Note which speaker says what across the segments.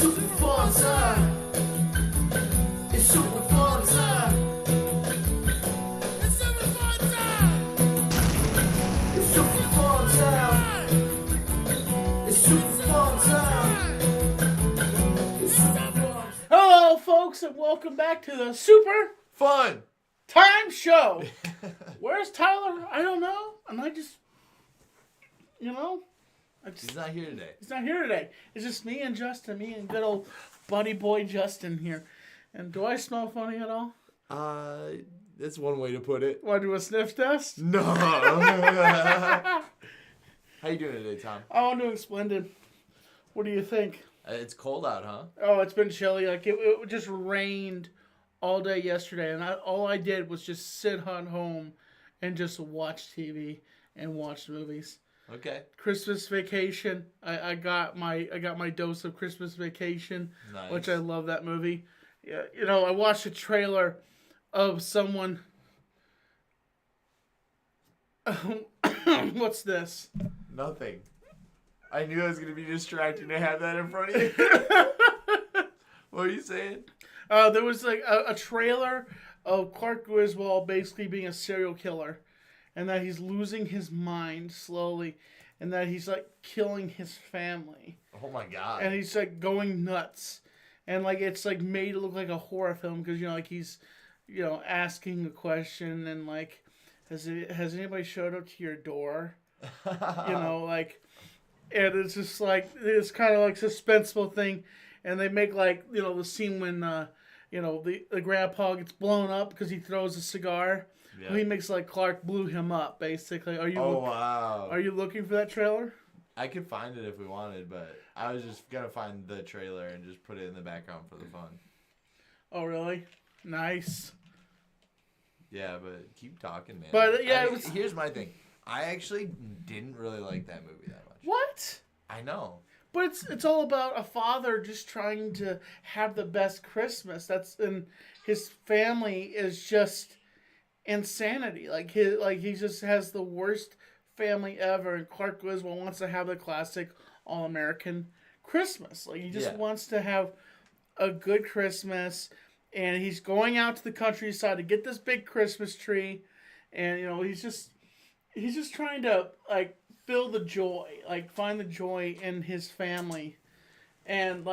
Speaker 1: super fun time. It's super fun time. It's super fun time. It's super fun time. It's super fun time. It's super fun.
Speaker 2: Hello, folks, and welcome back to the Super
Speaker 3: Fun!
Speaker 2: Time Show. Where's Tyler? I don't know. And I just,
Speaker 3: He's not here today.
Speaker 2: he's not here today. It's just me and Justin, me and good old buddy boy Justin here. And do I smell funny at all?
Speaker 3: That's one way to put it.
Speaker 2: Want to do a sniff test?
Speaker 3: No. How you doing today, Tom?
Speaker 2: Oh, I'm doing splendid. What do you think?
Speaker 3: It's cold out, huh?
Speaker 2: Oh, it's been chilly. Like it just rained all day yesterday, and all I did was just sit at home and just watch TV and watch movies.
Speaker 3: Okay.
Speaker 2: Christmas Vacation. I got my dose of Christmas Vacation,
Speaker 3: Nice.
Speaker 2: which I love that movie. Yeah, I watched a trailer of someone. What's this?
Speaker 3: Nothing. I knew I was going to be distracting to have that in front of you. What were you saying?
Speaker 2: There was like a trailer of Clark Griswold basically being a serial killer, and that he's losing his mind slowly, and that he's like killing his family,
Speaker 3: Oh my god.
Speaker 2: and he's like going nuts, and like it's like made to look like a horror film because like he's asking a question and like has anybody showed up to your door, like, and it's just like it's kind of like suspenseful thing, and they make like the scene when the grandpa gets blown up because he throws a cigar.
Speaker 3: Yeah.
Speaker 2: Well, he makes like Clark blew him up basically.
Speaker 3: Wow.
Speaker 2: Are you looking for that trailer?
Speaker 3: I could find it if we wanted, but I was just going to find the trailer and just put it in the background for the fun.
Speaker 2: Oh really? Nice.
Speaker 3: Yeah, but keep talking, man.
Speaker 2: But yeah,
Speaker 3: here's my thing. I actually didn't really like that movie that much.
Speaker 2: What?
Speaker 3: I know.
Speaker 2: But it's all about a father just trying to have the best Christmas. And his family is just insanity. He just has the worst family ever. And Clark Griswold wants to have the classic all-American Christmas. Like he just wants to have a good Christmas. And he's going out to the countryside to get this big Christmas tree. And he's just trying to like feel the joy, like find the joy in his family, and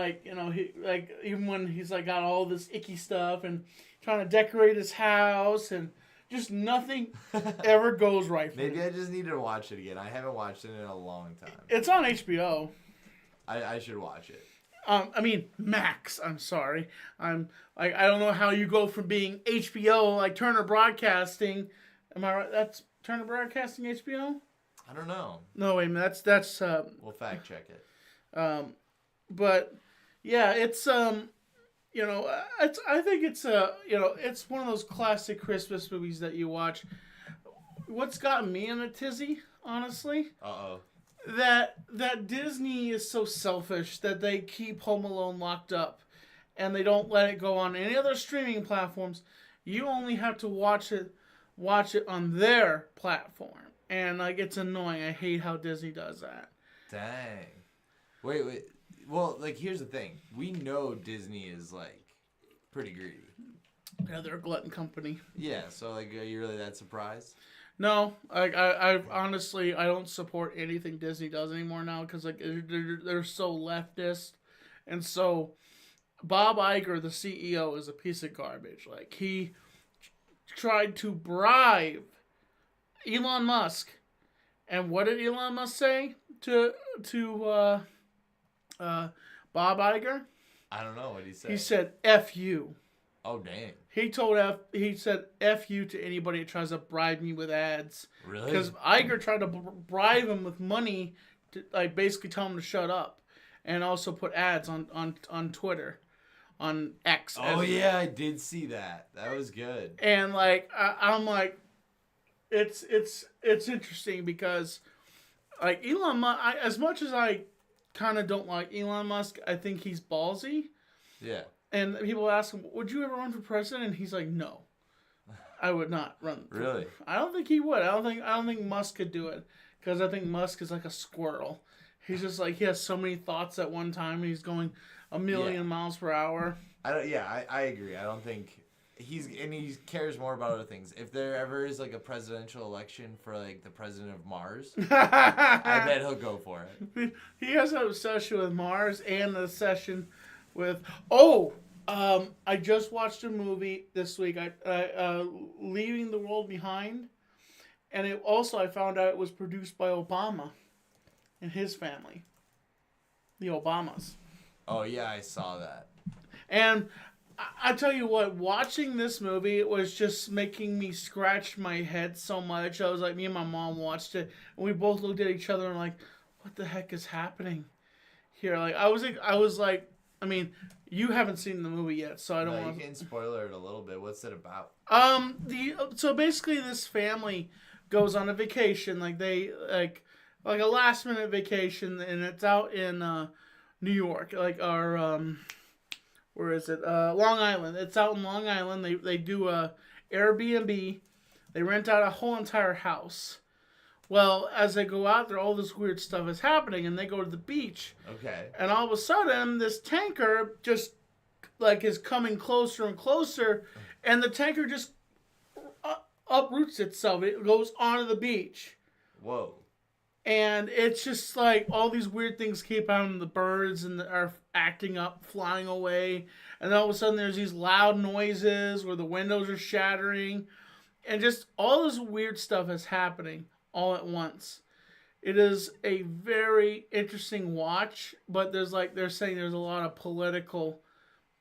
Speaker 2: he like even when he's like got all this icky stuff and trying to decorate his house and just nothing ever goes right for
Speaker 3: Maybe
Speaker 2: him.
Speaker 3: I just need to watch it again. I haven't watched it in a long time.
Speaker 2: It's on HBO.
Speaker 3: I should watch it.
Speaker 2: I mean Max. I'm sorry. I don't know how you go from being HBO like Turner Broadcasting. Am I right? That's Turner Broadcasting HBO.
Speaker 3: I don't know.
Speaker 2: No, wait a minute. That's
Speaker 3: We'll fact check it.
Speaker 2: But yeah, it's I think it's it's one of those classic Christmas movies that you watch. What's gotten me in a tizzy, honestly,
Speaker 3: Uh-oh.
Speaker 2: that Disney is so selfish that they keep Home Alone locked up and they don't let it go on any other streaming platforms. You only have to watch it on their platform. And like it's annoying. I hate how Disney does that.
Speaker 3: Dang. Wait. Well, like here's the thing. We know Disney is like pretty greedy.
Speaker 2: Yeah, they're a glutton company.
Speaker 3: Yeah. So like, are you really that surprised?
Speaker 2: No, I honestly I don't support anything Disney does anymore now because like they're so leftist, and so Bob Iger, the CEO, is a piece of garbage. Like he tried to bribe Elon Musk, and what did Elon Musk say to Bob Iger?
Speaker 3: I don't know what he said.
Speaker 2: He said "F you."
Speaker 3: Oh dang.
Speaker 2: He said "F you" to anybody that tries to bribe me with ads.
Speaker 3: Really?
Speaker 2: Because Iger tried to bribe him with money to like basically tell him to shut up, and also put ads on Twitter, on X.
Speaker 3: Oh yeah, I did see that. That was good.
Speaker 2: And like I'm like. It's interesting because, like Elon Musk, as much as I kind of don't like Elon Musk, I think he's ballsy.
Speaker 3: Yeah.
Speaker 2: And people ask him, "Would you ever run for president?" And he's like, "No, I would not run."
Speaker 3: Really?
Speaker 2: I don't think he would. I don't think Musk could do it because I think Musk is like a squirrel. He's just like, he has so many thoughts at one time. He's going a million miles per hour.
Speaker 3: I agree. I don't think he cares more about other things. If there ever is like a presidential election for like the president of Mars, I bet he'll go for it.
Speaker 2: He has an obsession with Mars and an obsession with I just watched a movie this week. Leaving the World Behind, and I found out it was produced by Obama and his family, the Obamas.
Speaker 3: Oh yeah, I saw that.
Speaker 2: And I tell you what, watching this movie, it was just making me scratch my head so much. I was like, me and my mom watched it, and we both looked at each other and like, what the heck is happening here? Like, I was like, I mean, you haven't seen the movie yet, so I don't want
Speaker 3: to. You can spoiler it a little bit. What's it about?
Speaker 2: So basically, this family goes on a vacation, like a last minute vacation, and it's out in New York, where is it? Long Island. It's out in Long Island. They do a Airbnb. They rent out a whole entire house. Well, as they go out there, all this weird stuff is happening, and they go to the beach.
Speaker 3: Okay.
Speaker 2: And all of a sudden, this tanker just like is coming closer and closer, and the tanker just uproots itself. It goes onto the beach.
Speaker 3: Whoa.
Speaker 2: And it's just like all these weird things keep happening. The birds are acting up, flying away. And then all of a sudden there's these loud noises where the windows are shattering. And just all this weird stuff is happening all at once. It is a very interesting watch, but they're saying there's a lot of political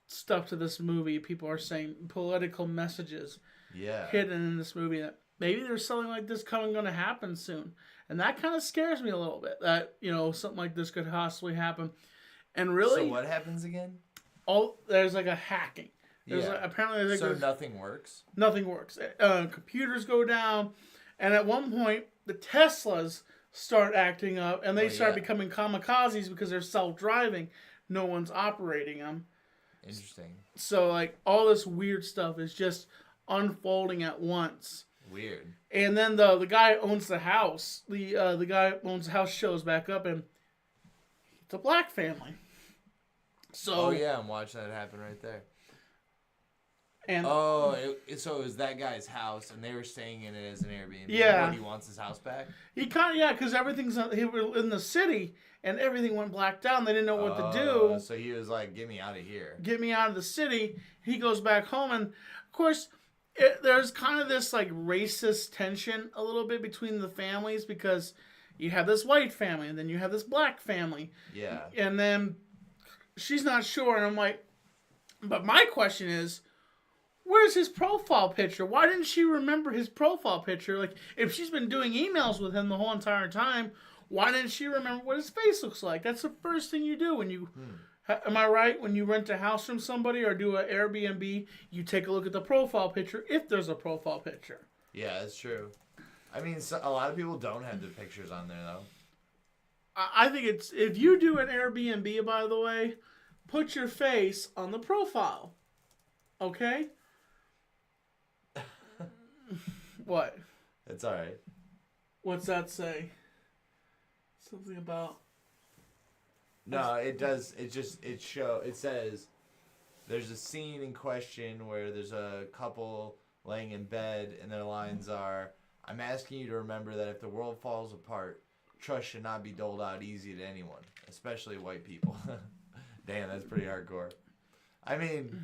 Speaker 2: stuff to this movie. People are saying political messages hidden in this movie that maybe there's something like this going to happen soon. And that kind of scares me a little bit, that, something like this could possibly happen. And really...
Speaker 3: So what happens again?
Speaker 2: There's like a hacking. Apparently there's
Speaker 3: so nothing works?
Speaker 2: Nothing works. Computers go down, and at one point, the Teslas start acting up, and they start becoming kamikazes because they're self-driving. No one's operating them.
Speaker 3: Interesting.
Speaker 2: So, like, all this weird stuff is just unfolding at once.
Speaker 3: Weird.
Speaker 2: And then the guy who owns the house, the guy who owns the house shows back up, and it's a black family. So
Speaker 3: I'm watching that happen right there.
Speaker 2: And
Speaker 3: so it was that guy's house, and they were staying in it as an Airbnb.
Speaker 2: Yeah.
Speaker 3: But he wants his house back.
Speaker 2: He because everything's he was in the city, and everything went black down. They didn't know what to do.
Speaker 3: So he was like, "Get me out of here.
Speaker 2: Get me out of the city." He goes back home, and of course, there's kind of this like racist tension a little bit between the families, because you have this white family, and then you have this black family.
Speaker 3: Yeah.
Speaker 2: And then she's not sure, and I'm like, but my question is, where's his profile picture? Why didn't she remember his profile picture? Like, if she's been doing emails with him the whole entire time, why didn't she remember what his face looks like? That's the first thing you do when you... Am I right? When you rent a house from somebody or do an Airbnb, you take a look at the profile picture, if there's a profile picture.
Speaker 3: Yeah, that's true. I mean, a lot of people don't have the pictures on there, though.
Speaker 2: I think it's... If you do an Airbnb, by the way, put your face on the profile. Okay? What?
Speaker 3: It's all right.
Speaker 2: What's that say? Something about...
Speaker 3: No, it does. It says there's a scene in question where there's a couple laying in bed, and their lines are, "I'm asking you to remember that if the world falls apart, trust should not be doled out easy to anyone, especially white people." Damn, that's pretty hardcore. I mean,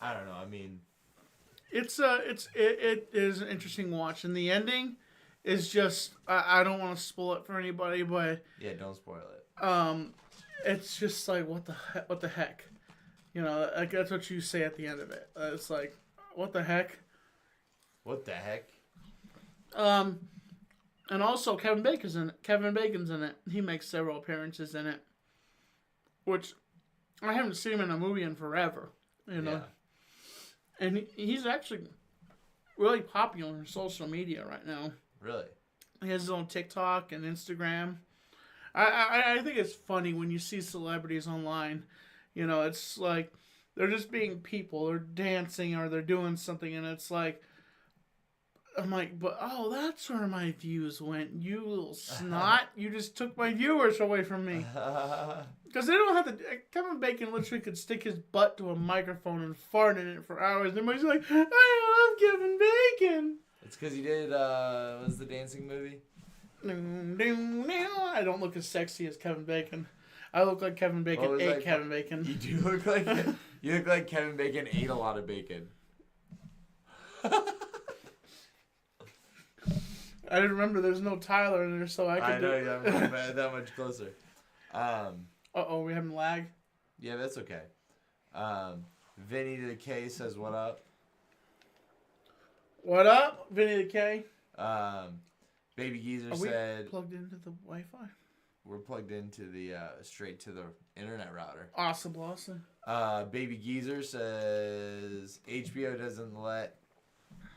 Speaker 3: I don't know. I mean,
Speaker 2: it is an interesting watch, and the ending is just I don't want to spoil it for anybody, but
Speaker 3: yeah, don't spoil it.
Speaker 2: It's just like what the heck, like that's what you say at the end of it. It's like, what the heck?
Speaker 3: What the heck?
Speaker 2: And also Kevin Bacon's in it. He makes several appearances in it, which I haven't seen him in a movie in forever.
Speaker 3: Yeah.
Speaker 2: And he's actually really popular on social media right now.
Speaker 3: Really?
Speaker 2: He has his own TikTok and Instagram. I think it's funny when you see celebrities online. It's like they're just being people. They're dancing or they're doing something, and it's like I'm like, but that's where my views went. You little snot! You just took my viewers away from me. Because they don't have to. Kevin Bacon literally could stick his butt to a microphone and fart in it for hours. And everybody's like, I love Kevin Bacon.
Speaker 3: It's because he did. What was the dancing movie?
Speaker 2: I don't look as sexy as Kevin Bacon. I look like Kevin Bacon ate Kevin Bacon.
Speaker 3: You do look like you look like Kevin Bacon ate a lot of bacon.
Speaker 2: I didn't remember there's no Tyler in there, so I could do it.
Speaker 3: I know, that much closer.
Speaker 2: We having lag?
Speaker 3: Yeah, that's okay. Vinny the K says, what up?
Speaker 2: What up, Vinny the K?
Speaker 3: Baby Geezer
Speaker 2: Are
Speaker 3: said...
Speaker 2: we plugged into the Wi-Fi?
Speaker 3: We're plugged into the, straight to the internet router.
Speaker 2: Awesome.
Speaker 3: Baby Geezer says, HBO doesn't let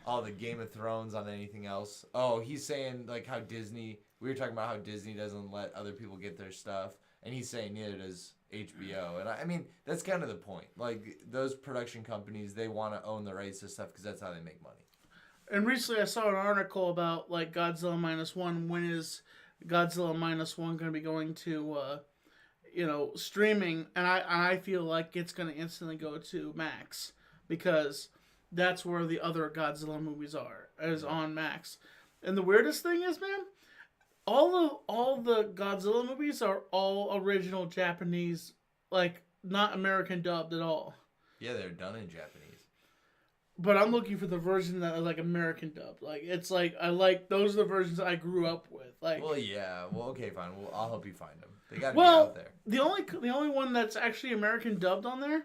Speaker 3: all the Game of Thrones on anything else. Oh, he's saying, like, how Disney... We were talking about how Disney doesn't let other people get their stuff. And he's saying neither does HBO. And I mean, that's kind of the point. Like, those production companies, they want to own the rights to stuff because that's how they make money.
Speaker 2: And recently I saw an article about, like, Godzilla Minus One. When is Godzilla Minus One going to be going to, streaming? And I feel like it's going to instantly go to Max. Because that's where the other Godzilla movies are, is on Max. And the weirdest thing is, man, all the Godzilla movies are all original Japanese, like, not American dubbed at all.
Speaker 3: Yeah, they're done in Japanese.
Speaker 2: But I'm looking for the version that is, like, American dubbed. Like, it's like, those are the versions I grew up with. Like,
Speaker 3: well, yeah. Well, okay, fine. Well, I'll help you find them. They gotta be out there.
Speaker 2: The only one that's actually American dubbed on there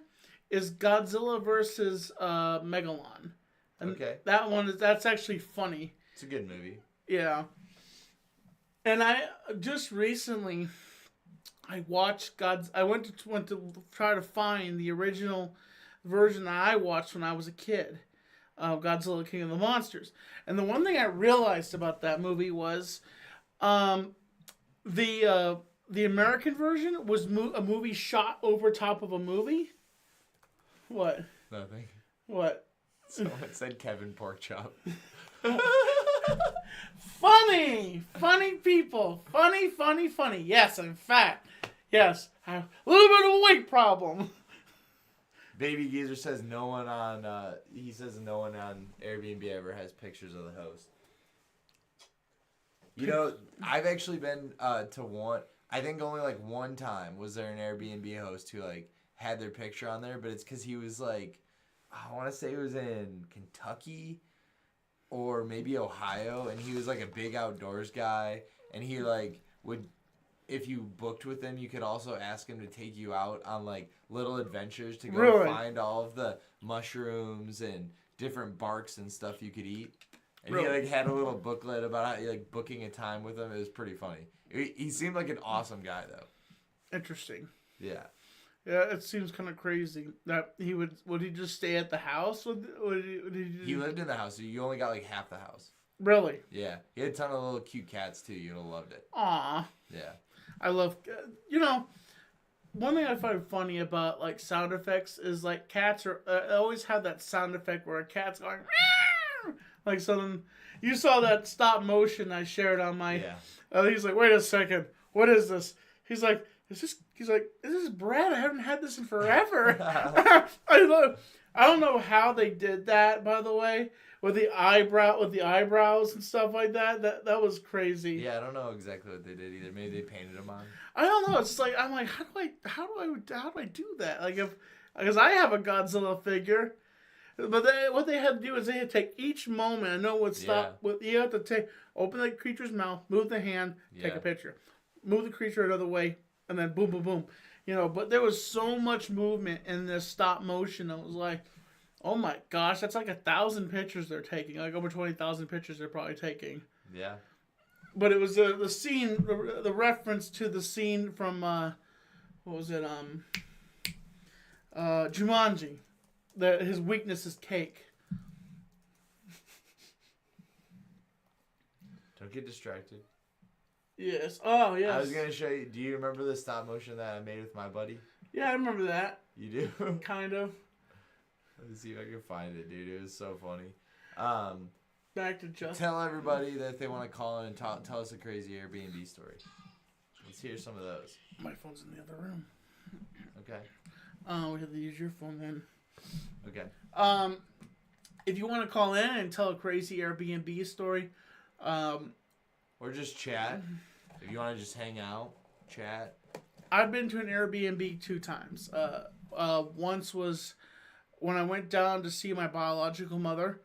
Speaker 2: is Godzilla versus Megalon. And
Speaker 3: okay.
Speaker 2: That's actually funny.
Speaker 3: It's a good movie.
Speaker 2: Yeah. And I just recently, I watched I went to try to find the original version that I watched when I was a kid, Godzilla King of the Monsters. And the one thing I realized about that movie was, the American version was a movie shot over top of a movie. What?
Speaker 3: Nothing.
Speaker 2: What?
Speaker 3: Someone said Kevin Porkchop.
Speaker 2: Funny people. Funny. Yes, I'm fat. Yes, I have a little bit of a weight problem.
Speaker 3: Baby Geezer says no one on Airbnb ever has pictures of the host. You know, I've actually been to one. I think only like one time was there an Airbnb host who like had their picture on there, but it's because he was like, I want to say it was in Kentucky or maybe Ohio, and he was like a big outdoors guy, and he like would, if you booked with him, you could also ask him to take you out on like little adventures to go find all of the mushrooms and different barks and stuff you could eat. And he like had a little booklet about how like booking a time with him. It was pretty funny. He seemed like an awesome guy though.
Speaker 2: Interesting.
Speaker 3: Yeah.
Speaker 2: Yeah, it seems kind of crazy that he would he just stay at the house?
Speaker 3: He lived in the house, so you only got like half the house.
Speaker 2: Really?
Speaker 3: Yeah. He had a ton of little cute cats too. You'd have loved it.
Speaker 2: Aw.
Speaker 3: Yeah.
Speaker 2: I love, one thing I find funny about like sound effects is like cats are, I always have that sound effect where a cat's going, meow! Like something. You saw that stop motion I shared on my, he's like, wait a second, what is this? He's like, is this bread? I haven't had this in forever. I don't know how they did that, by the way, with the eyebrows and stuff like that. That was crazy.
Speaker 3: Yeah, I don't know exactly what they did either. Maybe they painted them on.
Speaker 2: I don't know. It's just like, I'm like, how do I do that? Like because I have a Godzilla figure, but what they had to do is they had to take each moment and know what stop. Yeah. You have to open the creature's mouth, move the hand, take a picture, move the creature another way, and then boom, boom, boom. But there was so much movement in this stop motion. I was like, oh my gosh, that's like 1,000 pictures they're taking. Like over 20,000 pictures they're probably taking. Yeah. But it was the scene, the reference to the scene from, what was it, Jumanji. His weakness is cake.
Speaker 3: Don't get distracted.
Speaker 2: Yes. Oh, yes.
Speaker 3: I was going to show you, do you remember the stop motion that I made with my buddy?
Speaker 2: Yeah, I remember that.
Speaker 3: You do?
Speaker 2: Kind of.
Speaker 3: Let me see if I can find it, dude. It was so funny.
Speaker 2: back to Justin.
Speaker 3: Tell everybody that if they want to call in and tell us a crazy Airbnb story. Let's hear some of those.
Speaker 2: My phone's in the other room.
Speaker 3: Okay.
Speaker 2: We have to use your phone then.
Speaker 3: Okay.
Speaker 2: If you want to call in and tell a crazy Airbnb story,
Speaker 3: or just chat. If you want to just hang out, chat.
Speaker 2: I've been to an Airbnb 2 times. Once was when I went down to see my biological mother,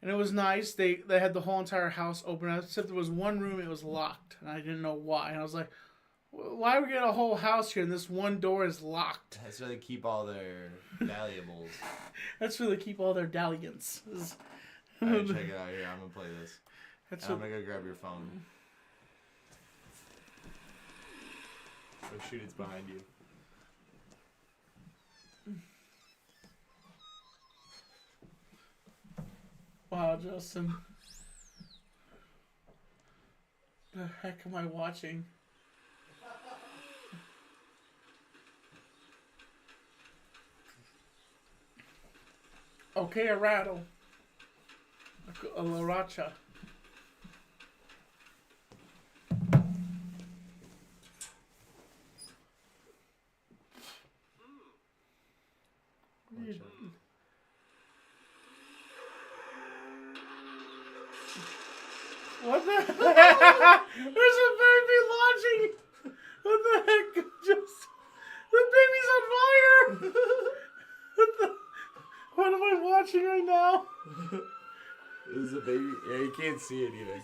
Speaker 2: and it was nice. They had the whole entire house open, except there was one room it was locked, and I didn't know why. And I was like, why would we get a whole house here and this one door is locked?
Speaker 3: That's where they keep all their valuables.
Speaker 2: That's where they keep all their dalliance.
Speaker 3: Alright, check it out here. I'm going to play this. I'm going to go grab your phone. Oh shoot, it's behind you.
Speaker 2: Wow, Justin. The heck am I watching? Okay, a rattle. A laracha. What the heck? There's a baby launching. What the heck? Just the baby's on fire. What am I watching right now?
Speaker 3: This is a baby. Yeah, you can't see it either.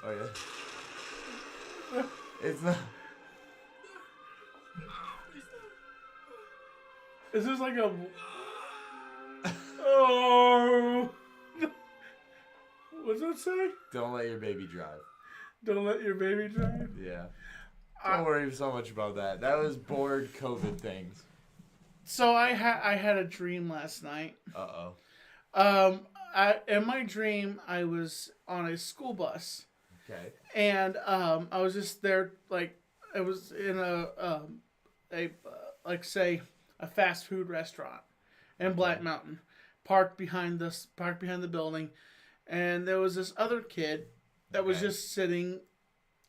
Speaker 3: Oh yeah. It's not.
Speaker 2: Is this like a? Oh. What's that say?
Speaker 3: Don't let your baby drive.
Speaker 2: Don't let your baby drive?
Speaker 3: Yeah. Don't worry so much about that. That was bored COVID things.
Speaker 2: So I had a dream last night.
Speaker 3: Uh-oh.
Speaker 2: In my dream, I was on a school bus.
Speaker 3: Okay.
Speaker 2: And I was just there, like, I was in a fast food restaurant in Black Mountain, parked behind the building, and there was this other kid that was just sitting.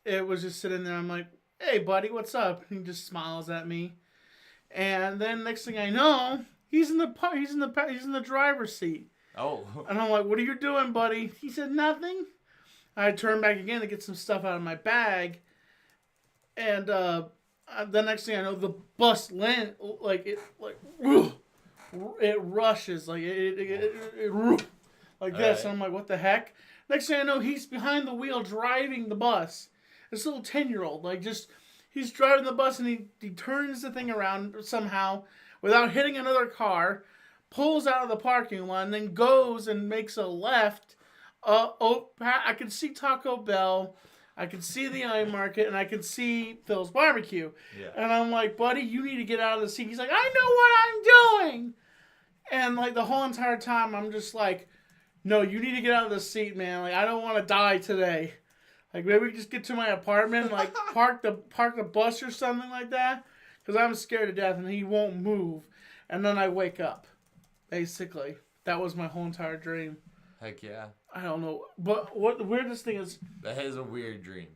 Speaker 2: It was just sitting there. I'm like, "Hey, buddy, what's up?" And he just smiles at me, and then next thing I know, he's in the driver's seat.
Speaker 3: Oh.
Speaker 2: And I'm like, "What are you doing, buddy?" He said, "Nothing." I turned back again to get some stuff out of my bag, and the next thing I know, the bus it rushes like it like this,
Speaker 3: right.
Speaker 2: and I'm like, what the heck? Next thing I know, he's behind the wheel driving the bus. This little 10-year-old, he's driving the bus, and he turns the thing around somehow without hitting another car, pulls out of the parking lot, and then goes and makes a left. I could see Taco Bell, I could see the Eye Market, and I could see Phil's Barbecue.
Speaker 3: Yeah.
Speaker 2: And I'm like, buddy, you need to get out of the seat. He's like, I know what I'm doing. And the whole entire time, I'm just like, no, you need to get out of the seat, man. I don't want to die today. Maybe we just get to my apartment, park the bus or something like that, because I'm scared to death, and he won't move. And then I wake up. Basically, that was my whole entire dream.
Speaker 3: Heck yeah.
Speaker 2: I don't know. But what the weirdest thing is,
Speaker 3: That is a weird dream.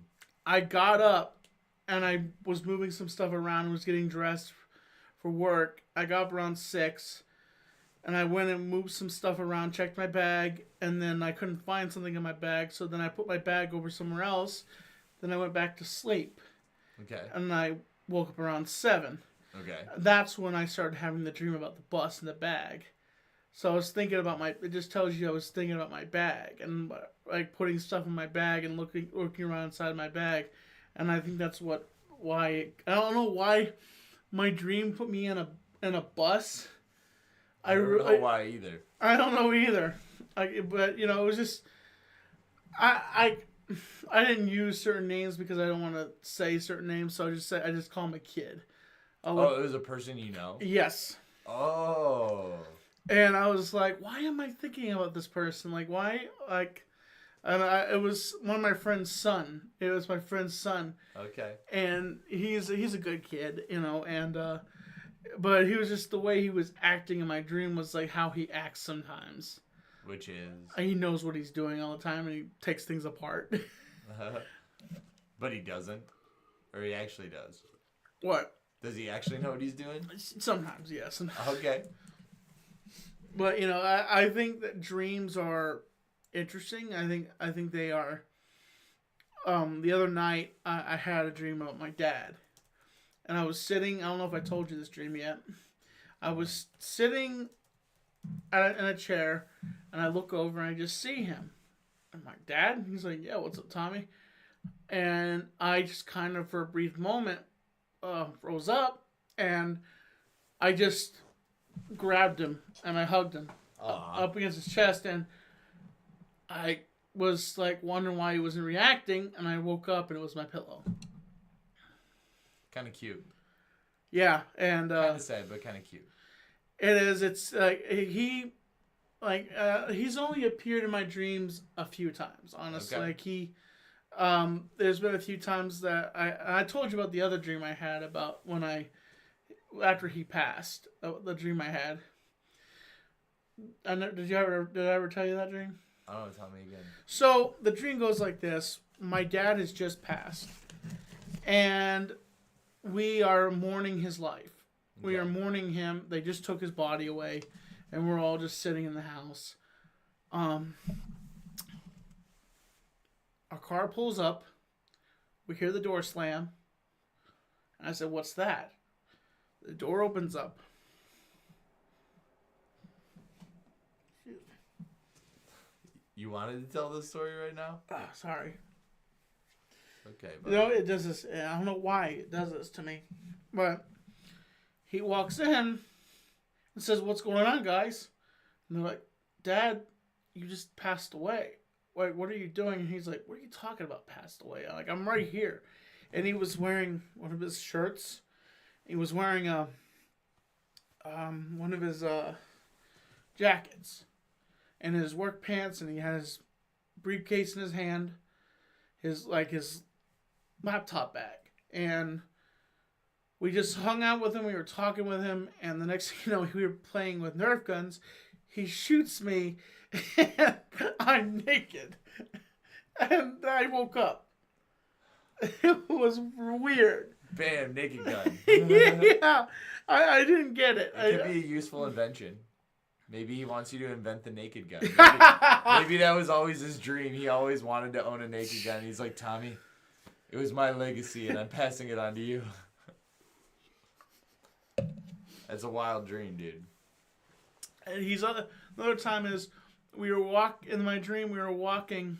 Speaker 2: I got up and I was moving some stuff around and was getting dressed for work. I got up around 6 and I went and moved some stuff around, checked my bag, and then I couldn't find something in my bag, so then I put my bag over somewhere else. Then I went back to sleep.
Speaker 3: Okay.
Speaker 2: And I woke up around 7.
Speaker 3: Okay.
Speaker 2: That's when I started having the dream about the bus and the bag. So I was thinking about it just tells you I was thinking about my bag and putting stuff in my bag and looking around inside my bag. And I think that's why I don't know why my dream put me in a bus.
Speaker 3: I don't know why either.
Speaker 2: I don't know either. But it was just I didn't use certain names because I don't want to say certain names, so I just call him a kid.
Speaker 3: It was a person you know?
Speaker 2: Yes.
Speaker 3: Oh.
Speaker 2: And I was like, why am I thinking about this person? Why? It was one of my friend's son. It was my friend's son.
Speaker 3: Okay.
Speaker 2: And he's a good kid, and but he was just the way he was acting in my dream was like how he acts sometimes.
Speaker 3: Which is?
Speaker 2: He knows what he's doing all the time, and he takes things apart.
Speaker 3: But he doesn't? Or he actually does?
Speaker 2: What?
Speaker 3: Does he actually know what he's doing?
Speaker 2: Sometimes, yes.
Speaker 3: Okay.
Speaker 2: But, you know, I think that dreams are interesting. I think they are. The other night, I had a dream about my dad. And I was sitting, I don't know if I told you this dream yet. I was sitting in a chair, and I look over, and I just see him. I'm like, Dad? He's like, yeah, what's up, Tommy? And I just kind of, for a brief moment, rose up, and I just grabbed him, and I hugged him up against his chest, and I was like wondering why he wasn't reacting, and I woke up, and it was my pillow.
Speaker 3: Kind of cute.
Speaker 2: Yeah, and
Speaker 3: kind of sad, but kind of cute.
Speaker 2: It is. It's like he's only appeared in my dreams a few times. Honestly,
Speaker 3: Okay.
Speaker 2: like there's been a few times that I told you about the other dream I had about after he passed. The dream I had. Did I ever tell you that dream?
Speaker 3: I don't know. Tell me again.
Speaker 2: So the dream goes like this: my dad has just passed, and we are mourning his life. Okay. We are mourning him. They just took his body away, and we're all just sitting in the house. Our car pulls up. We hear the door slam. And I said, "What's that?" The door opens up.
Speaker 3: You wanted to tell this story right now?
Speaker 2: Sorry.
Speaker 3: Okay.
Speaker 2: You know, it does this. I don't know why it does this to me. But he walks in and says, "What's going on, guys?" And they're like, "Dad, you just passed away. Like, what are you doing?" And he's like, "What are you talking about, passed away?" I'm like, "I'm right here." And he was wearing one of his shirts. He was wearing one of his jackets and his work pants, and he had his briefcase in his hand, his laptop bag, and we just hung out with him. We were talking with him, and the next thing you know, we were playing with Nerf guns. He shoots me, and I'm naked, and I woke up. It was weird.
Speaker 3: Bam, naked gun.
Speaker 2: Yeah, I didn't get it.
Speaker 3: It could be a useful invention. Maybe he wants you to invent the naked gun. Maybe that was always his dream. He always wanted to own a naked gun. He's like, "Tommy, it was my legacy, and I'm passing it on to you." That's a wild dream, dude.
Speaker 2: And another time is in my dream we were walking.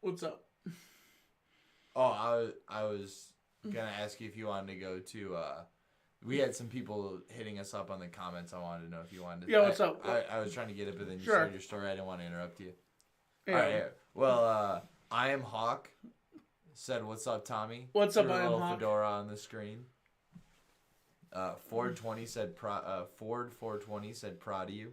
Speaker 2: What's up?
Speaker 3: Oh, I was gonna ask you if you wanted to go to. We had some people hitting us up on the comments. I wanted to know if you wanted to.
Speaker 2: Yeah, what's up?
Speaker 3: I was trying to get it, but then you
Speaker 2: Sure.
Speaker 3: started your story. I didn't want to interrupt you.
Speaker 2: Yeah.
Speaker 3: All right. Well, I am Hawk. Said, "What's up, Tommy?"
Speaker 2: What's up,
Speaker 3: Threw
Speaker 2: I
Speaker 3: a
Speaker 2: am
Speaker 3: little
Speaker 2: Hawk.
Speaker 3: fedora on the screen. Ford 20 said Ford 420 said proud of you.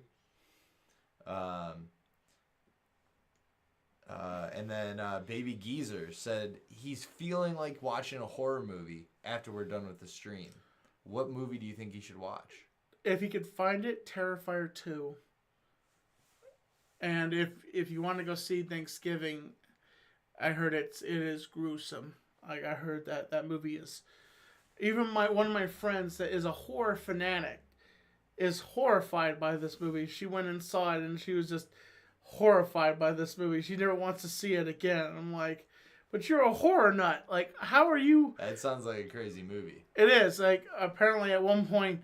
Speaker 3: And then Baby Geezer said he's feeling like watching a horror movie after we're done with the stream. What movie do you think he should watch?
Speaker 2: If he could find it, Terrifier 2. And if you want to go see Thanksgiving, I heard it is gruesome. I heard that movie is. Even one of my friends that is a horror fanatic is horrified by this movie. She went and saw it, and she was just horrified by this movie. She never wants to see it again. I'm like, but you're a horror nut. Like, how are you?
Speaker 3: That sounds like a crazy movie.
Speaker 2: It is. Like, apparently at one point,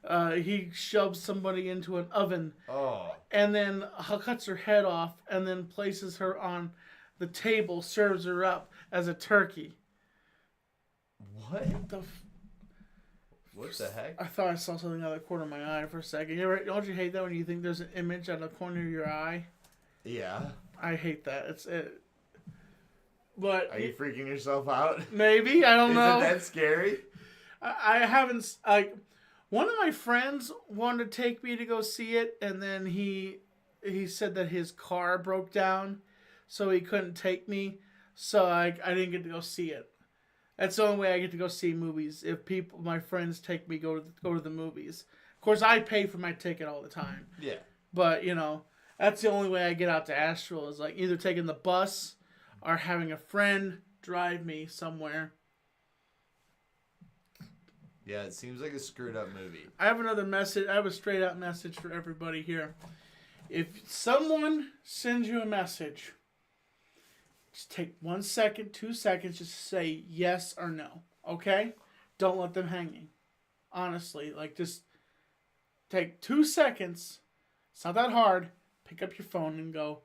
Speaker 2: he shoves somebody into an oven.
Speaker 3: Oh.
Speaker 2: And then cuts her head off and then places her on the table, serves her up as a turkey.
Speaker 3: What? What the heck?
Speaker 2: I thought I saw something out of the corner of my eye for a second. Don't you hate that when you think there's an image out of the corner of your eye?
Speaker 3: Yeah.
Speaker 2: I hate that. But
Speaker 3: Are you freaking yourself out?
Speaker 2: Maybe. I don't know.
Speaker 3: Isn't that scary?
Speaker 2: I haven't. One of my friends wanted to take me to go see it, and then he said that his car broke down, so he couldn't take me. So I didn't get to go see it. That's the only way I get to go see movies. If my friends take me go to the movies. Of course, I pay for my ticket all the time.
Speaker 3: Yeah.
Speaker 2: But, that's the only way I get out to Asheville is like either taking the bus or having a friend drive me somewhere.
Speaker 3: Yeah, it seems like a screwed up movie.
Speaker 2: I have another message. I have a straight up message for everybody here. If someone sends you a message, just take 1 second, 2 seconds, just say yes or no. Okay? Don't let them hanging. Honestly, just take 2 seconds. It's not that hard. Pick up your phone and go,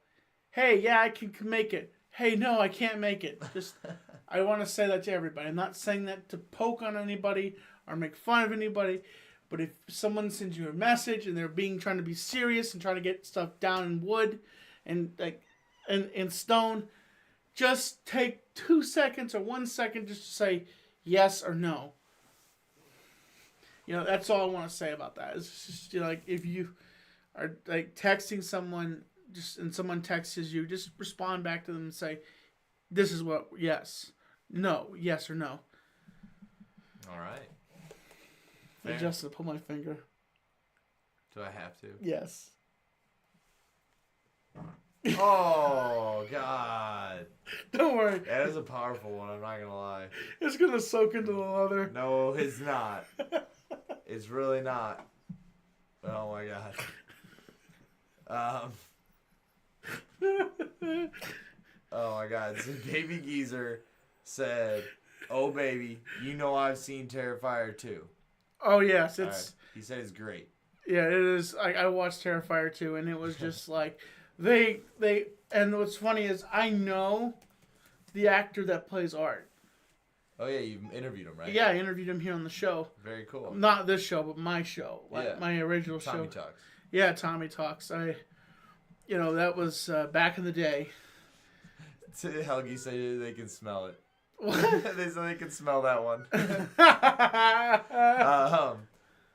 Speaker 2: hey, yeah, I can make it. Hey, no, I can't make it. I want to say that to everybody. I'm not saying that to poke on anybody or make fun of anybody. But if someone sends you a message and they're trying to be serious and trying to get stuff down in wood and in stone, just take 2 seconds or 1 second just to say yes or no. That's all I want to say about that. It's just if you are texting someone and someone texts you, just respond back to them and say, this is what, yes, no, yes or no.
Speaker 3: All right.
Speaker 2: I just pull my finger.
Speaker 3: Do I have to?
Speaker 2: Yes.
Speaker 3: Oh, God.
Speaker 2: Don't worry.
Speaker 3: That is a powerful one, I'm not going to lie.
Speaker 2: It's going to soak into the leather.
Speaker 3: No, it's not. It's really not. Oh, my God. Oh, my God. So Baby Geezer said, oh, baby, I've seen Terrifier 2.
Speaker 2: Oh, yes. It's.
Speaker 3: Right. He said it's great.
Speaker 2: Yeah, it is. I watched Terrifier 2, and it was just like, they, and what's funny is I know the actor that plays Art.
Speaker 3: Oh, yeah, you've interviewed him, right?
Speaker 2: Yeah, I interviewed him here on the show.
Speaker 3: Very cool.
Speaker 2: Not this show, but my show. My original show.
Speaker 3: Tommy Talks.
Speaker 2: Yeah, Tommy Talks. That was back in the day.
Speaker 3: Helgi said they can smell it.
Speaker 2: What?
Speaker 3: They said they can smell that one.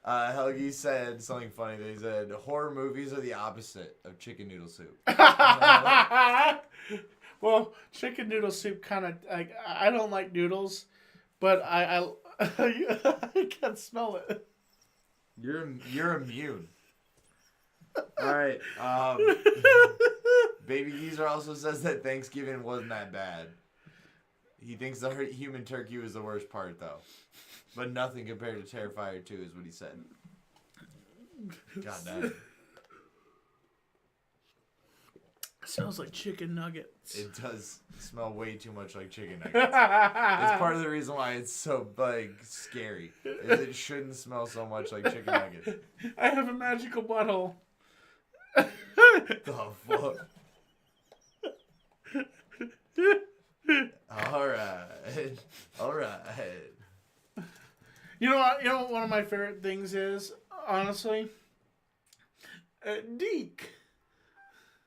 Speaker 3: Helgi said something funny. They said horror movies are the opposite of chicken noodle soup.
Speaker 2: Well, chicken noodle soup kind of I don't like noodles, but I can't smell it.
Speaker 3: You're immune. All right. Baby Geezer also says that Thanksgiving wasn't that bad. He thinks the human turkey was the worst part, though. But nothing compared to Terrifier 2 is what he said. God damn it.
Speaker 2: Smells like chicken nuggets.
Speaker 3: It does smell way too much like chicken nuggets. It's part of the reason why it's so, scary. Is it shouldn't smell so much like chicken nuggets.
Speaker 2: I have a magical butthole.
Speaker 3: The fuck? All right.
Speaker 2: You know what one of my favorite things is, honestly? Deke.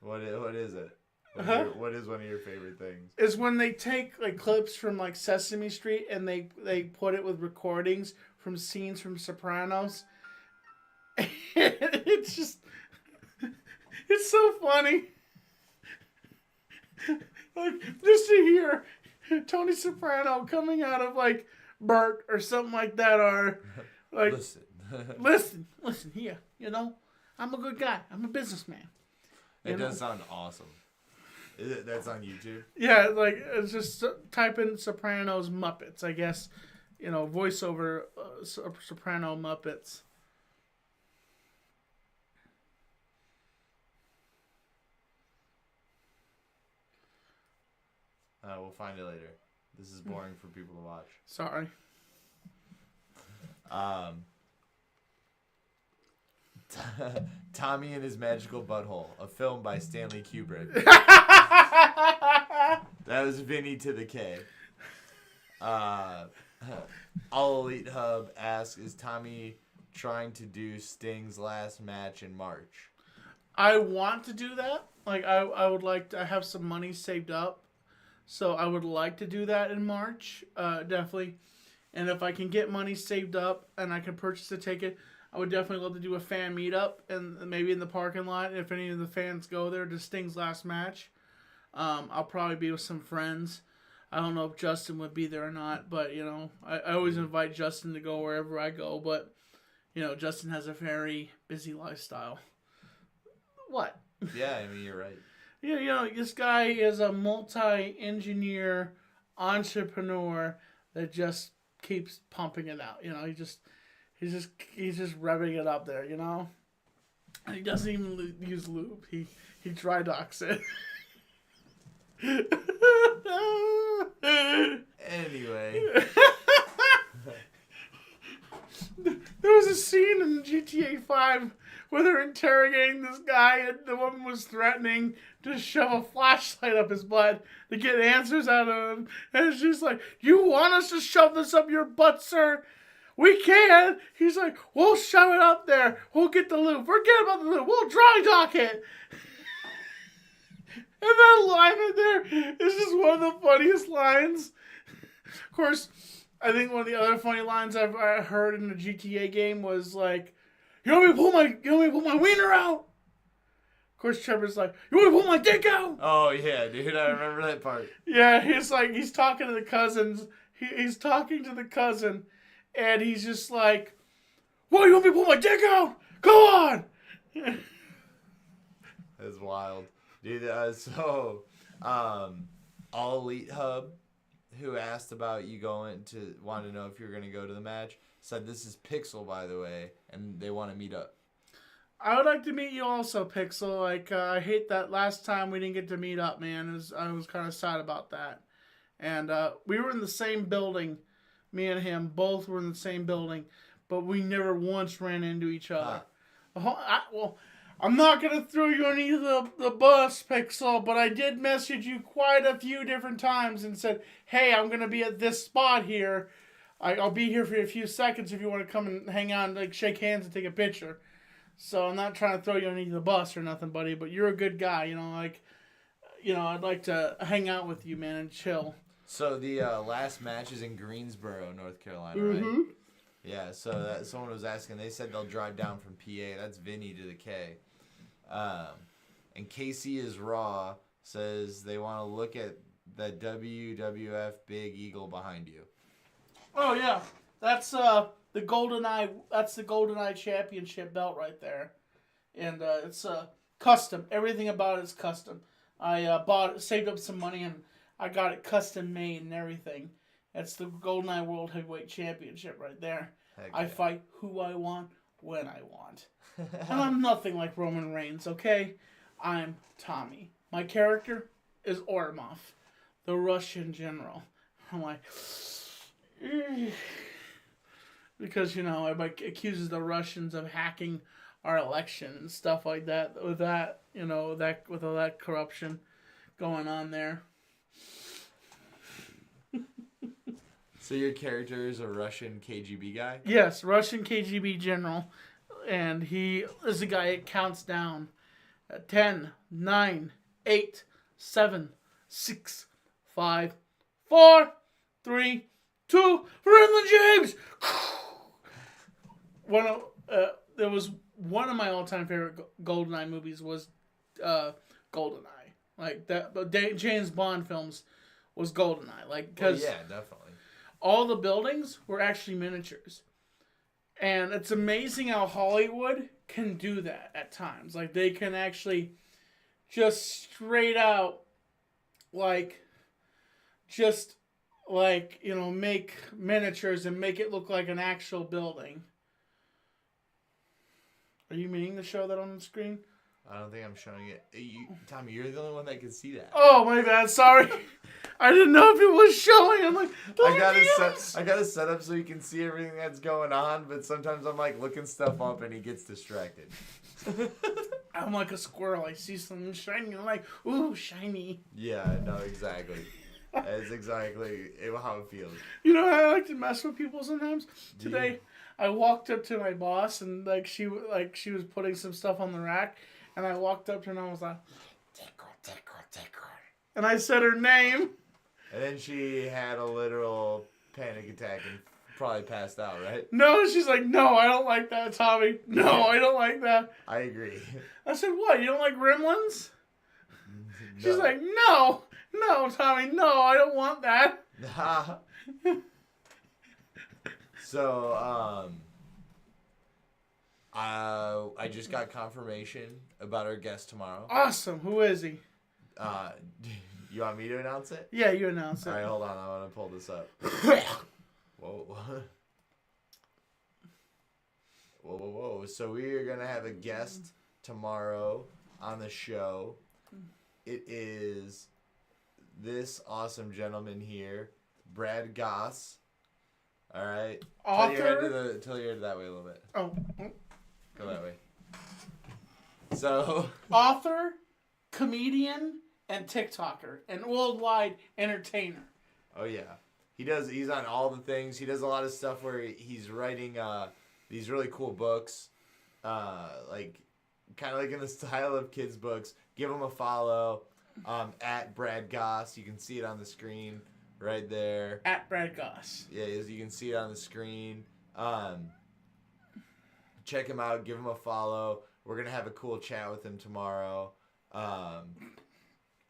Speaker 3: What is it? What is one of your favorite things?
Speaker 2: Is when they take clips from Sesame Street and they put it with recordings from scenes from Sopranos. It's just, it's so funny. Just to hear Tony Soprano coming out of Bert or something like that, or listen here, I'm a good guy, I'm a businessman.
Speaker 3: It does sound awesome. That's on YouTube?
Speaker 2: Yeah, it's just type in Sopranos Muppets, I guess, voiceover Soprano Muppets.
Speaker 3: We'll find it later. This is boring for people to watch.
Speaker 2: Sorry.
Speaker 3: Tommy and His Magical Butthole, a film by Stanley Kubrick. That was Vinny to the K. All Elite Hub asks, is Tommy trying to do Sting's last match in March?
Speaker 2: I want to do that. I would like to have some money saved up. So I would like to do that in March, definitely. And if I can get money saved up and I can purchase a ticket, I would definitely love to do a fan meetup and maybe in the parking lot. If any of the fans go there to Sting's last match, I'll probably be with some friends. I don't know if Justin would be there or not, but I always invite Justin to go wherever I go. But Justin has a very busy lifestyle. What?
Speaker 3: Yeah, I mean, you're right.
Speaker 2: This guy is a multi-engineer entrepreneur that just keeps pumping it out. He's just revving it up there. And he doesn't even use lube. He dry docks it.
Speaker 3: Anyway.
Speaker 2: There was a scene in GTA 5 where they're interrogating this guy and the woman was threatening to shove a flashlight up his butt to get answers out of him. And she's like, "You want us to shove this up your butt, sir? We can." He's like, "We'll shove it up there. We'll get the lube. Forget about the lube. We'll dry dock it." And that line in there is just one of the funniest lines. Of course, I think one of the other funny lines I've heard in the GTA game was like, "You want me to pull my wiener out?" Of course, Trevor's like, "You want me to pull my dick out?"
Speaker 3: Oh, yeah, dude. I remember that part.
Speaker 2: Yeah, he's talking to the cousins. He's talking to the cousin, and he's just like, "What, you want me to pull my dick out? Go on!"
Speaker 3: That's wild. Dude, All Elite Hub, who asked about you wanted to know if you're going to go to the match, said this is Pixel, by the way, and they want to meet up.
Speaker 2: I would like to meet you also, Pixel. I hate that last time we didn't get to meet up, man. I was kind of sad about that. And we were in the same building. Me and him both were in the same building, but we never once ran into each other. I'm not going to throw you under the bus, Pixel, but I did message you quite a few different times and said, "Hey, I'm going to be at this spot here. I'll be here for a few seconds if you want to come and hang out and shake hands and take a picture." So I'm not trying to throw you under the bus or nothing, buddy, but you're a good guy. I'd like to hang out with you, man, and chill.
Speaker 3: So the last match is in Greensboro, North Carolina,
Speaker 2: Mm-hmm.
Speaker 3: right? Yeah, so someone was asking. They said they'll drive down from PA. That's Vinny to the K. And Casey is Raw says they want to look at the WWF Big Eagle behind you.
Speaker 2: Oh yeah, that's the GoldenEye. That's the GoldenEye Championship belt right there, and it's custom. Everything about it is custom. I bought it, saved up some money, and I got it custom made and everything. It's the GoldenEye World Heavyweight Championship right there.
Speaker 3: Heck
Speaker 2: I
Speaker 3: yeah.
Speaker 2: fight who I want, when I want. And I'm nothing like Roman Reigns, okay? I'm Tommy. My character is Ormov, the Russian general. I'm like, because, everybody accuses the Russians of hacking our election and stuff like that. With all that corruption going on there.
Speaker 3: So your character is a Russian KGB guy?
Speaker 2: Yes, Russian KGB general. And he is the guy that counts down. 10, 9, 8, 7, 6, 5, 4, 3, 2, Brendan James! There was one of my all-time favorite GoldenEye movies was GoldenEye. Like that, but James Bond films was GoldenEye. Like, because
Speaker 3: yeah, definitely.
Speaker 2: all the buildings were actually miniatures. And it's amazing how Hollywood can do that at times. Like, they can actually just straight out, make miniatures and make it look like an actual building. Are you meaning to show that on the screen?
Speaker 3: I don't think I'm showing it. Tommy, you're the only one that can see that.
Speaker 2: Oh, my bad. Sorry. I didn't know if it was showing. I'm like,
Speaker 3: I got it set up so you can see everything that's going on, but sometimes I'm like looking stuff up and he gets distracted.
Speaker 2: I'm like a squirrel. I see something shiny. I'm like, ooh, shiny.
Speaker 3: Yeah, no, exactly. That's exactly how it feels.
Speaker 2: I like to mess with people sometimes. Today, I walked up to my boss and she was putting some stuff on the rack, and I walked up to her and I was like, take her. And I said her name.
Speaker 3: And then she had a literal panic attack and probably passed out, right?
Speaker 2: No, she's like, no, I don't like that, Tommy. No, I don't like that.
Speaker 3: I agree.
Speaker 2: I said, what? You don't like gremlins?
Speaker 3: No.
Speaker 2: She's like, no, Tommy, no, I don't want that.
Speaker 3: So, I I just got confirmation about our guest tomorrow.
Speaker 2: Awesome. Who is he?
Speaker 3: You want me to announce it?
Speaker 2: Yeah, you announce it.
Speaker 3: All right, hold on. I want to pull this up. Whoa. Whoa. So we are going to have a guest tomorrow on the show. It is this awesome gentleman here, Brad Goss. All right.
Speaker 2: Author.
Speaker 3: Tell your head that way a little bit.
Speaker 2: Oh.
Speaker 3: Go that way. So.
Speaker 2: Author, comedian, and TikToker, and worldwide entertainer.
Speaker 3: Oh yeah, he's on all the things. He does a lot of stuff where he's writing these really cool books, like kind of like in the style of kids' books. Give him a follow at Brad Goss. You can see it on the screen right there.
Speaker 2: At Brad Goss.
Speaker 3: Yeah, you can see it on the screen. Check him out. Give him a follow. We're gonna have a cool chat with him tomorrow.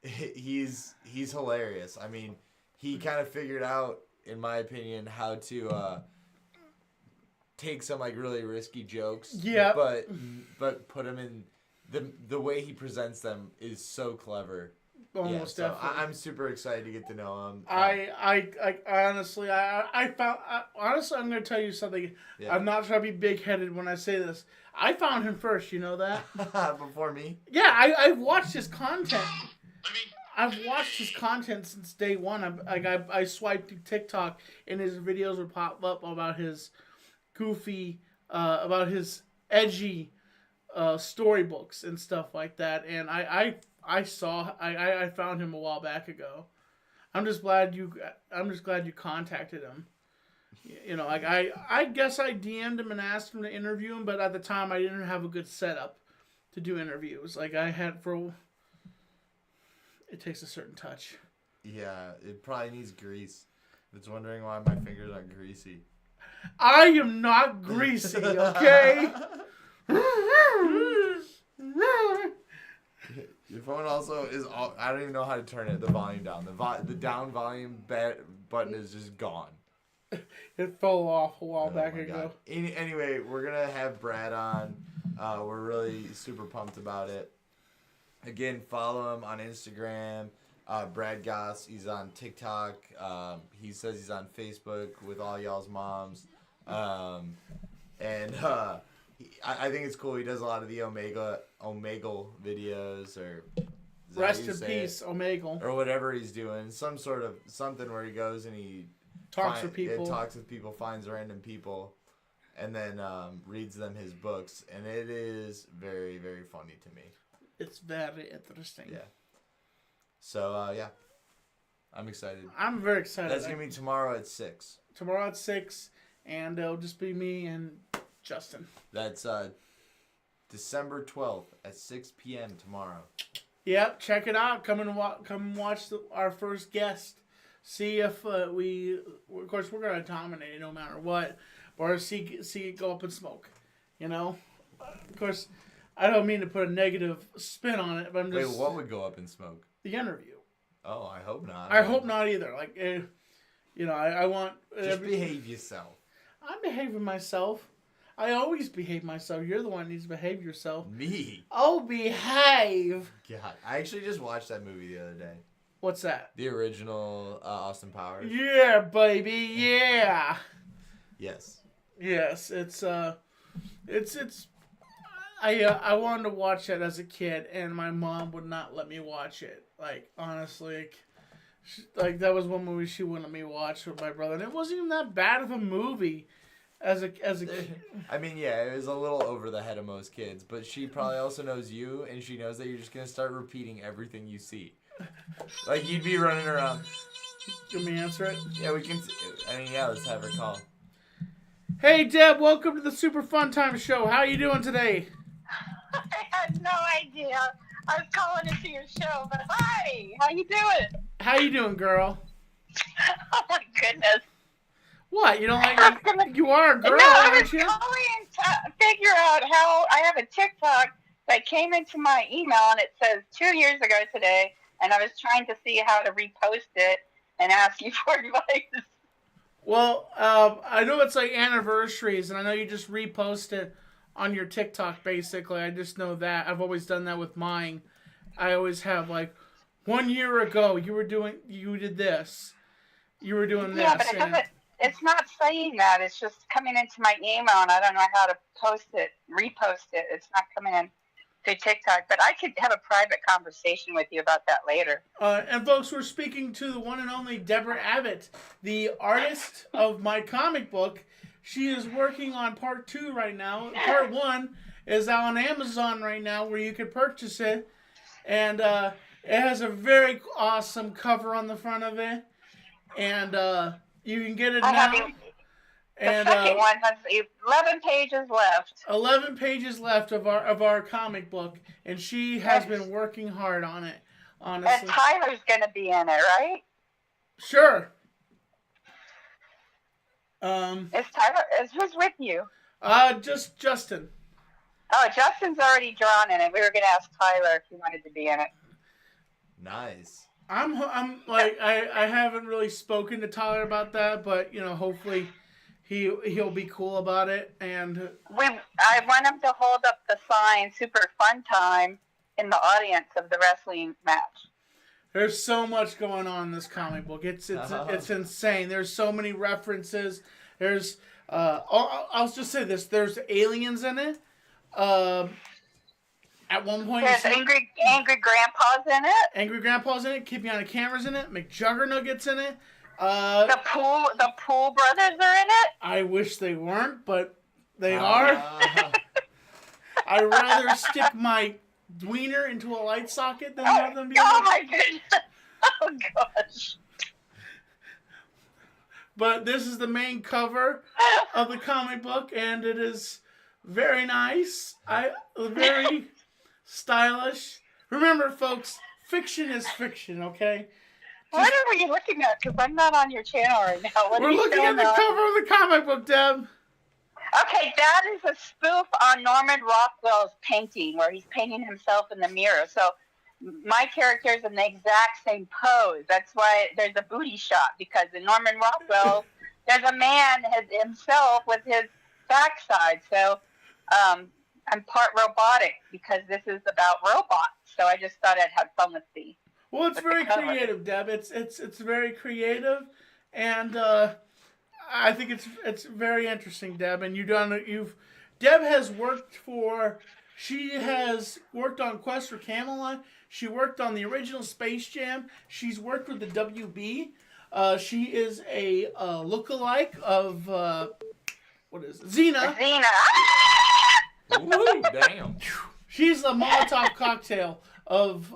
Speaker 3: He's hilarious. I mean, he kind of figured out, in my opinion, how to take some like really risky jokes.
Speaker 2: Yeah.
Speaker 3: But put them in the way he presents them is so clever.
Speaker 2: Almost
Speaker 3: yeah, so
Speaker 2: definitely.
Speaker 3: I'm super excited to get to know him.
Speaker 2: I honestly, I'm going to tell you something.
Speaker 3: Yeah.
Speaker 2: I'm not trying to be big-headed when I say this. I found him first, you know that?
Speaker 3: Before me?
Speaker 2: Yeah, I've watched his content. I've watched his content since day one. I swiped through TikTok and his videos would pop up about his goofy, about his edgy storybooks and stuff like that. And I found him a while back ago. I'm just glad you contacted him. You know, like I guess I DM'd him and asked him to interview him, but at the time I didn't have a good setup to do interviews. Like I had it takes a certain touch.
Speaker 3: Yeah, it probably needs grease. It's wondering why my fingers aren't greasy.
Speaker 2: I am not greasy, okay?
Speaker 3: Your phone also is all, I don't even know how to turn it, the volume down. The down volume button is just gone.
Speaker 2: It fell off a while back
Speaker 3: my
Speaker 2: ago.
Speaker 3: God. Anyway, we're going to have Brad on. We're really super pumped about it. Again, follow him on Instagram. Brad Goss, he's on TikTok. He says he's on Facebook with all y'all's moms. I think it's cool. He does a lot of the Omegle videos, or
Speaker 2: Rest in peace, Omegle.
Speaker 3: or whatever he's doing. Some sort of something where he goes and he
Speaker 2: Talks with people.
Speaker 3: Talks with people, finds random people, and then reads them his books. And it is very, very funny to me.
Speaker 2: It's very interesting.
Speaker 3: Yeah. So, yeah. I'm excited.
Speaker 2: I'm very excited.
Speaker 3: That's going to be tomorrow at 6.
Speaker 2: Tomorrow at 6, and it'll just be me and Justin.
Speaker 3: That's December 12th at 6 p.m. tomorrow.
Speaker 2: Yep, check it out. Come watch our first guest. See if of course, we're going to dominate it no matter what, or see it go up in smoke. You know? Of course, I don't mean to put a negative spin on it, but I'm just...
Speaker 3: Wait, what would go up in smoke?
Speaker 2: The interview.
Speaker 3: Oh, I hope not.
Speaker 2: I hope not either. Like, you know, I want...
Speaker 3: Just behave yourself.
Speaker 2: I'm behaving myself. I always behave myself. You're the one who needs to behave yourself.
Speaker 3: Me?
Speaker 2: Oh, behave.
Speaker 3: God. I actually just watched that movie the other day.
Speaker 2: What's that?
Speaker 3: The original Austin Powers.
Speaker 2: Yeah, baby. Yeah.
Speaker 3: Yes.
Speaker 2: Yes, I wanted to watch it as a kid, and my mom would not let me watch it. Like, honestly, like that was one movie she wouldn't let me watch with my brother, and it wasn't even that bad of a movie as a kid.
Speaker 3: I mean, yeah, it was a little over the head of most kids, but she probably also knows you, and she knows that you're just gonna start repeating everything you see. Like, you'd be running around.
Speaker 2: Do you want me to answer it?
Speaker 3: Yeah, we can. I mean, yeah, let's have her call.
Speaker 2: Hey, Deb, welcome to the Super Fun Time Show. How are you doing today?
Speaker 4: I had no idea. I was calling into your show, but hi, how you doing?
Speaker 2: How you doing, girl?
Speaker 4: Oh my goodness.
Speaker 2: What? You don't like it? You are a girl,
Speaker 4: no, I was
Speaker 2: aren't you?
Speaker 4: calling to figure out how I have a TikTok that came into my email and it says 2 years ago today, and I was trying to see how to repost it and ask you for advice.
Speaker 2: Well, I know it's like anniversaries, and I know you just reposted on your TikTok. Basically, I just know that I've always done that with mine. I always have like 1 year ago you did this, you were doing this.
Speaker 4: Yeah, but it doesn't. It's not saying that. It's just coming into my email, and I don't know how to repost it. It's not coming in to TikTok. But I could have a private conversation with you about that later.
Speaker 2: And folks, we're speaking to the one and only Deborah Abbott, the artist of my comic book. She is working on part 2 right now. Part 1 is out on Amazon right now, where you can purchase it, and it has a very awesome cover on the front of it, and you can get it now.
Speaker 4: The second one has 11 pages left.
Speaker 2: 11 pages left of our comic book, and she has been working hard on it. Honestly,
Speaker 4: and Tyler's going to be in it, right?
Speaker 2: Sure.
Speaker 4: Who's with you?
Speaker 2: Just Justin.
Speaker 4: Oh, Justin's already drawn in it. We were going to ask Tyler if he wanted to be in it.
Speaker 3: Nice.
Speaker 2: I'm like I haven't really spoken to Tyler about that, but hopefully he'll be cool about it. And
Speaker 4: I want him to hold up the sign "Super Fun Time" in the audience of the wrestling match.
Speaker 2: There's so much going on in this comic book. It's insane. There's so many references. There's I'll just say this. There's aliens in it. At one point,
Speaker 4: there's angry grandpas in it.
Speaker 2: Angry grandpas in it. Keeping on the cameras in it. McJuggernuggets in it.
Speaker 4: The pool brothers are in it.
Speaker 2: I wish they weren't, but they are. I'd rather stick my wiener into a light socket than have them be.
Speaker 4: Oh my goodness! Oh gosh!
Speaker 2: But this is the main cover of the comic book, and it is very nice. Very stylish. Remember, folks, fiction is fiction. Okay.
Speaker 4: What are we looking at? Because I'm not on your channel right now.
Speaker 2: We're looking at the cover of the comic book, Deb.
Speaker 4: Okay, that is a spoof on Norman Rockwell's painting, where he's painting himself in the mirror. So my character is in the exact same pose. That's why there's a booty shot, because in Norman Rockwell, there's a man himself with his backside. So I'm part robotic, because this is about robots. So I just thought I'd have fun with the.
Speaker 2: Well, it's very creative, Deb. It's very creative, and I think it's very interesting, Deb. And Deb has worked on Quest for Camelot. She worked on the original Space Jam. She's worked with the WB. She is a lookalike of what is it? Xena.
Speaker 3: Ooh, damn.
Speaker 2: She's a Molotov cocktail of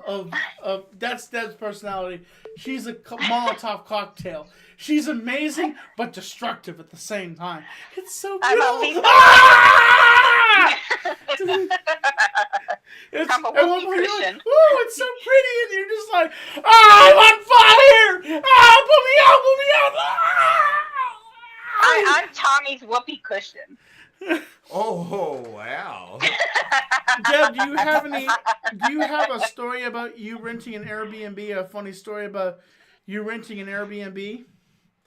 Speaker 2: that's Deb's personality. She's a Molotov cocktail. She's amazing but destructive at the same time. It's so beautiful.
Speaker 4: I'm a whoopee Christian.
Speaker 2: Like, oh, it's so pretty, and you're just like, I'm on fire! Put me out!
Speaker 4: I'm Tommy's whoopee cushion.
Speaker 3: Oh wow.
Speaker 2: Deb, do you have a story about you renting an Airbnb? A funny story about you renting an Airbnb?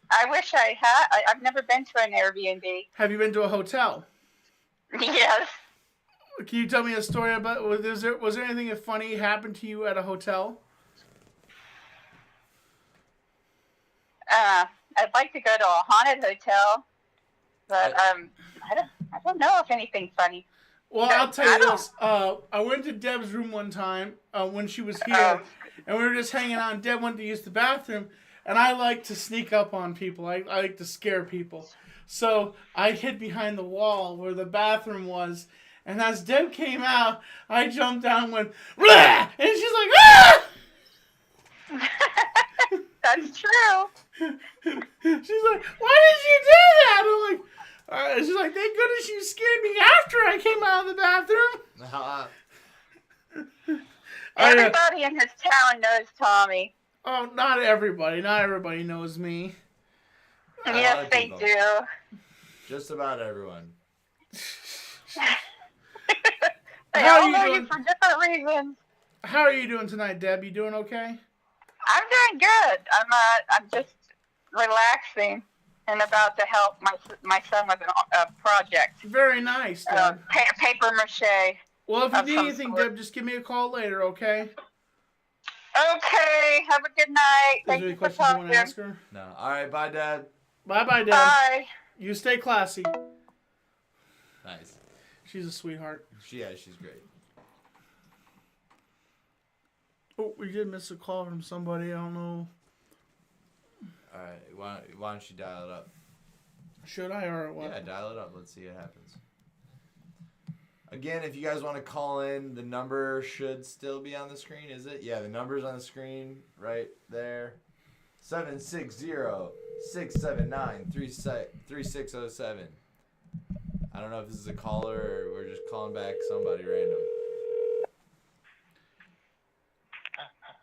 Speaker 4: I wish I had. I've never been to an Airbnb.
Speaker 2: Have you been to a hotel?
Speaker 4: Yes.
Speaker 2: Can you tell me a story about? Was there anything funny happened to you at a hotel?
Speaker 4: I'd like to go to a haunted hotel, but I don't know if anything's funny.
Speaker 2: Well, I'll tell you this. I went to Deb's room one time when she was here, and we were just hanging out. And Deb went to use the bathroom, and I like to sneak up on people. I like to scare people. So I hid behind the wall where the bathroom was, and as Deb came out, I jumped down and went, "Blah!" And she's like, "Ah!"
Speaker 4: That's true.
Speaker 2: She's like, "Why did you do that?" I'm like, she's like, "Thank goodness you scared me after I came out of the bathroom."
Speaker 4: Everybody in his town knows Tommy.
Speaker 2: Oh, not everybody. Not everybody knows me.
Speaker 4: Yes, they do.
Speaker 3: Just about everyone.
Speaker 4: They all know you for different reasons.
Speaker 2: How are you doing tonight, Deb? You doing okay?
Speaker 4: I'm doing good. I'm just relaxing and about to help my son with a project.
Speaker 2: Very nice, Deb.
Speaker 4: Paper mache.
Speaker 2: Well, if you need anything, Deb, just give me a call later, okay?
Speaker 4: Okay. Have a good night.
Speaker 2: Is there
Speaker 4: Thank
Speaker 2: any
Speaker 4: you for
Speaker 2: questions you
Speaker 4: talking.
Speaker 2: want to ask her?
Speaker 3: No. All right. Bye, Dad.
Speaker 2: Bye-bye, Deb.
Speaker 4: Bye.
Speaker 2: You stay classy.
Speaker 3: Nice.
Speaker 2: She's a sweetheart.
Speaker 3: She's great.
Speaker 2: Oh, we did miss a call from somebody. I don't know.
Speaker 3: All right. Why don't you dial it up?
Speaker 2: Should I or what?
Speaker 3: Yeah, dial it up. Let's see what happens. Again, if you guys want to call in, the number should still be on the screen, is it? Yeah, the number's on the screen right there. 760-679-3607. I don't know if this is a caller or we're just calling back somebody random.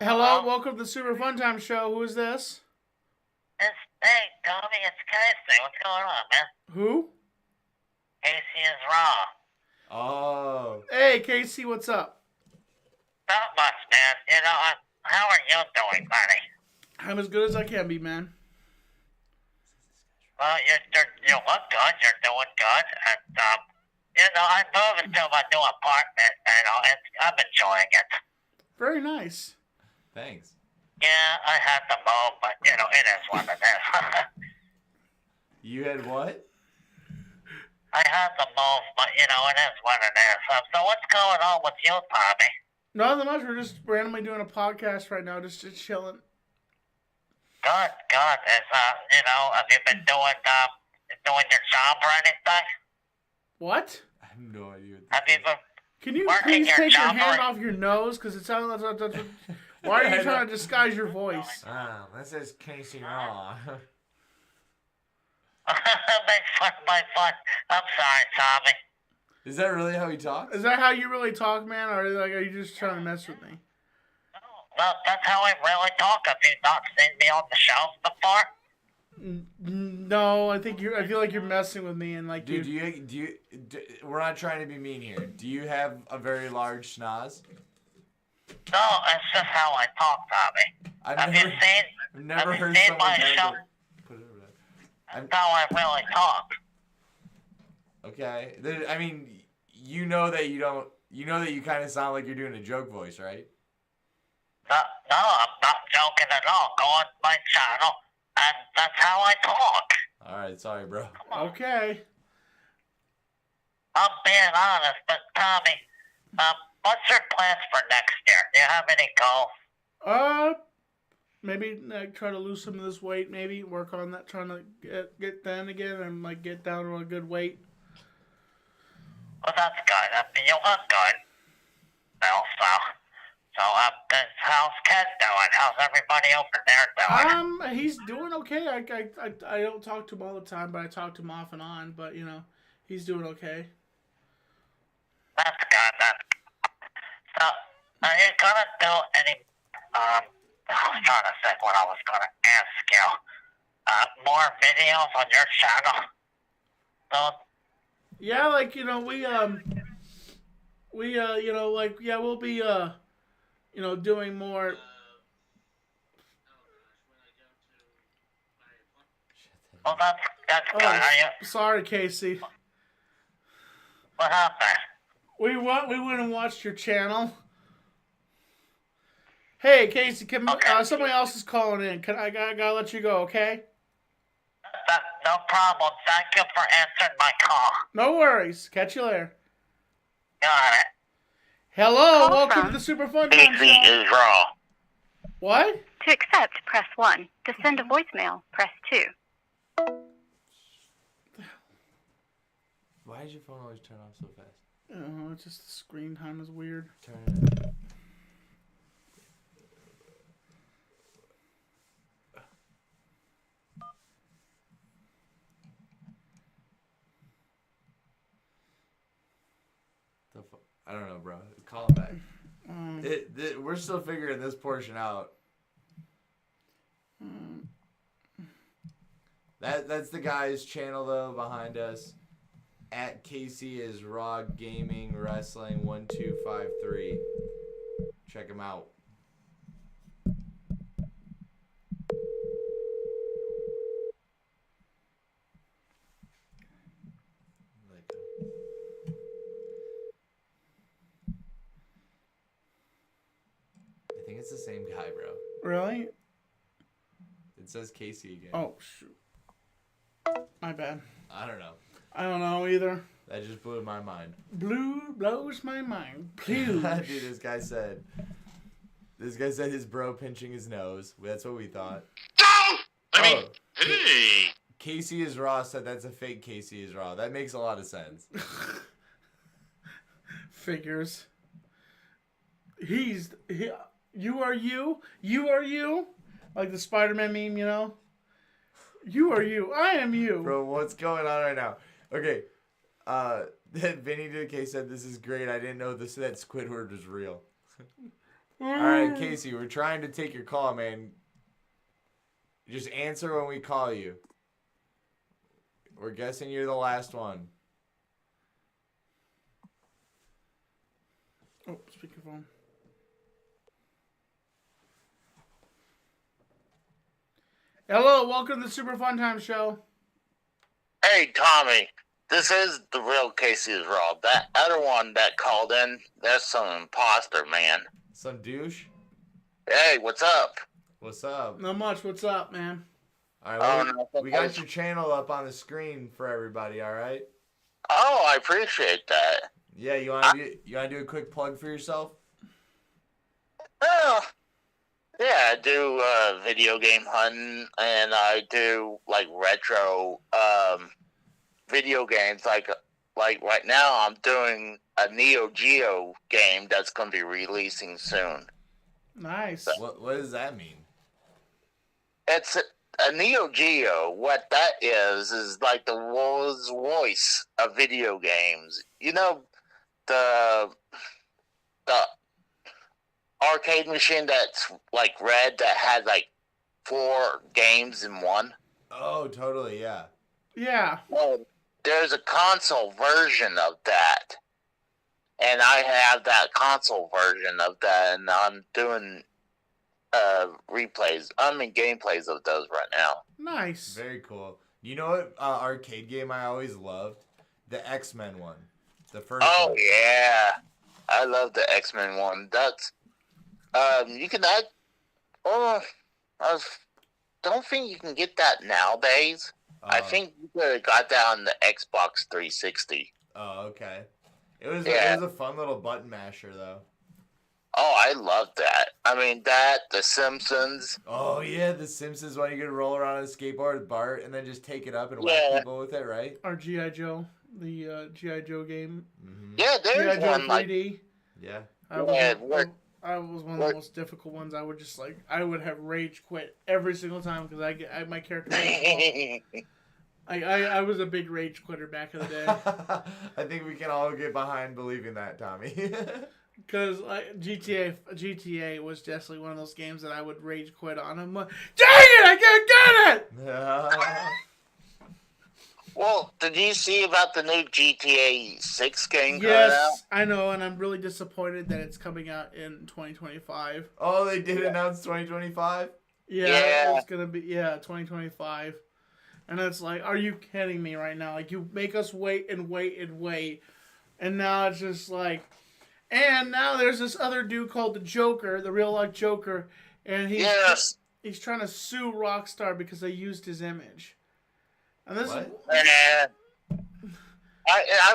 Speaker 2: Hello, welcome to the Super Fun Time Show. Who is this?
Speaker 5: Hey, Tommy, it's Casey. What's going on, man?
Speaker 2: Who?
Speaker 5: Casey is raw.
Speaker 3: Oh.
Speaker 2: Hey, Casey, what's up?
Speaker 5: Not much, man. You know, how are you doing, buddy?
Speaker 2: I'm as good as I can be, man.
Speaker 5: Well, you look good. You're doing good. And, I'm moving to my new apartment. I'm enjoying it.
Speaker 2: Very nice.
Speaker 3: Thanks.
Speaker 5: Yeah, I had to move, but, it is what it is.
Speaker 3: You had what?
Speaker 5: I had to move, but, it is what it is. So what's going on with you, Tommy?
Speaker 2: Nothing much. We're just randomly doing a podcast right now, just chilling.
Speaker 5: Good. Is, have you been doing your job or anything?
Speaker 2: What?
Speaker 3: I have no idea what
Speaker 5: Have
Speaker 3: this
Speaker 5: you been
Speaker 2: Can you
Speaker 5: working
Speaker 2: please
Speaker 5: your
Speaker 2: take your
Speaker 5: job
Speaker 2: hand
Speaker 5: or-
Speaker 2: off your nose? Because it sounds like why are you trying to disguise your voice?
Speaker 3: This is Casey Raw.
Speaker 5: Make fun of my fun. I'm sorry, Tommy.
Speaker 3: Is that really how he talks?
Speaker 2: Is that how you really talk, man? Or are you just trying to mess with me?
Speaker 5: Well, that's how I really talk. Have you not seen me on the shows before?
Speaker 2: No, I feel like you're messing with me and like
Speaker 3: Dude, we're not trying to be mean here. Do you have a very large schnoz?
Speaker 5: No, it's just how I talk, Tommy.
Speaker 3: I've never heard
Speaker 5: seen
Speaker 3: someone
Speaker 5: my
Speaker 3: try
Speaker 5: show?
Speaker 3: to put it over there.
Speaker 5: That's how I really talk.
Speaker 3: Okay. I mean, you know that you kind of sound like you're doing a joke voice, right?
Speaker 5: No, I'm not joking at all. Go on my channel, and that's how I talk.
Speaker 3: All right, sorry, bro.
Speaker 2: Okay.
Speaker 5: I'm being honest, but Tommy, what's your plans for next year? Do you have any goals?
Speaker 2: Maybe try to lose some of this weight. Maybe work on that. Trying to get thin again and like get down to a good weight.
Speaker 5: Well, that's good. I mean, you look good. Well, how's Ken doing? How's everybody over there doing?
Speaker 2: He's doing okay. I don't talk to him all the time, but I talk to him off and on. But he's doing okay.
Speaker 5: That's good. So, are you gonna do any? I was trying to think what I was gonna ask you. More videos on your channel. So,
Speaker 2: Yeah, we'll be doing more.
Speaker 5: well, that's good. Are you?
Speaker 2: Sorry, Casey.
Speaker 5: What happened?
Speaker 2: We went and watched your channel. Hey, Casey, somebody else is calling in. I gotta let you go, okay?
Speaker 5: No problem. Thank you for answering my call.
Speaker 2: No worries. Catch you later.
Speaker 5: Got it.
Speaker 2: Hello,
Speaker 4: Call
Speaker 2: welcome
Speaker 4: from
Speaker 2: to the Super Fun Time
Speaker 5: Casey
Speaker 2: Show.
Speaker 5: is raw.
Speaker 2: What?
Speaker 4: To accept, press 1. To send a voicemail, press 2.
Speaker 3: Why does your phone always turn off so fast?
Speaker 2: Oh, it's just the screen time is weird.
Speaker 3: Turn it up. I don't know, bro. Call him back. We're still figuring this portion out. That's the guy's channel though behind us. At Casey is Raw Gaming Wrestling 1253. Check him out. same guy, bro.
Speaker 2: Really?
Speaker 3: It says Casey again.
Speaker 2: Oh, shoot. My bad.
Speaker 3: I don't know.
Speaker 2: I don't know either.
Speaker 3: That just blew my mind.
Speaker 2: Blue blows my mind. Please.
Speaker 3: Dude, this guy said his bro pinching his nose. That's what we thought.
Speaker 5: Hey.
Speaker 3: Casey is Raw said that's a fake Casey is Raw. That makes a lot of sense.
Speaker 2: Figures. You are you. You are you. Like the Spider-Man meme, you know? You are you. I am you.
Speaker 3: Bro, what's going on right now? Okay. Vinny DK said this is great. I didn't know that Squidward was real. Alright, Casey, we're trying to take your call, man. Just answer when we call you. We're guessing you're the last one.
Speaker 2: Oh, speakerphone. Hello, welcome to the Super Fun Time Show.
Speaker 5: Hey, Tommy. This is the real Casey's Raw. That other one that called in, that's some imposter, man.
Speaker 3: Some douche?
Speaker 5: Hey, what's up?
Speaker 3: What's up?
Speaker 2: Not much. What's up, man?
Speaker 3: Alright, we got your channel up on the screen for everybody, alright?
Speaker 5: Oh, I appreciate that.
Speaker 3: Yeah, you wanna do a quick plug for yourself?
Speaker 5: Oh, yeah, I do video game hunting, and I do like retro video games. Like right now, I'm doing a Neo Geo game that's going to be releasing soon.
Speaker 2: Nice.
Speaker 3: What does that mean?
Speaker 5: It's a Neo Geo. What that is like the world's voice of video games. You know, the arcade machine that's like red that had like 4 games in one.
Speaker 3: Oh, totally, yeah.
Speaker 2: Yeah.
Speaker 5: Well, there's a console version of that, and I have that console version of that, and I'm doing replays. I'm in gameplays of those right now.
Speaker 2: Nice.
Speaker 3: Very cool. You know what arcade game I always loved? The X-Men one. The first one.
Speaker 5: Yeah. I love the X-Men one. That's you can add I don't think you can get that nowadays. I think you could have got that on the Xbox 360.
Speaker 3: Oh, okay. It was a fun little button masher though.
Speaker 5: Oh, I love that. I mean, that, The Simpsons.
Speaker 3: Oh, yeah, The Simpsons when you could roll around on a skateboard with Bart and then just take it up and whack people with it, right?
Speaker 2: Our G.I. Joe. The G.I. Joe game.
Speaker 3: Mm-hmm.
Speaker 5: Yeah, there's
Speaker 2: G.I. Joe
Speaker 5: one
Speaker 2: 3D.
Speaker 5: like...
Speaker 3: Yeah.
Speaker 2: I was one of the most difficult ones. I would have rage quit every single time because my character. I was a big rage quitter back in the day.
Speaker 3: I think we can all get behind believing that, Tommy.
Speaker 2: Because GTA was definitely one of those games that I would rage quit on. I'm like, dang it, I can't get it!
Speaker 5: Well, did you see about the new GTA 6 game coming out?
Speaker 2: Yes, I know, and I'm really disappointed that it's coming out in 2025.
Speaker 3: Oh, they did announce 2025?
Speaker 2: Yeah. It's going to be, 2025. And it's like, are you kidding me right now? Like, you make us wait and wait and wait. And now it's just like... And now there's this other dude called the Joker, the real-life Joker. And he's trying to sue Rockstar because they used his image. And this
Speaker 5: I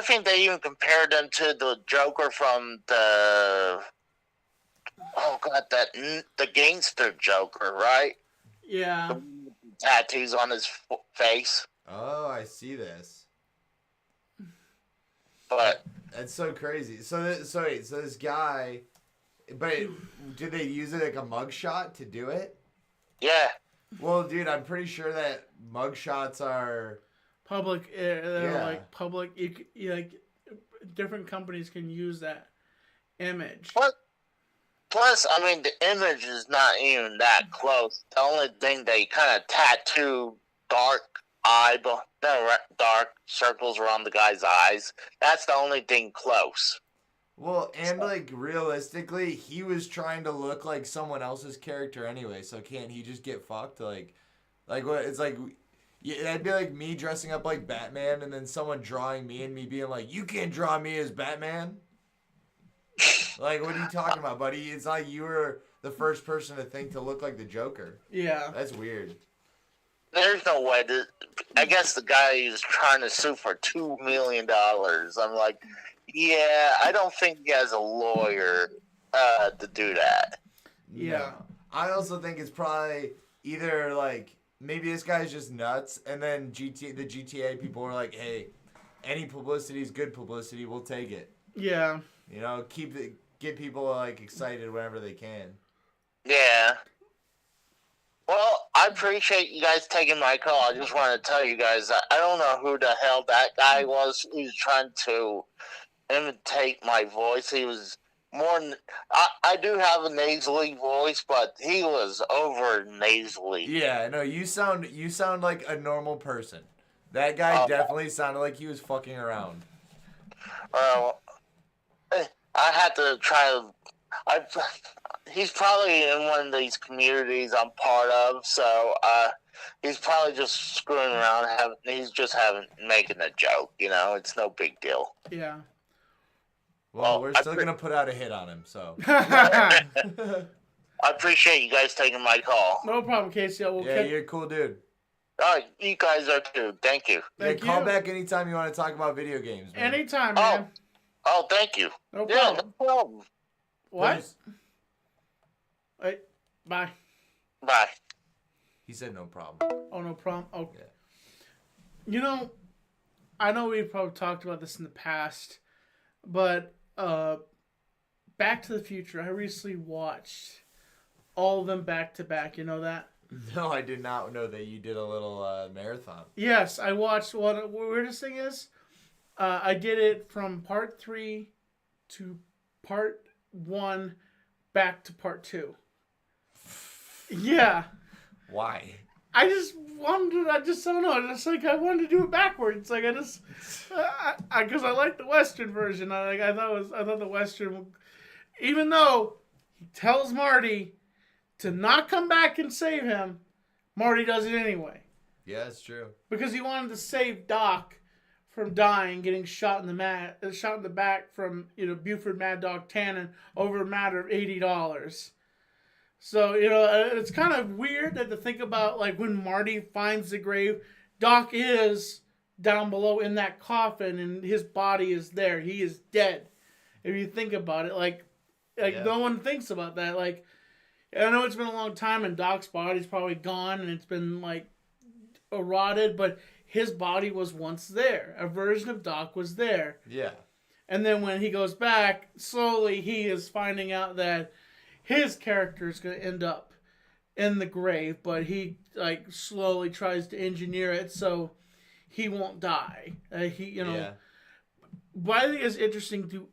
Speaker 5: think they even compared him to the Joker from the gangster Joker, right?
Speaker 2: Yeah.
Speaker 5: The tattoos on his face.
Speaker 3: Oh, I see this.
Speaker 5: But
Speaker 3: that's so crazy. So this guy, but did they use it like a mugshot to do it?
Speaker 5: Yeah.
Speaker 3: Well, dude, I'm pretty sure that mugshots are
Speaker 2: public. They're like public. You like different companies can use that image.
Speaker 5: Plus, I mean, the image is not even that close. The only thing they kind of tattoo dark circles around the guy's eyes. That's the only thing close.
Speaker 3: Well, and like realistically, he was trying to look like someone else's character anyway. So can't he just get fucked? Like what? It's like, yeah, that'd be like me dressing up like Batman, and then someone drawing me and me being like, "You can't draw me as Batman." Like, what are you talking about, buddy? It's like you were the first person to think to look like the Joker.
Speaker 2: Yeah.
Speaker 3: That's weird.
Speaker 5: There's no way. I guess the guy is trying to sue for $2 million. I'm like, yeah, I don't think he has a lawyer to do that.
Speaker 2: Yeah.
Speaker 3: No. I also think it's probably either like maybe this guy's just nuts, and then the GTA people are like, hey, any publicity is good publicity. We'll take it.
Speaker 2: Yeah.
Speaker 3: You know, get people like excited whenever they can.
Speaker 5: Yeah. Well, I appreciate you guys taking my call. I just want to tell you guys that I don't know who the hell that guy was who was trying to imitate my voice. He was more. I do have a nasally voice, but he was over nasally.
Speaker 3: Yeah, no, you sound like a normal person. That guy definitely sounded like he was fucking around.
Speaker 5: Well, I had to try to. He's probably in one of these communities I'm part of, so he's probably just screwing around. He's just making a joke, you know. It's no big deal.
Speaker 2: Yeah.
Speaker 3: Well, we're still gonna put out a hit on him, so.
Speaker 5: I appreciate you guys taking my call.
Speaker 2: No problem, Casey.
Speaker 3: You're a cool dude.
Speaker 5: You guys are too. Thank you.
Speaker 3: Call back anytime you want to talk about video games, man.
Speaker 2: Anytime, man.
Speaker 5: Oh, thank you.
Speaker 2: No
Speaker 5: Yeah,
Speaker 2: problem.
Speaker 5: no problem.
Speaker 2: What?
Speaker 3: Please.
Speaker 2: Wait. Bye.
Speaker 5: Bye.
Speaker 3: He said no problem.
Speaker 2: Oh, no problem. Oh.
Speaker 3: Yeah.
Speaker 2: You know, I know we've probably talked about this in the past, but Back to the Future, I recently watched all of them back to back. You know that?
Speaker 3: No, I did not know that you did a little marathon.
Speaker 2: Yes, I watched. What the weirdest thing is, I did it from part 3 to part 1 back to part 2. Yeah.
Speaker 3: Why?
Speaker 2: I just wanted. I just don't know. It's like I wanted to do it backwards. Like I just, because I like the Western version. I thought the Western, even though he tells Marty to not come back and save him, Marty does it anyway.
Speaker 3: Yeah, it's true.
Speaker 2: Because he wanted to save Doc from dying, getting shot in the back from Buford Mad Dog Tannen over a matter of $80. So it's kind of weird to think about, like when Marty finds the grave, Doc is down below in that coffin and his body is there. He is dead. If you think about it, like
Speaker 3: Yeah.
Speaker 2: No one thinks about that. Like I know it's been a long time and Doc's body's probably gone and it's been like rotted, but his body was once there. A version of Doc was there.
Speaker 3: Yeah.
Speaker 2: And then when he goes back, slowly he is finding out that his character is going to end up in the grave, but he like slowly tries to engineer it so he won't die.
Speaker 3: Yeah.
Speaker 2: What I think is interesting to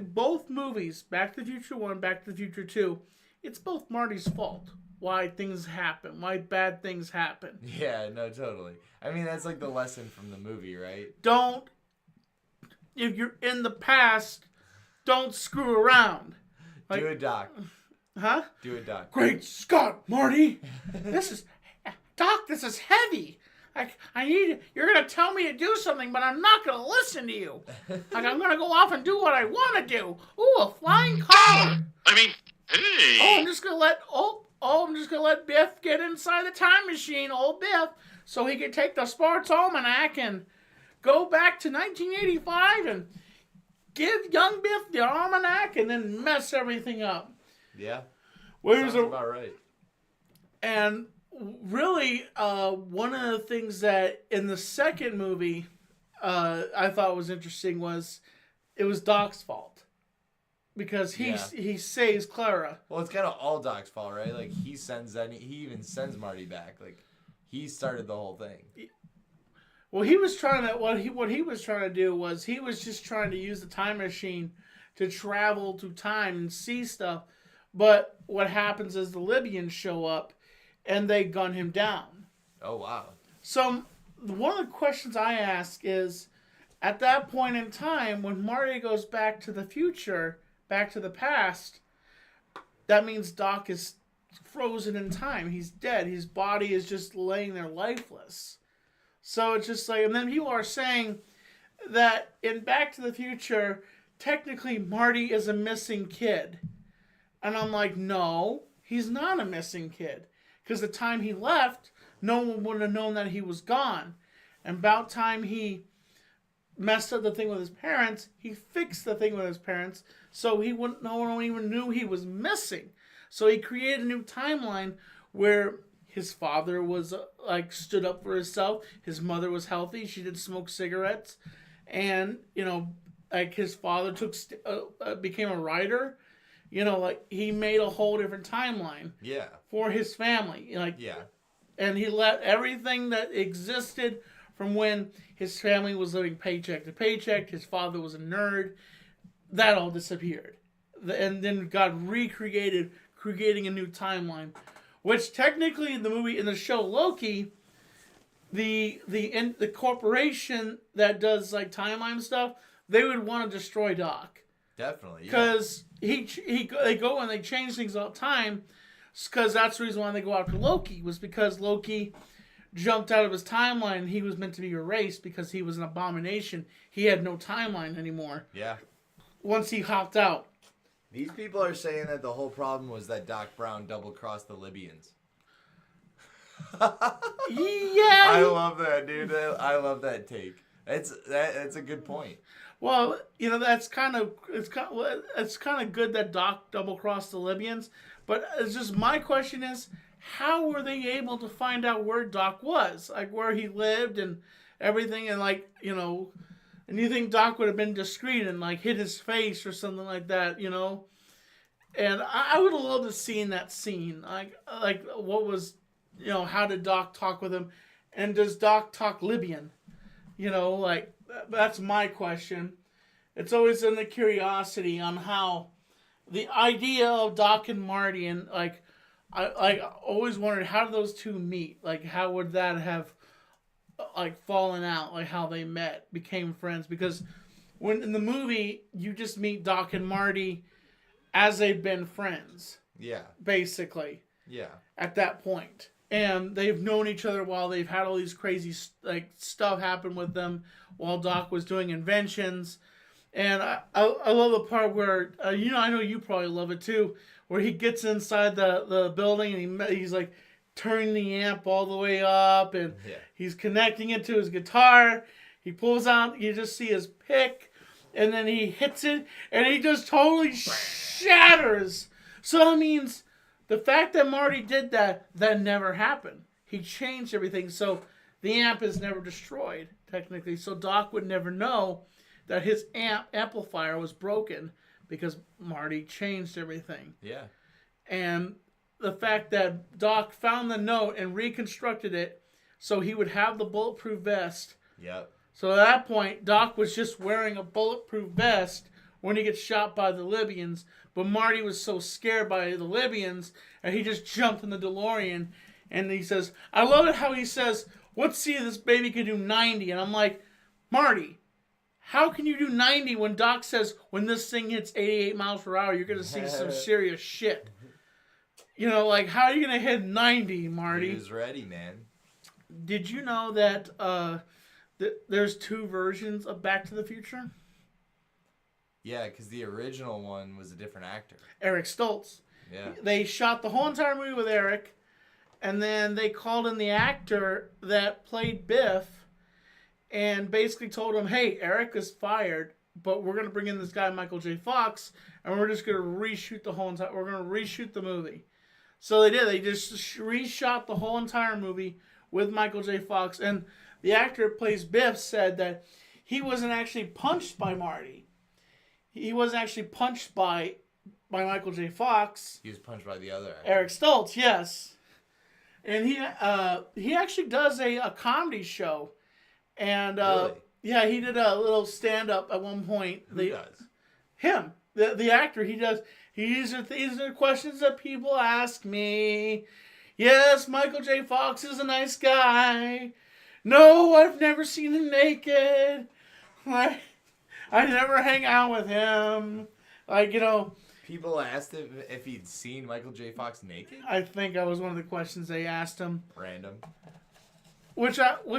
Speaker 2: both movies, Back to the Future 1, Back to the Future 2, it's both Marty's fault. Why things happen, why bad things happen.
Speaker 3: Yeah, no, totally. I mean, that's like the lesson from the movie, right?
Speaker 2: If you're in the past, don't screw around. Like,
Speaker 3: Do it, Doc.
Speaker 2: Huh?
Speaker 3: Do it, Doc.
Speaker 2: Great Scott, Marty! Doc, this is heavy. You're going to tell me to do something, but I'm not going to listen to you. Like, I'm going to go off and do what I want to do. Ooh, a flying collar.
Speaker 5: Hey.
Speaker 2: I'm just going to let Biff get inside the time machine, old Biff, so he can take the sports almanac and go back to 1985 and give young Biff the almanac and then mess everything up.
Speaker 3: Yeah.
Speaker 2: Sounds
Speaker 3: about right.
Speaker 2: And really, one of the things that in the second movie I thought was interesting was it was Doc's fault. Because he saves Clara.
Speaker 3: Well, it's kind of all Doc's fault, right? Like, he even sends Marty back. Like, he started the whole thing.
Speaker 2: Well, he was trying to, what he was trying to do was he was just trying to use the time machine to travel to time and see stuff. But what happens is the Libyans show up and they gun him down.
Speaker 3: Oh, wow.
Speaker 2: So one of the questions I ask is, at that point in time, when Marty goes back to the future, back to the past, that means Doc is frozen in time. He's dead. His body is just laying there lifeless. So it's just like, and then people are saying that in Back to the Future, technically Marty is a missing kid. And I'm like, no, he's not a missing kid. Because the time he left, no one would have known that he was gone. And about time he messed up the thing with his parents, he fixed the thing with his parents, so no one even knew he was missing. So he created a new timeline where his father was stood up for himself. His mother was healthy. She didn't smoke cigarettes, and his father became a writer. He made a whole different timeline.
Speaker 3: Yeah.
Speaker 2: For his family.
Speaker 3: Yeah.
Speaker 2: And he let everything that existed from when his family was living paycheck to paycheck, his father was a nerd, that all disappeared. And then God recreated, creating a new timeline. Which technically in the show Loki, the corporation that does timeline stuff, they would want to destroy Doc.
Speaker 3: Definitely, yeah.
Speaker 2: Because they go and they change things all the time. Because that's the reason why they go after Loki, was because Loki jumped out of his timeline and he was meant to be erased because he was an abomination. He had no timeline anymore. Yeah. Once he hopped out.
Speaker 3: These people are saying that the whole problem was that Doc Brown double-crossed the Libyans.
Speaker 2: Yeah.
Speaker 3: I love that, dude. I love that take. That's a good point.
Speaker 2: Well, it's kind of good that Doc double-crossed the Libyans, but it's just my question is, how were they able to find out where Doc was, where he lived and everything, and and you think Doc would have been discreet and hid his face or something like that, And I would have loved to seen that scene, what was, how did Doc talk with him, and does Doc talk Libyan, that's my question. It's always been the curiosity on how the idea of Doc and Marty, and I always wondered, how did those two meet? How would that have fallen out? How they met, became friends? Because when in the movie you just meet Doc and Marty as they've been friends. Yeah. Basically. Yeah. At that point. And they've known each other while they've had all these crazy stuff happen with them while Doc was doing inventions. And I love the part where, I know you probably love it too, where he gets inside the building and he's turning the amp all the way up and he's connecting it to his guitar. He pulls out, you just see his pick, and then he hits it and he just totally shatters. So that means the fact that Marty did that never happened. He changed everything, so the amp is never destroyed, technically. So Doc would never know that his amplifier was broken because Marty changed everything. Yeah. And the fact that Doc found the note and reconstructed it so he would have the bulletproof vest. Yep. So at that point, Doc was just wearing a bulletproof vest when he gets shot by the Libyans. But Marty was so scared by the Libyans, and he just jumped in the DeLorean. And he says, I love it how he says, let's see if this baby can do 90. And I'm like, Marty, how can you do 90 when Doc says when this thing hits 88 miles per hour, you're going to see some serious shit? How are you going to hit 90, Marty?
Speaker 3: He was ready, man.
Speaker 2: Did you know that there's two versions of Back to the Future?
Speaker 3: Yeah, because the original one was a different actor.
Speaker 2: Eric Stoltz. Yeah. They shot the whole entire movie with Eric, and then they called in the actor that played Biff and basically told him, hey, Eric is fired, but we're going to bring in this guy, Michael J. Fox, and we're just going to reshoot the whole entire... We're going to reshoot the movie. So they did. They just reshot the whole entire movie with Michael J. Fox, and the actor that plays Biff said that he wasn't actually punched by Marty. He wasn't actually punched by Michael J. Fox.
Speaker 3: He was punched by the other actor.
Speaker 2: Eric Stoltz, yes. And he actually does a comedy show. And
Speaker 3: really?
Speaker 2: Yeah, he did a little stand-up at one point.
Speaker 3: Who does?
Speaker 2: Him. The actor, he does. These are questions that people ask me. Yes, Michael J. Fox is a nice guy. No, I've never seen him naked. I never hang out with him.
Speaker 3: People asked him if he'd seen Michael J. Fox naked?
Speaker 2: I think that was one of the questions they asked him.
Speaker 3: Random.
Speaker 2: Which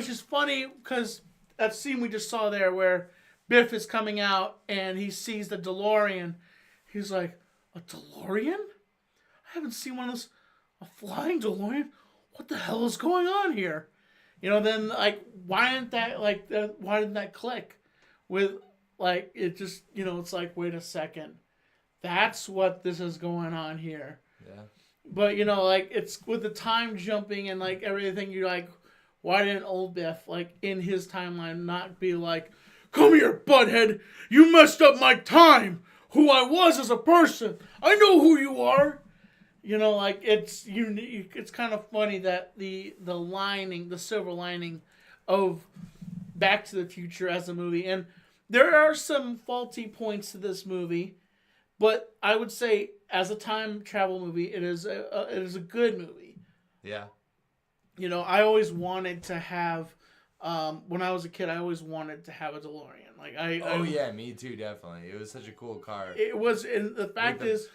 Speaker 2: is funny, because that scene we just saw there where Biff is coming out and he sees the DeLorean. He's like, a DeLorean? I haven't seen one of those. A flying DeLorean? What the hell is going on here? You know, then like, why didn't that click? With like, it just, you know, it's like, wait a second. That's what this is going on here.
Speaker 3: Yeah.
Speaker 2: But, you know, like, it's with the time jumping and, like, everything, you're like, why didn't old Biff, like, in his timeline not be like, come here, butthead, you messed up my time, who I was as a person, I know who you are. You know, like, it's kind of funny that the silver lining of Back to the Future as a movie, and there are some faulty points to this movie, but I would say, as a time travel movie, it is a good movie.
Speaker 3: Yeah.
Speaker 2: You know, I always wanted to have, when I was a kid, I always wanted to have a DeLorean. Like
Speaker 3: Yeah, me too, definitely. It was such a cool car.
Speaker 2: It was, and the fact is,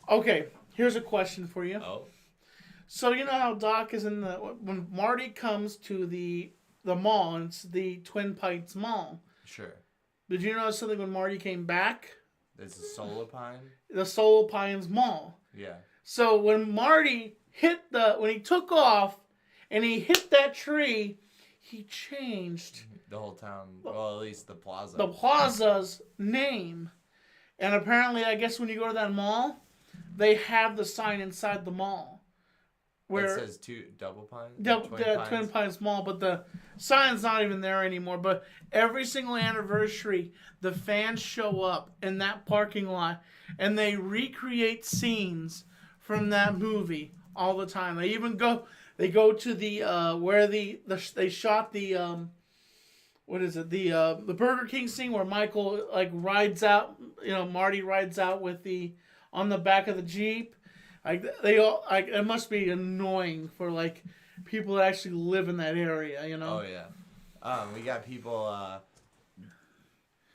Speaker 2: okay, here's a question for you.
Speaker 3: Oh.
Speaker 2: So you know how Doc is when Marty comes to the mall, and it's the Twin Pines Mall.
Speaker 3: Sure.
Speaker 2: Did you notice something when Marty came back?
Speaker 3: There's a Solar Pine.
Speaker 2: The Solar Pines Mall.
Speaker 3: Yeah.
Speaker 2: So when Marty when he took off and he hit that tree, he changed
Speaker 3: The whole town. Well, at least the plaza.
Speaker 2: the plaza's name. And apparently, I guess when you go to that mall, they have the sign inside the mall. Where
Speaker 3: it says Double Pine?
Speaker 2: Twin Pines Mall, but the sign's not even there anymore. But every single anniversary, the fans show up in that parking lot and they recreate scenes from that movie all the time. They even go to the where they shot the what is it, the Burger King scene where Michael like rides out, you know, Marty rides out with on the back of the Jeep. Like it must be annoying for like people that actually live in that area, you know.
Speaker 3: Oh yeah, we got people.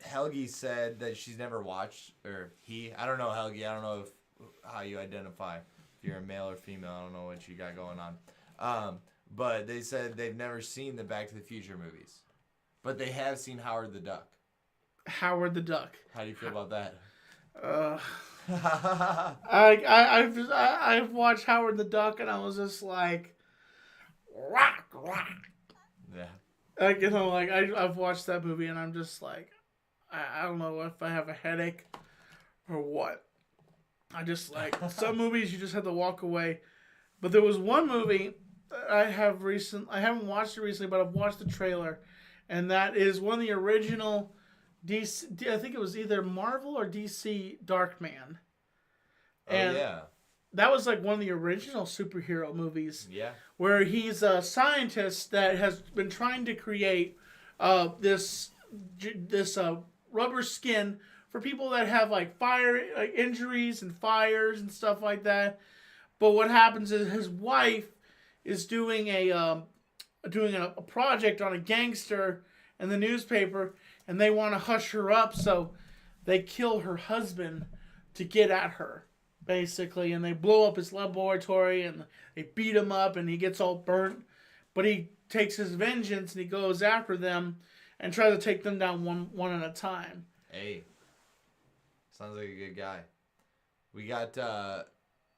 Speaker 3: Helgi said that she's never watched, or he. I don't know, Helgi. I don't know how you identify. If you're a male or female, I don't know what you got going on. But they said they've never seen the Back to the Future movies, but they have seen Howard the Duck.
Speaker 2: Howard the Duck.
Speaker 3: How do you feel about that?
Speaker 2: I've watched Howard the Duck and I was just like, rock.
Speaker 3: Yeah.
Speaker 2: Like, you know, like I've watched that movie and I'm just like, I don't know if I have a headache or what. I just like some movies you just have to walk away. But there was one movie that I haven't watched it recently, but I've watched the trailer, and that is one of the original DC. I think it was either Marvel or DC Darkman. And
Speaker 3: yeah.
Speaker 2: That was like one of the original superhero movies.
Speaker 3: Yeah.
Speaker 2: Where he's a scientist that has been trying to create this rubber skin for people that have like injuries and fires and stuff like that. But what happens is his wife is doing a project on a gangster in the newspaper, and they want to hush her up, so they kill her husband to get at her, basically. And they blow up his laboratory, and they beat him up, and he gets all burnt. But he takes his vengeance, and he goes after them and tries to take them down one at a time.
Speaker 3: Hey, sounds like a good guy. We got an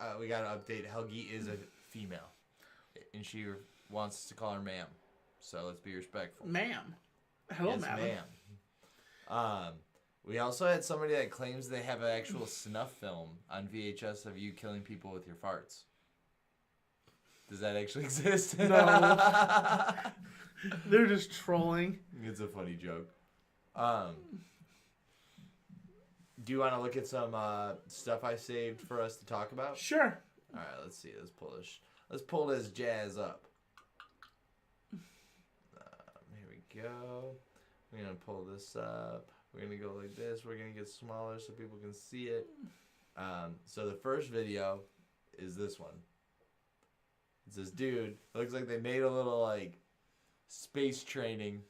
Speaker 3: update. Helgi is a female, and she wants us to call her ma'am. So let's be respectful.
Speaker 2: Ma'am. Hello,
Speaker 3: yes, ma'am. We also had somebody that claims they have an actual snuff film on VHS of you killing people with your farts. Does that actually exist?
Speaker 2: No. They're just trolling.
Speaker 3: It's a funny joke. Do you want to look at some stuff I saved for us to talk about?
Speaker 2: Sure.
Speaker 3: All right, let's see. Let's pull this jazz up. Here we go. We're gonna pull this up. We're gonna go like this. We're gonna get smaller so people can see it. So the first video is this one. It's this dude. It looks like they made a little like space training.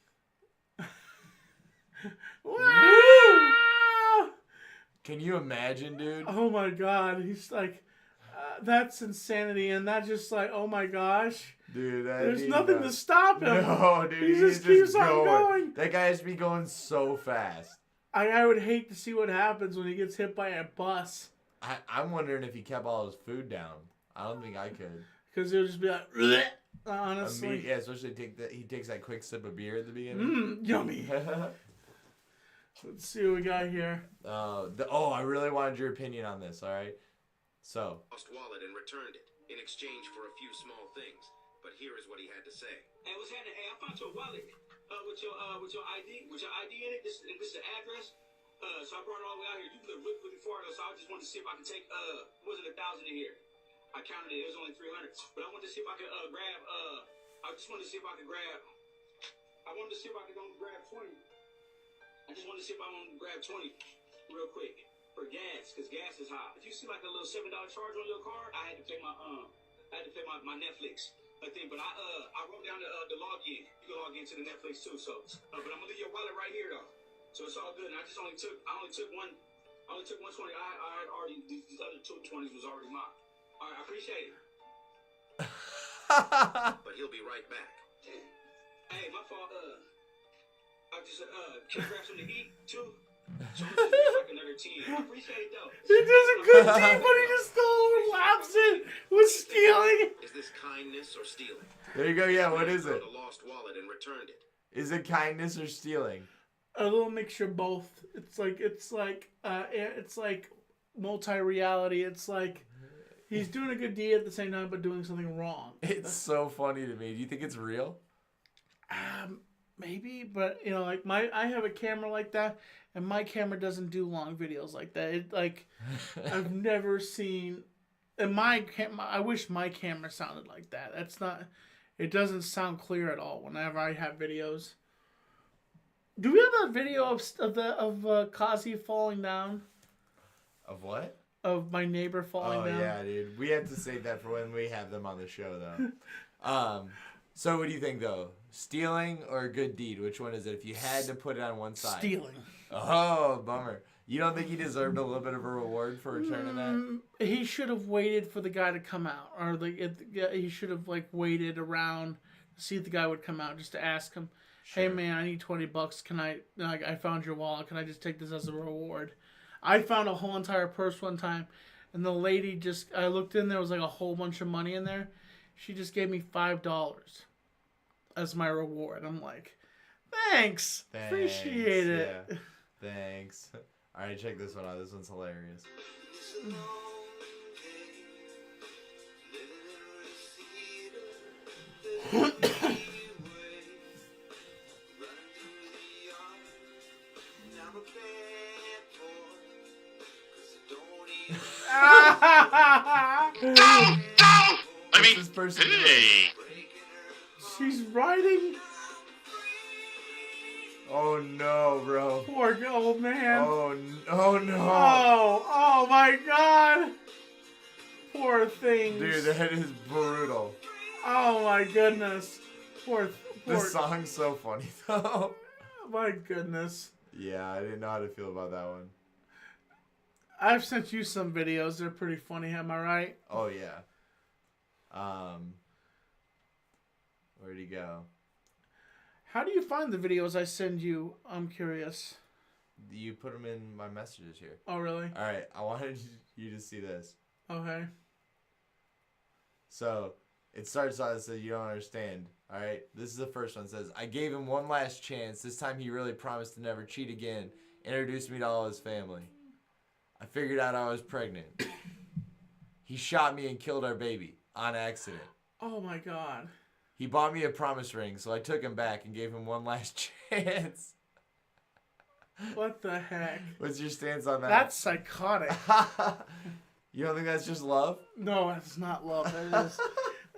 Speaker 2: Woo!
Speaker 3: Can you imagine, dude?
Speaker 2: Oh my god, he's like, That's insanity, and that's just like, oh my gosh.
Speaker 3: Dude,
Speaker 2: There's nothing to stop him.
Speaker 3: No, dude,
Speaker 2: He just keeps on going.
Speaker 3: That guy has to be going so fast.
Speaker 2: I would hate to see what happens when he gets hit by a bus.
Speaker 3: I'm wondering if he kept all his food down. I don't think I could.
Speaker 2: Because it would just be like, bleh, honestly.
Speaker 3: Yeah, especially he takes that quick sip of beer at the beginning.
Speaker 2: Yummy. Let's see what we got here.
Speaker 3: I really wanted your opinion on this, all right? So.
Speaker 6: Lost wallet and returned it in exchange for a few small things. But here is what he had to say.
Speaker 7: Hey, what's happening? Hey, I found your wallet with your ID in it. This is the address. So I brought it all the way out here. You live really far though, so I just wanted to see if I could take was it 1,000 in here? I counted it. It was only 300. But I wanted to see if I could grab. I just wanted to see if I could grab. I wanted to see if I could only grab 20. I just wanted to see if I wanted to grab 20 real quick for gas, because gas is high. If you see like a little $7 charge on your card, I had to pay my my Netflix thing. But I wrote down the login. You can log into the Netflix too. So, but I'm gonna leave your wallet right here though. So it's all good. And I only took 120. I had already these other 220s was already mine. All right, I appreciate it.
Speaker 6: But he'll be right back.
Speaker 7: Hey, my fault. I just can I grab something to eat too? So I'm just like another 10. I appreciate it though.
Speaker 2: He does a good deed, but he just still overlaps it with stealing.
Speaker 6: Is this kindness or stealing?
Speaker 3: There you go. Yeah, what is it?
Speaker 6: Found a lost wallet and returned it.
Speaker 3: Is it kindness or stealing?
Speaker 2: A little mixture of both. It's like multi-reality. It's like he's doing a good deed at the same time, but doing something wrong.
Speaker 3: It's so funny to me. Do you think it's real?
Speaker 2: Maybe, but you know, like I have a camera like that, and my camera doesn't do long videos like that. It I've never seen. And I wish my camera sounded like that. That's not. It doesn't sound clear at all whenever I have videos. Do we have a video of Kazi falling down?
Speaker 3: Of what?
Speaker 2: Of my neighbor falling down?
Speaker 3: Oh yeah, dude. We have to save that for when we have them on the show, though. So what do you think, though? Stealing or a good deed? Which one is it? If you had to put it on one side.
Speaker 2: Stealing.
Speaker 3: Oh, bummer. You don't think he deserved a little bit of a reward for returning that?
Speaker 2: He should have waited for the guy to come out, or he should have waited around to see if the guy would come out, just to ask him,
Speaker 3: Sure.
Speaker 2: "Hey man, I need $20. Can I found your wallet. Can I just take this as a reward?" I found a whole entire purse one time, and the lady I looked in, there was like a whole bunch of money in there. She just gave me $5 as my reward. I'm like, thanks. Appreciate it.
Speaker 3: Yeah. Thanks. All right, check this one out. This one's hilarious. What's this person doing?
Speaker 2: She's riding.
Speaker 3: Oh no, bro.
Speaker 2: Poor old man.
Speaker 3: Oh no.
Speaker 2: Oh my God. Poor things.
Speaker 3: Dude, that is brutal.
Speaker 2: Oh my goodness. Poor.
Speaker 3: This song's so funny though.
Speaker 2: My goodness.
Speaker 3: Yeah, I didn't know how to feel about that one.
Speaker 2: I've sent you some videos. They're pretty funny. Am I right?
Speaker 3: Oh yeah. Where'd he go?
Speaker 2: How do you find the videos I send you? I'm curious.
Speaker 3: You put them in my messages here.
Speaker 2: Oh really?
Speaker 3: All right, I wanted you to see this.
Speaker 2: Okay.
Speaker 3: So it starts out as you don't understand. All right, this is the first one. It says, "I gave him one last chance. This time he really promised to never cheat again. Introduced me to all his family. I figured out I was pregnant. He shot me and killed our baby on accident.
Speaker 2: Oh my God.
Speaker 3: He bought me a promise ring, so I took him back and gave him one last chance."
Speaker 2: What the heck?
Speaker 3: What's your stance on that?
Speaker 2: That's psychotic.
Speaker 3: You don't think that's just love?
Speaker 2: No, it's not love. That is,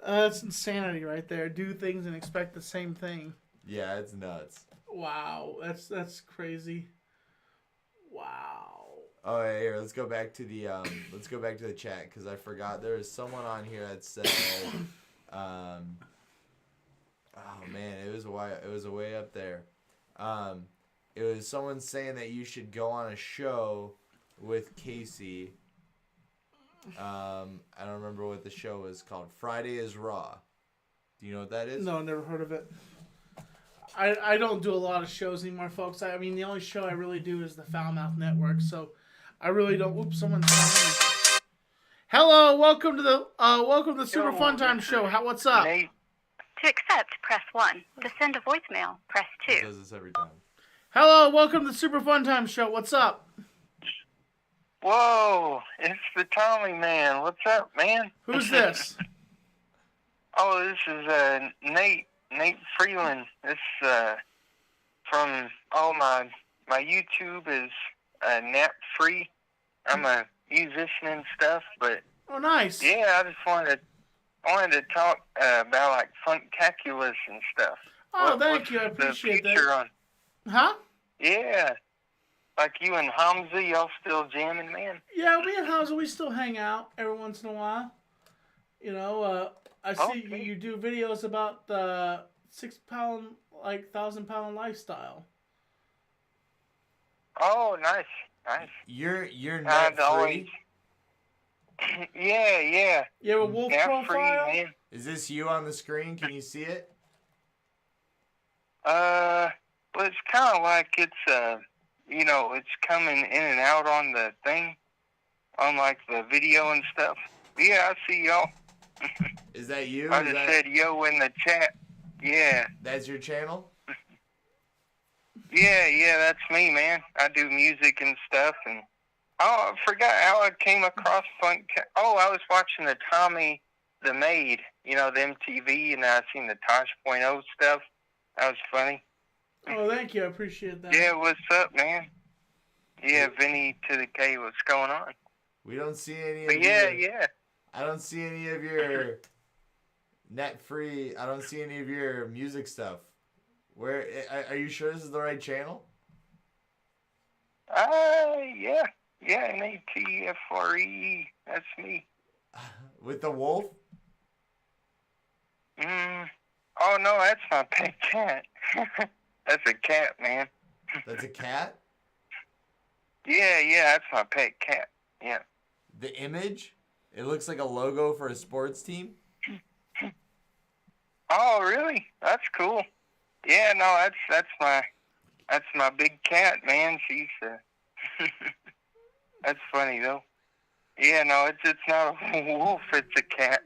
Speaker 2: that's insanity right there. Do things and expect the same thing.
Speaker 3: Yeah, it's nuts.
Speaker 2: Wow, that's crazy. Wow.
Speaker 3: Oh, yeah, here, let's go back to the chat because I forgot there was someone on here that said, oh man, it was a way up there. It was someone saying that you should go on a show with Casey. I don't remember what the show is called. Friday is Raw. Do you know what that is?
Speaker 2: No, never heard of it. I don't do a lot of shows anymore, folks. I mean, the only show I really do is the Foul Mouth Network. So I really don't. Oops, someone's calling me. Hello, welcome to the Super Fun Time Show. What's up?
Speaker 8: To accept, press 1. To send a voicemail, press 2.
Speaker 3: It does this every time.
Speaker 2: Hello, welcome to the Super Fun Time Show. What's up?
Speaker 9: Whoa, it's the Tommy Man. What's up, man?
Speaker 2: Who's this?
Speaker 9: Oh, this is Nate Freeland. This from my YouTube is Nat Free. I'm a musician and stuff, but
Speaker 2: Oh, nice.
Speaker 9: yeah, I just wanted to talk about like Funkaculous and stuff.
Speaker 2: Oh, thank you. I appreciate that. Huh?
Speaker 9: Yeah. Like you and Hamza, y'all still jamming, man?
Speaker 2: Yeah, me and Hamza, we still hang out every once in a while. You know, I see you do videos about the 6-pound, 1,000-pound lifestyle.
Speaker 9: Oh, nice.
Speaker 3: You're Nat Free?
Speaker 9: Yeah.
Speaker 2: You have a wolf
Speaker 9: Nat
Speaker 2: profile?
Speaker 9: Free, man.
Speaker 3: Is this you on the screen? Can you see it?
Speaker 9: Well, it's kind of like it's it's coming in and out on the thing, on like the video and stuff. Yeah, I see y'all.
Speaker 3: Is that you?
Speaker 9: I just said yo in the chat. Yeah.
Speaker 3: That's your channel?
Speaker 9: Yeah, that's me, man. I do music and stuff, and I forgot how I came across funk. Oh, I was watching the Tommy the Maid, the MTV, and I seen the Tosh.0 stuff. That was funny.
Speaker 2: Oh, thank you. I appreciate that.
Speaker 9: Yeah, what's up, man? Yeah, Vinny to the K, what's going on?
Speaker 3: We don't see any
Speaker 9: But
Speaker 3: of
Speaker 9: yeah.
Speaker 3: I don't see any of your Net Free. I don't see any of your music stuff. Where are you sure this is the right channel?
Speaker 9: Yeah, NATFRE. That's me.
Speaker 3: With the wolf?
Speaker 9: Oh no, that's my pet cat. That's a cat, man.
Speaker 3: That's a cat?
Speaker 9: Yeah, that's my pet cat. Yeah.
Speaker 3: The image? It looks like a logo for a sports team?
Speaker 9: Oh, really? That's cool. Yeah, no, that's my big cat, man. She's that's funny though. Yeah, no, it's not a wolf, it's a cat.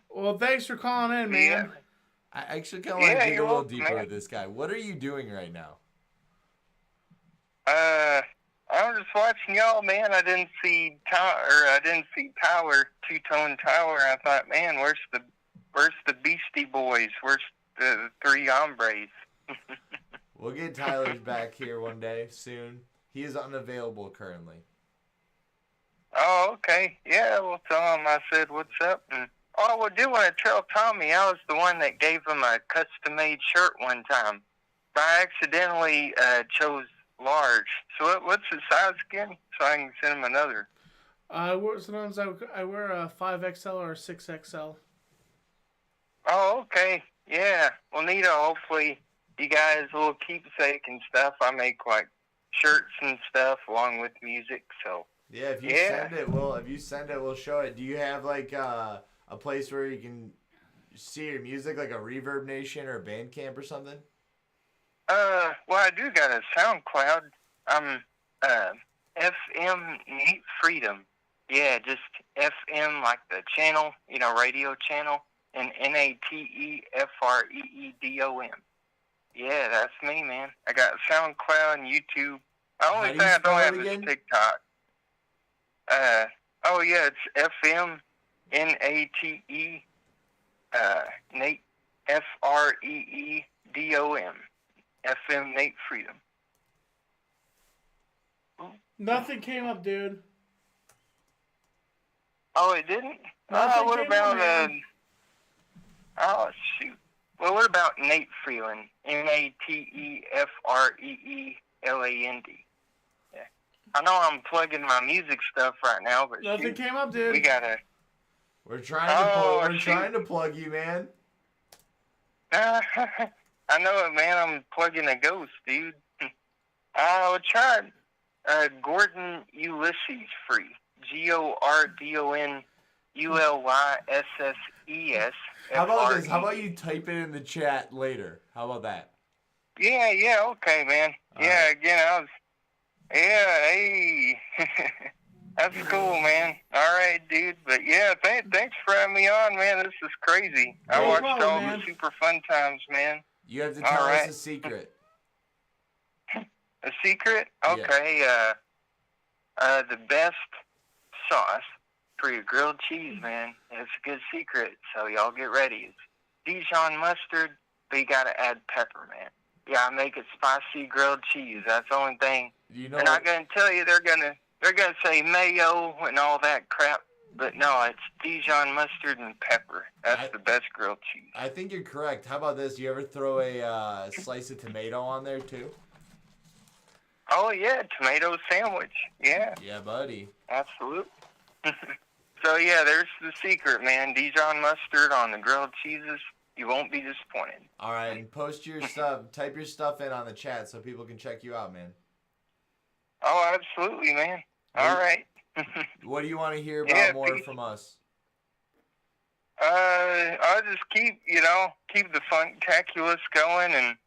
Speaker 2: Well, thanks for calling in, man.
Speaker 9: Yeah.
Speaker 3: I actually kind of want to dig a little
Speaker 9: welcome,
Speaker 3: deeper
Speaker 9: man.
Speaker 3: with this guy. What are you doing right now?
Speaker 9: I was just watching y'all, man. I didn't see Tyler, Two-Tone Tyler. I thought, man, where's the Beastie Boys? Where's the Three Hombres?
Speaker 3: We'll get Tyler's back here one day soon. He is unavailable currently.
Speaker 9: Oh, okay. Yeah, we'll tell him I said what's up. And I do want to tell Tommy I was the one that gave him a custom-made shirt one time. But I accidentally chose large. So what's the size again? So I can send him another.
Speaker 2: Sometimes I wear a 5XL or a 6XL.
Speaker 9: Oh, okay. Yeah. Well, Nita, hopefully you guys will keepsake and stuff. I make like shirts and stuff along with music. So
Speaker 3: Yeah, if you send it, we'll show it. Do you have like a place where you can see your music, like a Reverb Nation or a Bandcamp or something?
Speaker 9: Well, I do got a SoundCloud. I'm FM Nate Freedom. Yeah, just FM like the channel, radio channel, and NATEFREEDOM. Yeah, that's me, man. I got SoundCloud and YouTube. The only thing I don't have is TikTok. Oh yeah, it's FM NATE Nate FREEDOM. FM Nate Freedom.
Speaker 2: Nothing came up, dude.
Speaker 9: Oh, it didn't?
Speaker 2: Nothing
Speaker 9: What
Speaker 2: came
Speaker 9: about
Speaker 2: up, man.
Speaker 9: oh shoot. Well, what about Nate Freeland? NATEFREELAND. Yeah. I know I'm plugging my music stuff right now, but
Speaker 2: Nothing came up, dude.
Speaker 9: we gotta.
Speaker 3: We're trying to plug you, man.
Speaker 9: I know it, man. I'm plugging a ghost, dude. I tried. Gordon Ulysses Free. GORDONULYSSES.
Speaker 3: How about this? How about you type it in the chat later? How about that?
Speaker 9: Yeah, okay, man. Yeah, again, hey. That's cool, man. All right, dude. But yeah, thanks for having me on, man. This is crazy. I watched all the Super Fun Times, man.
Speaker 3: You have to tell us a secret.
Speaker 9: A secret? Okay. The best sauce for your grilled cheese, man. It's a good secret, so y'all get ready. It's Dijon mustard, but you gotta add pepper, man. Yeah, make it spicy grilled cheese. That's the only thing. They're not gonna tell you. They're gonna say mayo and all that crap. But no, it's Dijon mustard and pepper. That's the best grilled cheese.
Speaker 3: I think you're correct. How about this? You ever throw a slice of tomato on there too?
Speaker 9: Oh yeah, tomato sandwich. Yeah.
Speaker 3: Yeah, buddy.
Speaker 9: Absolutely. So yeah, there's the secret, man. Dijon mustard on the grilled cheeses. You won't be disappointed.
Speaker 3: All right, and post your stuff. Type your stuff in on the chat so people can check you out, man.
Speaker 9: Oh, absolutely, man. All right.
Speaker 3: What do you want to hear about more from us?
Speaker 9: I'll just keep the funtaculous going, and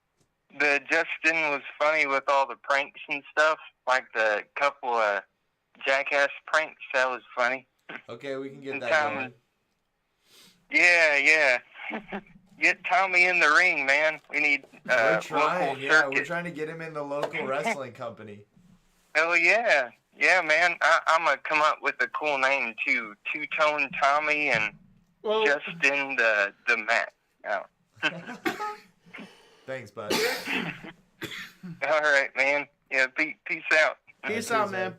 Speaker 9: the Justin was funny with all the pranks and stuff, like the couple of jackass pranks. That was funny.
Speaker 3: Okay, we can get that going.
Speaker 9: Yeah. Get Tommy in the ring, man. We need
Speaker 3: we're trying, we're trying to get him in the local wrestling company.
Speaker 9: Oh yeah. Yeah, man. I'm gonna come up with a cool name too. Two-Tone Tommy and Justin the Mac. Oh.
Speaker 3: Thanks, bud.
Speaker 9: All right, man. Yeah, peace out.
Speaker 2: Peace out, man.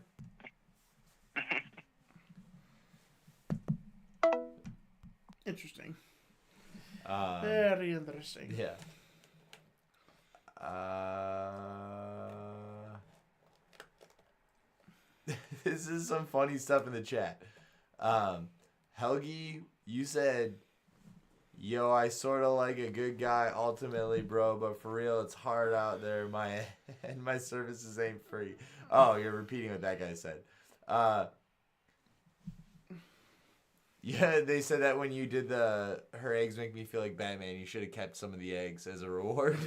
Speaker 2: Interesting. Very interesting.
Speaker 3: Yeah. This is some funny stuff in the chat. Helgi, you said, yo, I sort of like a good guy ultimately, bro, but for real, it's hard out there. My services ain't free. Oh, you're repeating what that guy said. Yeah, they said that when you did her eggs make me feel like Batman, you should have kept some of the eggs as a reward.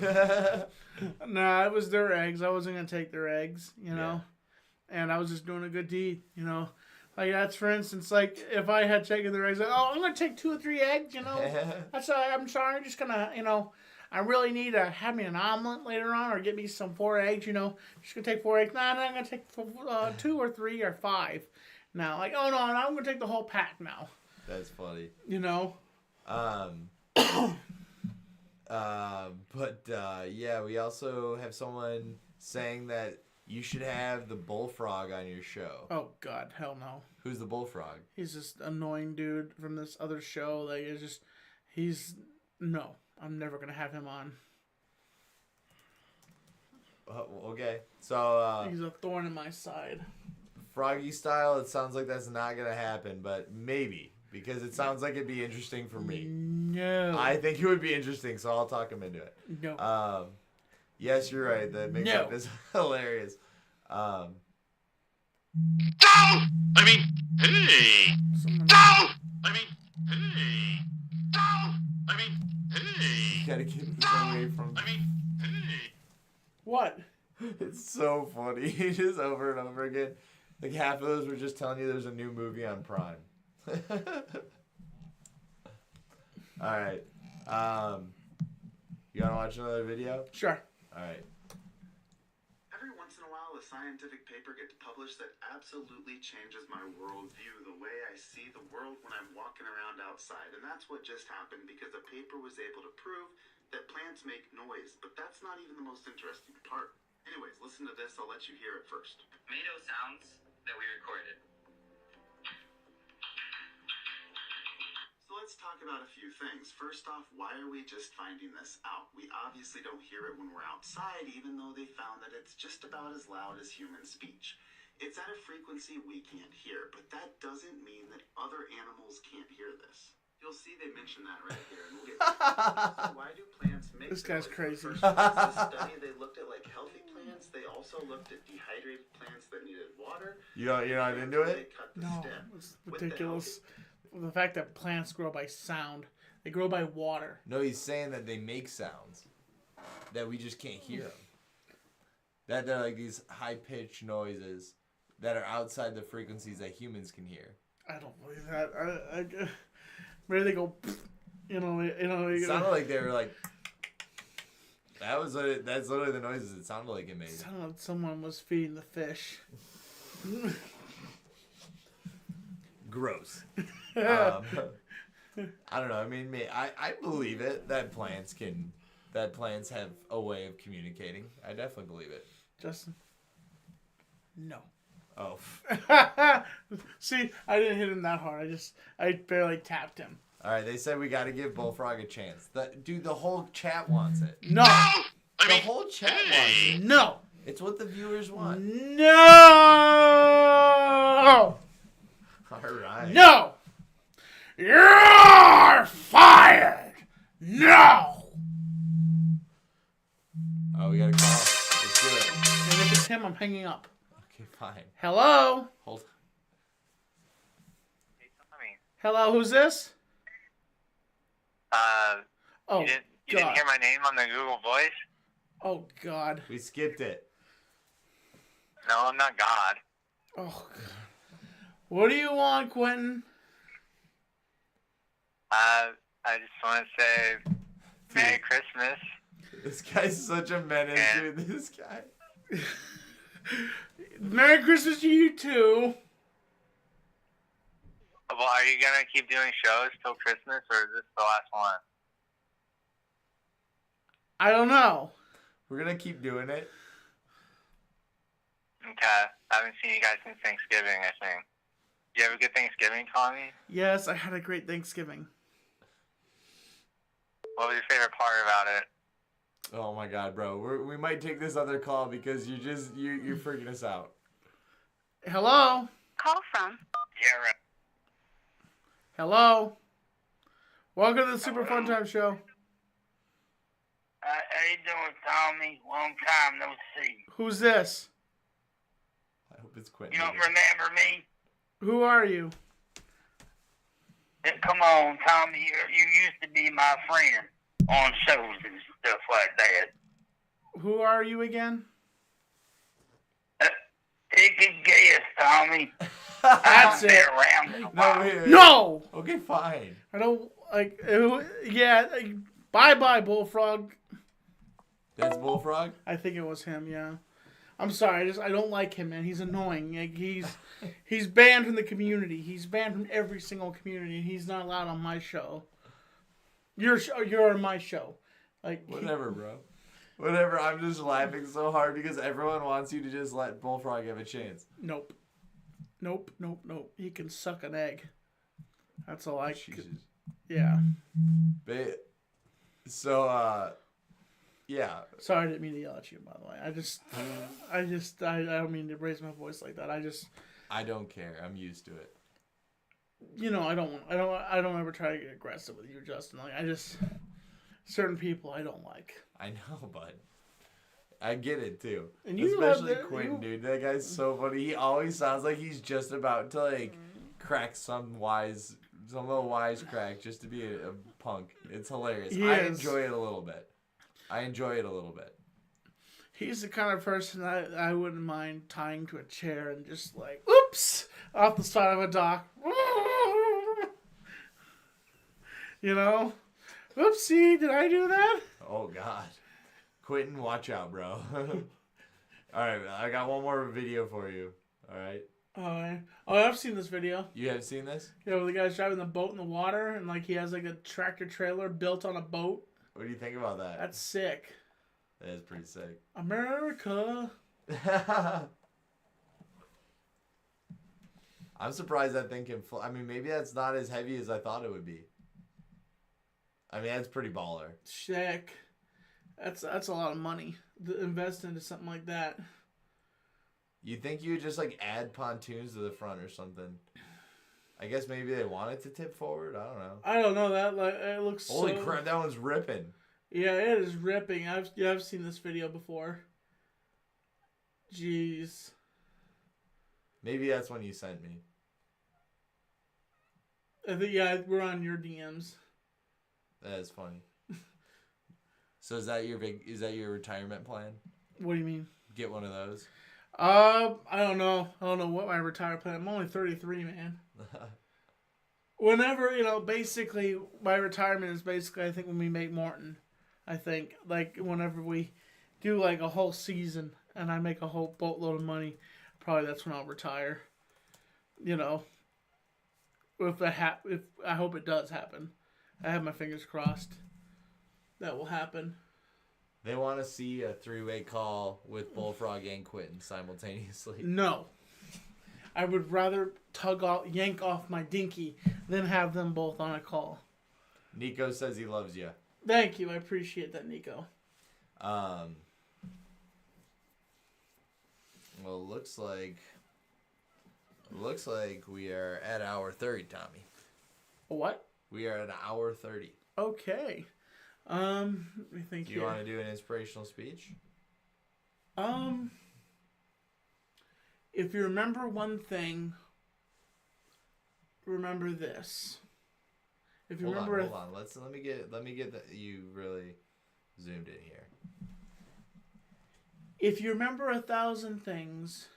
Speaker 2: Nah, it was their eggs. I wasn't going to take their eggs, you know? And I was just doing a good deed, you know? Like, that's, for instance, like, if I had taken their eggs, like, oh, I'm going to take 2 or 3 eggs, you know? That's I'm sorry, I'm just going to, you know, I really need to have me an omelet later on or get me some 4 eggs, you know? Just going to take 4 eggs. Nah, I'm going to take 2 or 3 or 5 now. Like, oh, no, I'm going to take the whole pack now.
Speaker 3: That's funny.
Speaker 2: You know?
Speaker 3: Yeah, we also have someone saying that you should have the bullfrog on your show.
Speaker 2: Oh, God, hell no.
Speaker 3: Who's the bullfrog?
Speaker 2: He's this annoying dude from this other show. Like, no, I'm never going to have him on.
Speaker 3: Okay, so...
Speaker 2: he's a thorn in my side.
Speaker 3: Froggy style, it sounds like that's not going to happen, but maybe. Because it sounds like it'd be interesting for me.
Speaker 2: No.
Speaker 3: I think it would be interesting, so I'll talk him into it.
Speaker 2: No.
Speaker 3: Yes, you're right. The mix-up is hilarious.
Speaker 5: Hey! Hey!
Speaker 3: You gotta keep this away from...
Speaker 2: What?
Speaker 3: It's so funny. Just over and over again. Like, half of those were just telling you there's a new movie on Prime. Alright. You wanna watch another video?
Speaker 2: Sure.
Speaker 3: Alright.
Speaker 10: Every once in a while, a scientific paper gets published that absolutely changes my worldview, the way I see the world when I'm walking around outside. And that's what just happened, because a paper was able to prove that plants make noise. But that's not even the most interesting part. Anyways, listen to this. I'll let you hear it first.
Speaker 11: Tomato sounds that we recorded.
Speaker 10: So let's talk about a few things. First off, why are we just finding this out? We obviously don't hear it when we're outside, even though they found that it's just about as loud as human speech. It's at a frequency we can't hear, but that doesn't mean that other animals can't hear this. You'll see they mention that right here, and we'll get to it. So why do plants make
Speaker 2: This guy's
Speaker 10: noise?
Speaker 2: crazy.
Speaker 10: First, this study, they looked at like healthy plants. They also looked at dehydrated plants that needed water.
Speaker 3: You're not into it?
Speaker 10: They cut the
Speaker 2: No,
Speaker 10: stem.
Speaker 2: it's
Speaker 10: With the
Speaker 2: ridiculous. The fact that plants grow by sound. They grow by water.
Speaker 3: No, he's saying that they make sounds that we just can't hear them. That they're like these high-pitched noises that are outside the frequencies that humans can hear.
Speaker 2: I don't believe that. Maybe they go, you know.
Speaker 3: It sounded like they were like. That's literally the noises it sounded like it made.
Speaker 2: It sounded like someone was feeding the fish.
Speaker 3: Gross. I don't know. I mean, I believe it that plants have a way of communicating. I definitely believe it.
Speaker 2: Justin? No.
Speaker 3: Oh.
Speaker 2: See, I didn't hit him that hard. I barely tapped him.
Speaker 3: All right, they said we got to give Bullfrog a chance. Dude, the whole chat wants it.
Speaker 2: No.
Speaker 3: The whole chat wants it.
Speaker 2: No.
Speaker 3: It's what the viewers want.
Speaker 2: No.
Speaker 3: All right.
Speaker 2: No. You're fired. No.
Speaker 3: Oh, we got a call. Let's do it.
Speaker 2: And if it's him, I'm hanging up.
Speaker 3: Okay, fine.
Speaker 2: Hello?
Speaker 3: Hold.
Speaker 9: Hey, Tommy.
Speaker 2: Hello, who's this? Oh,
Speaker 9: you didn't hear my name on the Google Voice?
Speaker 2: Oh, God.
Speaker 3: We skipped it.
Speaker 9: No, I'm not God.
Speaker 2: Oh, God. What do you want, Quentin?
Speaker 9: I just want to say Merry Christmas.
Speaker 3: This guy's such a menace, dude. This guy.
Speaker 2: Merry Christmas to you, too.
Speaker 9: Well, are you going to keep doing shows till Christmas, or is this the last one?
Speaker 2: I don't know.
Speaker 3: We're going to keep doing it.
Speaker 9: Okay. I haven't seen you guys since Thanksgiving, I think. Did you have a good Thanksgiving, Tommy?
Speaker 2: Yes, I had a great Thanksgiving.
Speaker 9: What was your favorite part about it?
Speaker 3: Oh my God, bro. We might take this other call because you're freaking us out.
Speaker 2: Hello?
Speaker 8: Call from.
Speaker 9: Yeah, right.
Speaker 2: Hello? Welcome to the Super Fun Time Show.
Speaker 5: How you doing, Tommy? Long time no see.
Speaker 2: Who's this?
Speaker 3: I hope it's Quentin.
Speaker 5: You don't remember me?
Speaker 2: Who are you?
Speaker 5: Yeah, come on, Tommy. You used to be my friend on shows and stuff like that.
Speaker 2: Who are you again?
Speaker 5: Take a guess, Tommy.
Speaker 2: That's
Speaker 5: I've been
Speaker 2: it.
Speaker 5: around in a
Speaker 3: No,
Speaker 5: while.
Speaker 3: wait.
Speaker 2: No!
Speaker 3: Okay, fine.
Speaker 2: I don't, like, yeah, bye-bye, Bullfrog.
Speaker 3: That's Bullfrog?
Speaker 2: I think it was him, yeah. I'm sorry, I don't like him, man. He's annoying. Like, he's banned from the community. He's banned from every single community, and he's not allowed on my show. You're on my show. Like,
Speaker 3: Whatever, bro. Whatever. I'm just laughing so hard because everyone wants you to just let Bullfrog have a chance.
Speaker 2: Nope. He can suck an egg. That's all I.
Speaker 3: Jesus.
Speaker 2: Yeah.
Speaker 3: But, so, yeah.
Speaker 2: Sorry, I didn't mean to yell at you. By the way, I don't mean to raise my voice like that.
Speaker 3: I don't care. I'm used to it.
Speaker 2: You know, I don't ever try to get aggressive with you, Justin. Like, certain people I don't like.
Speaker 3: I know, bud. I get it too.
Speaker 2: And you
Speaker 3: especially Quentin, dude. That guy's so funny. He always sounds like he's just about to like crack some little wisecrack just to be a punk. It's hilarious. I enjoy it a little bit.
Speaker 2: He's the kind of person I wouldn't mind tying to a chair and just like, oops, off the side of a dock. You know? Oopsie, did I do that?
Speaker 3: Oh, God. Quentin, watch out, bro. All right, I got one more video for you. All right?
Speaker 2: Oh, I've seen this video.
Speaker 3: You have seen this?
Speaker 2: Yeah, where the guy's driving the boat in the water and like he has like a tractor trailer built on a boat.
Speaker 3: What do you think about that?
Speaker 2: That's sick.
Speaker 3: That is pretty sick.
Speaker 2: America.
Speaker 3: I'm surprised that thing can fly. I mean, maybe that's not as heavy as I thought it would be. I mean, that's pretty baller.
Speaker 2: Sick. That's a lot of money to invest into something like that.
Speaker 3: You think you would just like add pontoons to the front or something? I guess maybe they want it to tip forward. I don't know.
Speaker 2: I don't know that. Like, it looks.
Speaker 3: Holy crap! That one's ripping.
Speaker 2: Yeah, it is ripping. I've seen this video before. Jeez.
Speaker 3: Maybe that's when you sent me.
Speaker 2: I think we're on your DMs.
Speaker 3: That is funny. So is that your retirement plan?
Speaker 2: What do you mean?
Speaker 3: Get one of those?
Speaker 2: I don't know. I don't know what my retirement plan. I'm only 33, man. Whenever, basically my retirement is basically I think when we make Morton. I think like whenever we do like a whole season and I make a whole boatload of money, probably that's when I'll retire. If I hope it does happen. I have my fingers crossed. That will happen.
Speaker 3: They want to see a 3-way call with Bullfrog and Quentin simultaneously.
Speaker 2: No. I would rather yank off my dinky than have them both on a call.
Speaker 3: Nico says he loves you.
Speaker 2: Thank you. I appreciate that, Nico.
Speaker 3: Well, it looks like we are at hour 30, Tommy.
Speaker 2: What?
Speaker 3: We are at hour 30.
Speaker 2: Okay. Let me think.
Speaker 3: Do you want to do an inspirational speech?
Speaker 2: If you remember one thing, remember this. If you
Speaker 3: Hold
Speaker 2: remember,
Speaker 3: on. Let me get you really zoomed in here.
Speaker 2: If you remember 1,000 things,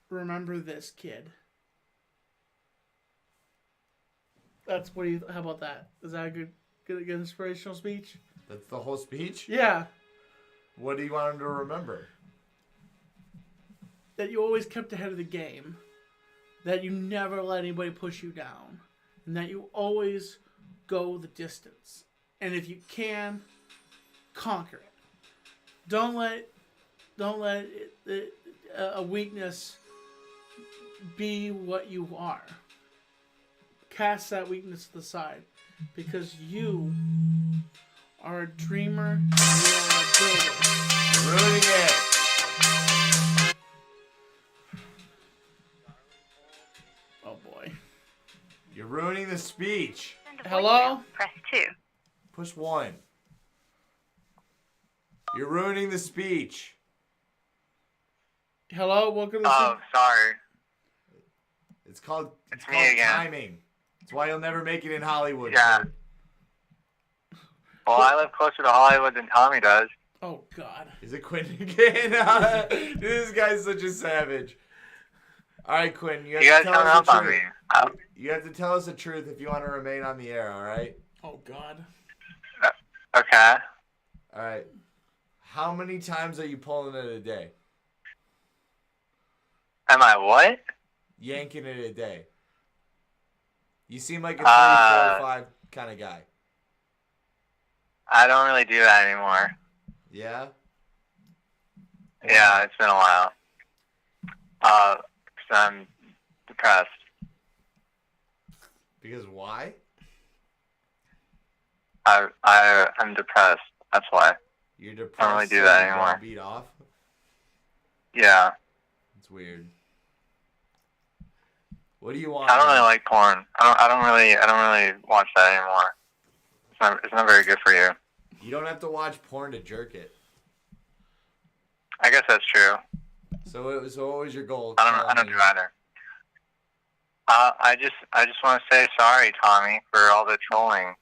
Speaker 2: remember this, kid. That's how about that? Is that a good inspirational speech?
Speaker 3: That's the whole speech?
Speaker 2: Yeah.
Speaker 3: What do you want him to remember?
Speaker 2: That you always kept ahead of the game. That you never let anybody push you down. And that you always go the distance. And if you can, conquer it. Don't let a weakness be what you are. Cast that weakness to the side. Because you are a dreamer and you are a builder.
Speaker 3: Ruining it.
Speaker 2: Oh boy.
Speaker 3: You're ruining the speech.
Speaker 2: Hello?
Speaker 8: Press 2.
Speaker 3: Push 1. You're ruining the speech.
Speaker 2: Hello? Welcome to
Speaker 9: Oh, sorry.
Speaker 3: It's called
Speaker 9: me again.
Speaker 3: timing. That's why you'll never make it in Hollywood.
Speaker 9: Yeah.
Speaker 3: Kid.
Speaker 9: Well, I live closer to Hollywood than Tommy does.
Speaker 2: Oh, God.
Speaker 3: Is it Quentin again? This guy's such a savage. All right, Quentin. You
Speaker 9: guys
Speaker 3: have to
Speaker 9: hung
Speaker 3: tell us
Speaker 9: up
Speaker 3: the
Speaker 9: on
Speaker 3: truth.
Speaker 9: me.
Speaker 3: You have to tell us the truth if you want to remain on the air, all right?
Speaker 2: Oh, God.
Speaker 9: Okay.
Speaker 3: All right. How many times are you pulling it a day?
Speaker 9: Am I what?
Speaker 3: Yanking it a day. You seem like a 3, 4, 5 kind of guy.
Speaker 9: I don't really do that anymore.
Speaker 3: Yeah?
Speaker 9: Yeah, it's been a while. 'Cause I'm depressed.
Speaker 3: Because why?
Speaker 9: I'm depressed. That's why.
Speaker 3: You're depressed.
Speaker 9: I don't really do
Speaker 3: so
Speaker 9: that
Speaker 3: you don't
Speaker 9: anymore.
Speaker 3: Beat off?
Speaker 9: Yeah.
Speaker 3: It's weird. What do you want?
Speaker 9: I don't really like porn. I don't really watch that anymore. It's not very good for you.
Speaker 3: You don't have to watch porn to jerk it.
Speaker 9: I guess that's true.
Speaker 3: So what was your goal?
Speaker 9: I don't do either. I just want to say sorry, Tommy, for all the trolling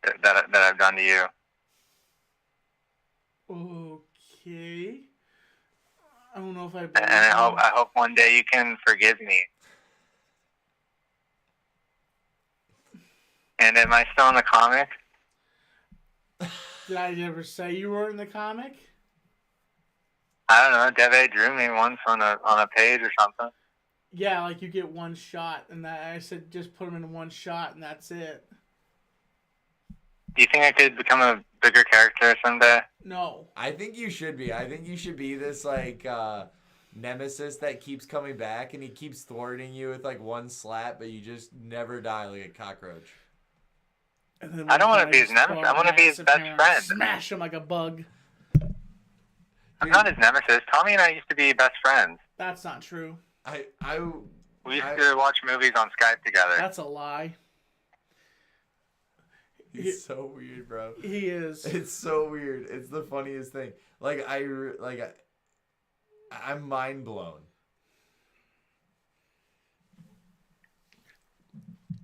Speaker 9: that I've done to you.
Speaker 2: Okay. I don't know if I.
Speaker 9: And I hope one day you can forgive me. And am I still in the comic?
Speaker 2: Did I ever say you were in the comic?
Speaker 9: I don't know. Deve drew me once on a page or something.
Speaker 2: Yeah, like you get one shot, and I said just put him in one shot, and that's it.
Speaker 9: Do you think I could become a bigger character someday?
Speaker 2: No.
Speaker 3: I think you should be. I think you should be this like nemesis that keeps coming back, and he keeps thwarting you with like one slap, but you just never die like a cockroach.
Speaker 9: I don't want to be his nemesis. I want to be his best friend.
Speaker 2: Smash him like a bug.
Speaker 9: I'm not his nemesis. Tommy and I used to be best friends.
Speaker 2: That's not true.
Speaker 3: I
Speaker 9: We used to watch movies on Skype together.
Speaker 2: That's a lie.
Speaker 3: He's so weird, bro.
Speaker 2: He is.
Speaker 3: It's so weird. It's the funniest thing. I'm mind blown.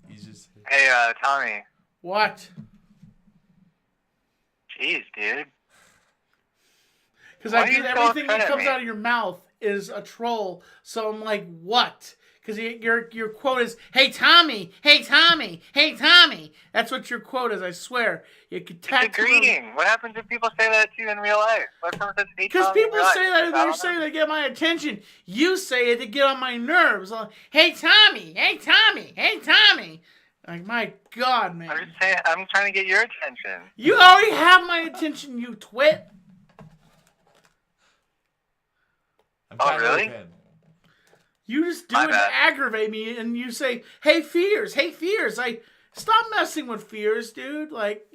Speaker 3: He's just.
Speaker 9: Hey, Tommy.
Speaker 2: What?
Speaker 9: Jeez, dude.
Speaker 2: Because
Speaker 9: Why
Speaker 2: I
Speaker 9: are you
Speaker 2: get
Speaker 9: so
Speaker 2: everything
Speaker 9: upset
Speaker 2: that
Speaker 9: at
Speaker 2: comes
Speaker 9: me?
Speaker 2: out of your mouth is a troll. So I'm like, what? Because your quote is, "Hey Tommy, hey Tommy, hey Tommy." That's what your quote is. I swear. You could
Speaker 9: It's a
Speaker 2: tattoo.
Speaker 9: greeting. What happens if people say that to you in real life? What happens if hey,
Speaker 2: Because
Speaker 9: Tommy in
Speaker 2: people
Speaker 9: real life?
Speaker 2: say that
Speaker 9: I
Speaker 2: they're
Speaker 9: don't
Speaker 2: saying
Speaker 9: know.
Speaker 2: to get my attention. You say it to get on my nerves. Like, hey Tommy, hey Tommy, hey Tommy. Like, my God, man.
Speaker 9: I'm just saying. I'm trying to get your attention.
Speaker 2: You already have my attention, you twit.
Speaker 3: I'm
Speaker 9: Oh,
Speaker 3: kinda
Speaker 9: really?
Speaker 3: with him.
Speaker 2: You just do
Speaker 9: My
Speaker 2: it to
Speaker 9: bad.
Speaker 2: aggravate me, and you say, hey Fears, hey Fears. Like, stop messing with Fears, dude. Like,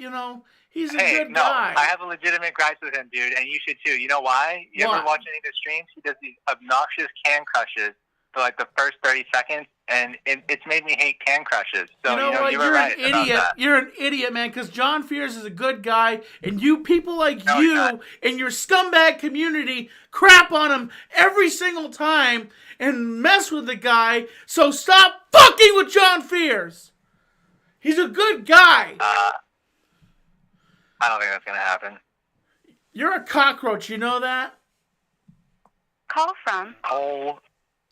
Speaker 2: he's a
Speaker 9: Hey,
Speaker 2: good
Speaker 9: no,
Speaker 2: guy.
Speaker 9: I have a legitimate gripe with him, dude, and you should too. You know why? You
Speaker 2: Why?
Speaker 9: ever watch any of his streams? He does these obnoxious can crushes for like the first 30 seconds, and it's made me hate can crushes. So,
Speaker 2: You know what?
Speaker 9: you were
Speaker 2: You're
Speaker 9: right
Speaker 2: an
Speaker 9: about
Speaker 2: idiot.
Speaker 9: that.
Speaker 2: You're an idiot, man, because John Fears is a good guy, and you people like
Speaker 9: No, he's
Speaker 2: you
Speaker 9: not.
Speaker 2: and your scumbag community crap on him every single time and mess with the guy. So stop fucking with John Fears. He's a good guy.
Speaker 9: I don't think that's going to happen.
Speaker 2: You're a cockroach, you know that?
Speaker 8: Call from
Speaker 9: Oh,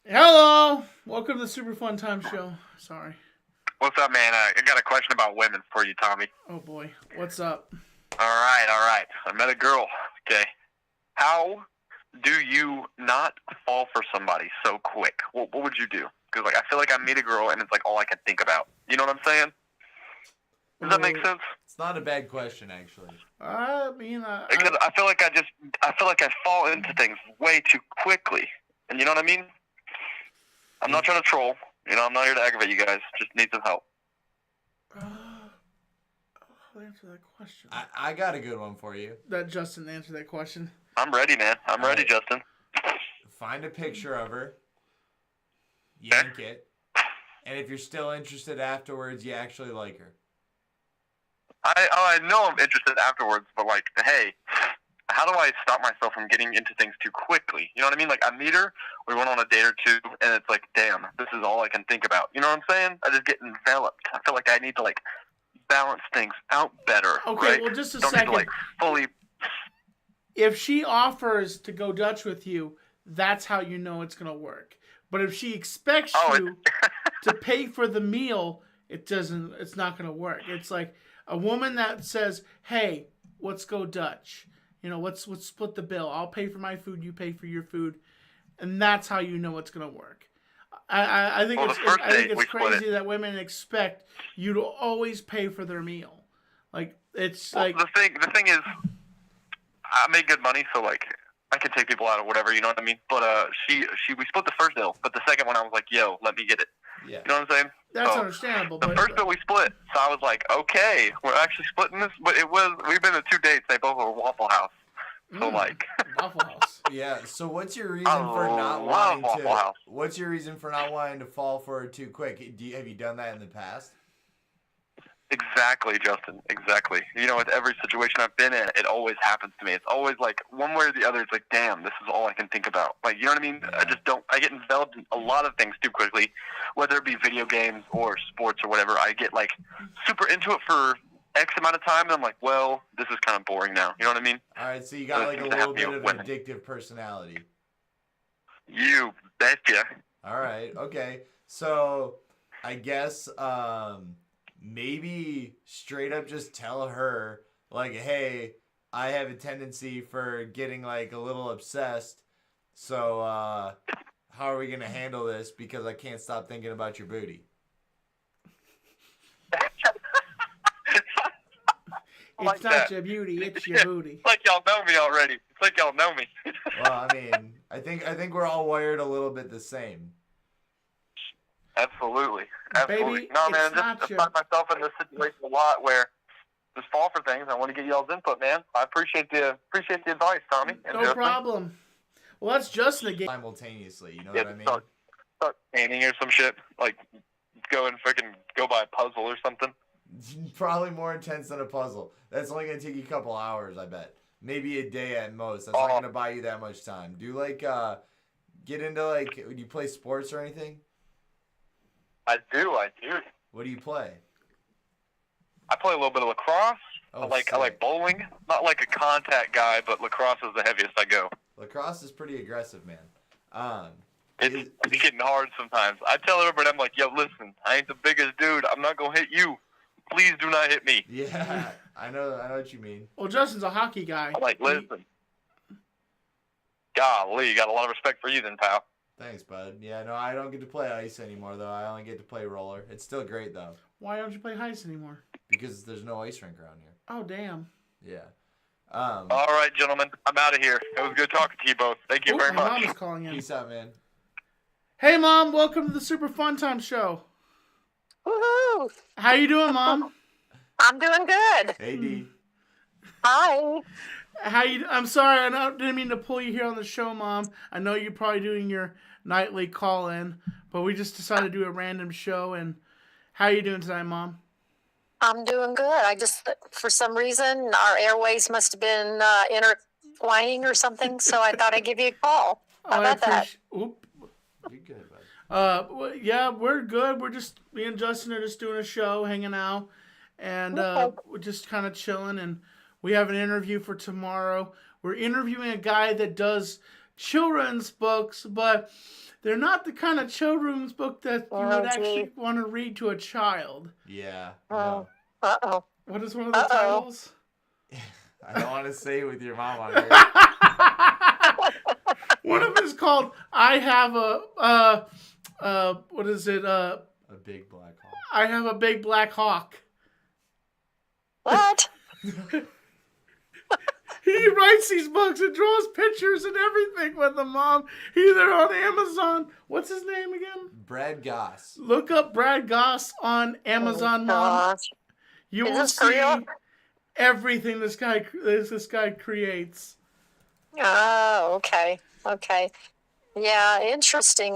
Speaker 2: Hello. Welcome to the Super Fun Time Show. Sorry.
Speaker 9: what's up, man? I got a question about women for you, Tommy.
Speaker 2: Oh, boy. What's up?
Speaker 9: All right. I met a girl, okay? How do you not fall for somebody so quick? What would you do? Because, I feel like I meet a girl, and it's, all I can think about. You know what I'm saying? Does that make sense?
Speaker 3: It's not a bad question, actually.
Speaker 2: I mean,
Speaker 9: Because I feel like I fall into things way too quickly. And you know what I mean? I'm not trying to troll. I'm not here to aggravate you guys. Just need some help.
Speaker 2: I'll answer that question.
Speaker 3: I got a good one for you.
Speaker 2: That Justin answered that question.
Speaker 9: I'm ready, man. I'm ready,
Speaker 3: right.
Speaker 9: Justin.
Speaker 3: Find a picture of her. Yank it. And if you're still interested afterwards, you actually like her.
Speaker 9: I know I'm interested afterwards, but hey, how do I stop myself from getting into things too quickly? You know what I mean? I meet her, we went on a date or two, and it's damn, this is all I can think about. You know what I'm saying? I just get enveloped. I feel like I need to balance things out better.
Speaker 2: Okay,
Speaker 9: right?
Speaker 2: well, just a
Speaker 9: Don't
Speaker 2: second.
Speaker 9: Need to, fully.
Speaker 2: If she offers to go Dutch with you, that's how you know it's going to work. But if she expects you to pay for the meal, it's not going to work. It's like a woman that says, hey, let's go Dutch. Let's split the bill. I'll pay for my food, you pay for your food. And that's how you know it's going to work. I think it's crazy that women expect you to always pay for their meal. The
Speaker 9: thing is, I make good money, so I can take people out or whatever, you know what I mean? But we split the first bill, but the second one I was like, yo, let me get it.
Speaker 3: Yeah.
Speaker 9: You know what I'm saying?
Speaker 2: That's understandable.
Speaker 9: The first bill we split, so I was like, okay, we're actually splitting this, but we've been to 2 dates, they both were Waffle House. So
Speaker 2: Waffle House.
Speaker 3: Yeah. So what's your reason for not wanting
Speaker 9: Waffle
Speaker 3: to?
Speaker 9: House.
Speaker 3: What's your reason for not wanting to fall for her too quick? Have you done that in the past?
Speaker 9: Exactly, Justin. Exactly. With every situation I've been in, it always happens to me. It's always one way or the other. It's damn, this is all I can think about. You know what I mean?
Speaker 3: Yeah.
Speaker 9: I get enveloped in a lot of things too quickly, whether it be video games or sports or whatever. I get super into it for X amount of time, and I'm like, well, this is kind of boring now. You know what I mean?
Speaker 3: All right. So you got a little bit of an addictive personality.
Speaker 9: You betcha.
Speaker 3: All right. Okay. So I guess maybe straight up just tell her hey, I have a tendency for getting a little obsessed. So how are we gonna handle this? Because I can't stop thinking about your booty.
Speaker 2: It's not your beauty, it's your booty.
Speaker 9: It's like y'all know me already. It's like y'all know me.
Speaker 3: Well, I think we're all wired a little bit the same.
Speaker 9: Absolutely.
Speaker 2: Baby,
Speaker 9: no, man,
Speaker 2: it's not
Speaker 9: just
Speaker 2: your...
Speaker 9: find myself in this situation a lot where just fall for things. I want to get y'all's input, man. I appreciate the advice, Tommy. And
Speaker 2: No
Speaker 9: Justin.
Speaker 2: problem. Well, that's just the game.
Speaker 3: Simultaneously, you know what I mean?
Speaker 9: So
Speaker 12: start painting or some shit? Like, go buy a puzzle or something?
Speaker 3: Probably more intense than a puzzle. That's only gonna take you a couple hours, I bet. Maybe a day at most. That's not gonna buy you that much time. Do get into do you play sports or anything?
Speaker 12: I do.
Speaker 3: What do you play?
Speaker 12: I play a little bit of lacrosse.
Speaker 3: Oh,
Speaker 12: I like bowling. Not like a contact guy, but lacrosse is the heaviest I go.
Speaker 3: Lacrosse is pretty aggressive, man.
Speaker 12: It's getting hard sometimes. I tell everybody, I'm like, yo, listen, I ain't the biggest dude. I'm not gonna hit you. Please do not hit me.
Speaker 3: Yeah, I know what you mean.
Speaker 2: Well, Justin's a hockey guy.
Speaker 12: I'm like, listen. Golly, got a lot of respect for you then, pal.
Speaker 3: Thanks, bud. Yeah, no, I don't get to play ice anymore, though. I only get to play roller. It's still great, though.
Speaker 2: Why don't you play ice anymore?
Speaker 3: Because there's no ice rink around here.
Speaker 2: Oh, damn.
Speaker 3: Yeah.
Speaker 12: All right, gentlemen. I'm out of here. It was good talking to you both. Thank you very
Speaker 2: my
Speaker 12: much.
Speaker 2: mom is calling in.
Speaker 3: Peace out, man.
Speaker 2: Hey, Mom. Welcome to the Super Fun Time Show.
Speaker 13: Woohoo!
Speaker 2: How you doing, Mom?
Speaker 13: I'm doing good.
Speaker 3: Hey, D.
Speaker 13: Hi.
Speaker 2: I'm sorry, I didn't mean to pull you here on the show, Mom. I know you're probably doing your nightly call-in, but we just decided to do a random show. And how you doing tonight, Mom?
Speaker 13: I'm doing good. I just, for some reason, our airways must have been intertwining or something, so I thought I'd give you a call. How about that?
Speaker 3: Oop. You're good, bud.
Speaker 2: Yeah, we're good. Me and Justin are just doing a show, hanging out, and we're just kind of chilling. And we have an interview for tomorrow. We're interviewing a guy that does children's books, but they're not the kind of children's book that you would actually want to read to a child.
Speaker 3: Yeah.
Speaker 13: No. Uh-oh.
Speaker 2: What is one of the titles?
Speaker 3: I don't want to say it with your mom on here.
Speaker 2: One of them is called I Have what is it?
Speaker 3: A Big Black Hawk.
Speaker 2: I Have a Big Black Hawk.
Speaker 13: What?
Speaker 2: He writes these books and draws pictures and everything with them, Mom. Either on Amazon. What's his name again?
Speaker 3: Brad Goss.
Speaker 2: Look up Brad Goss on Amazon, Mom. You will see everything this guy creates.
Speaker 13: Oh, okay. Okay. Yeah, interesting.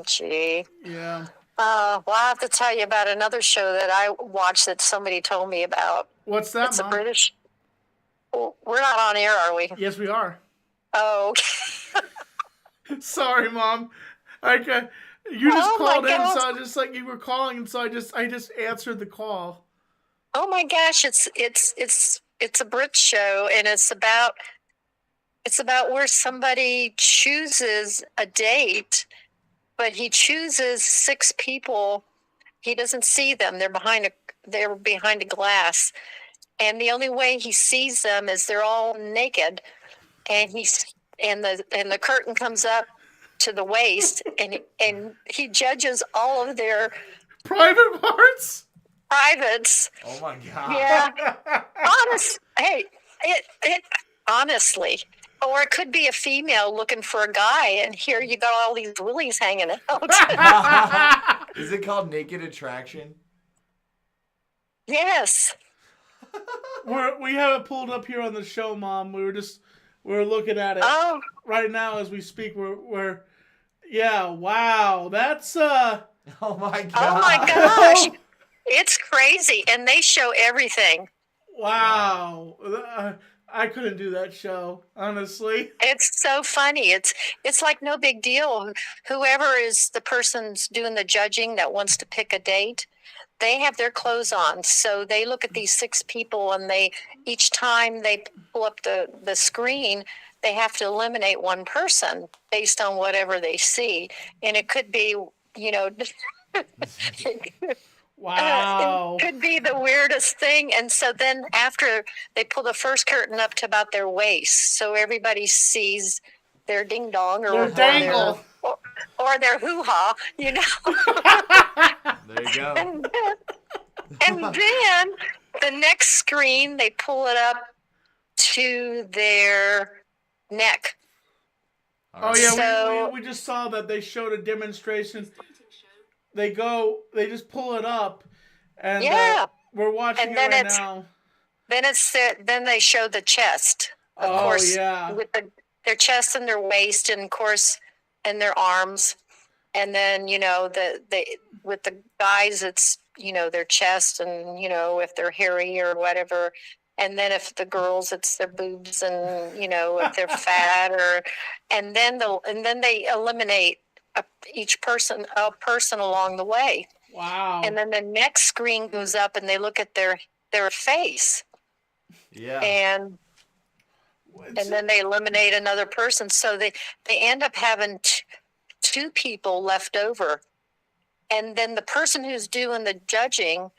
Speaker 13: Gee.
Speaker 2: Yeah.
Speaker 13: Well, I have to tell you about another show that I watched that somebody told me about.
Speaker 2: What's that,
Speaker 13: It's
Speaker 2: Mom?
Speaker 13: a British... We're not on air, are we?
Speaker 2: Yes, we are.
Speaker 13: Oh, okay.
Speaker 2: Sorry, Mom. You just called in, so I just you were calling, and so I just answered the call.
Speaker 13: Oh my gosh, it's a Brit show, and it's about where somebody chooses a date, but he chooses 6 people. He doesn't see them; they're behind a glass. And the only way he sees them is they're all naked, and the curtain comes up to the waist, and he judges all of their
Speaker 2: private parts.
Speaker 13: Privates.
Speaker 3: Oh my God.
Speaker 13: Yeah. Honestly, or it could be a female looking for a guy, and here you got all these willies hanging out.
Speaker 3: Is it called Naked Attraction?
Speaker 13: Yes.
Speaker 2: We have it pulled up here on the show, Mom. We're looking at it right now as we speak. Yeah, wow, that's
Speaker 3: Oh my God.
Speaker 13: Oh my gosh, it's crazy, and they show everything.
Speaker 2: Wow, I couldn't do that show, honestly.
Speaker 13: It's so funny. It's like no big deal. Whoever is the person's doing the judging that wants to pick a date, they have their clothes on. So they look at these 6 people, and each time they pull up the screen, they have to eliminate one person based on whatever they see. And it could be,
Speaker 2: wow.
Speaker 13: It could be the weirdest thing. And so then after they pull the first curtain up to about their waist, so everybody sees their ding dong or
Speaker 2: their dangle.
Speaker 13: Or their hoo-ha,
Speaker 3: There you go.
Speaker 13: And then the next screen, they pull it up to their neck.
Speaker 2: Oh yeah, we just saw that they showed a demonstration. They just pull it up, and we're watching it right now.
Speaker 13: Then they show the chest, of course, with their chest and their waist, and of course, and their arms. And then, with the guys, it's, their chest and, if they're hairy or whatever. And then if the girls, it's their boobs and, if they're fat and then they eliminate a person along the way.
Speaker 2: Wow.
Speaker 13: And then the next screen goes up and they look at their face.
Speaker 3: Yeah.
Speaker 13: And then they eliminate another person. So they end up having two people left over. And then the person who's doing the judging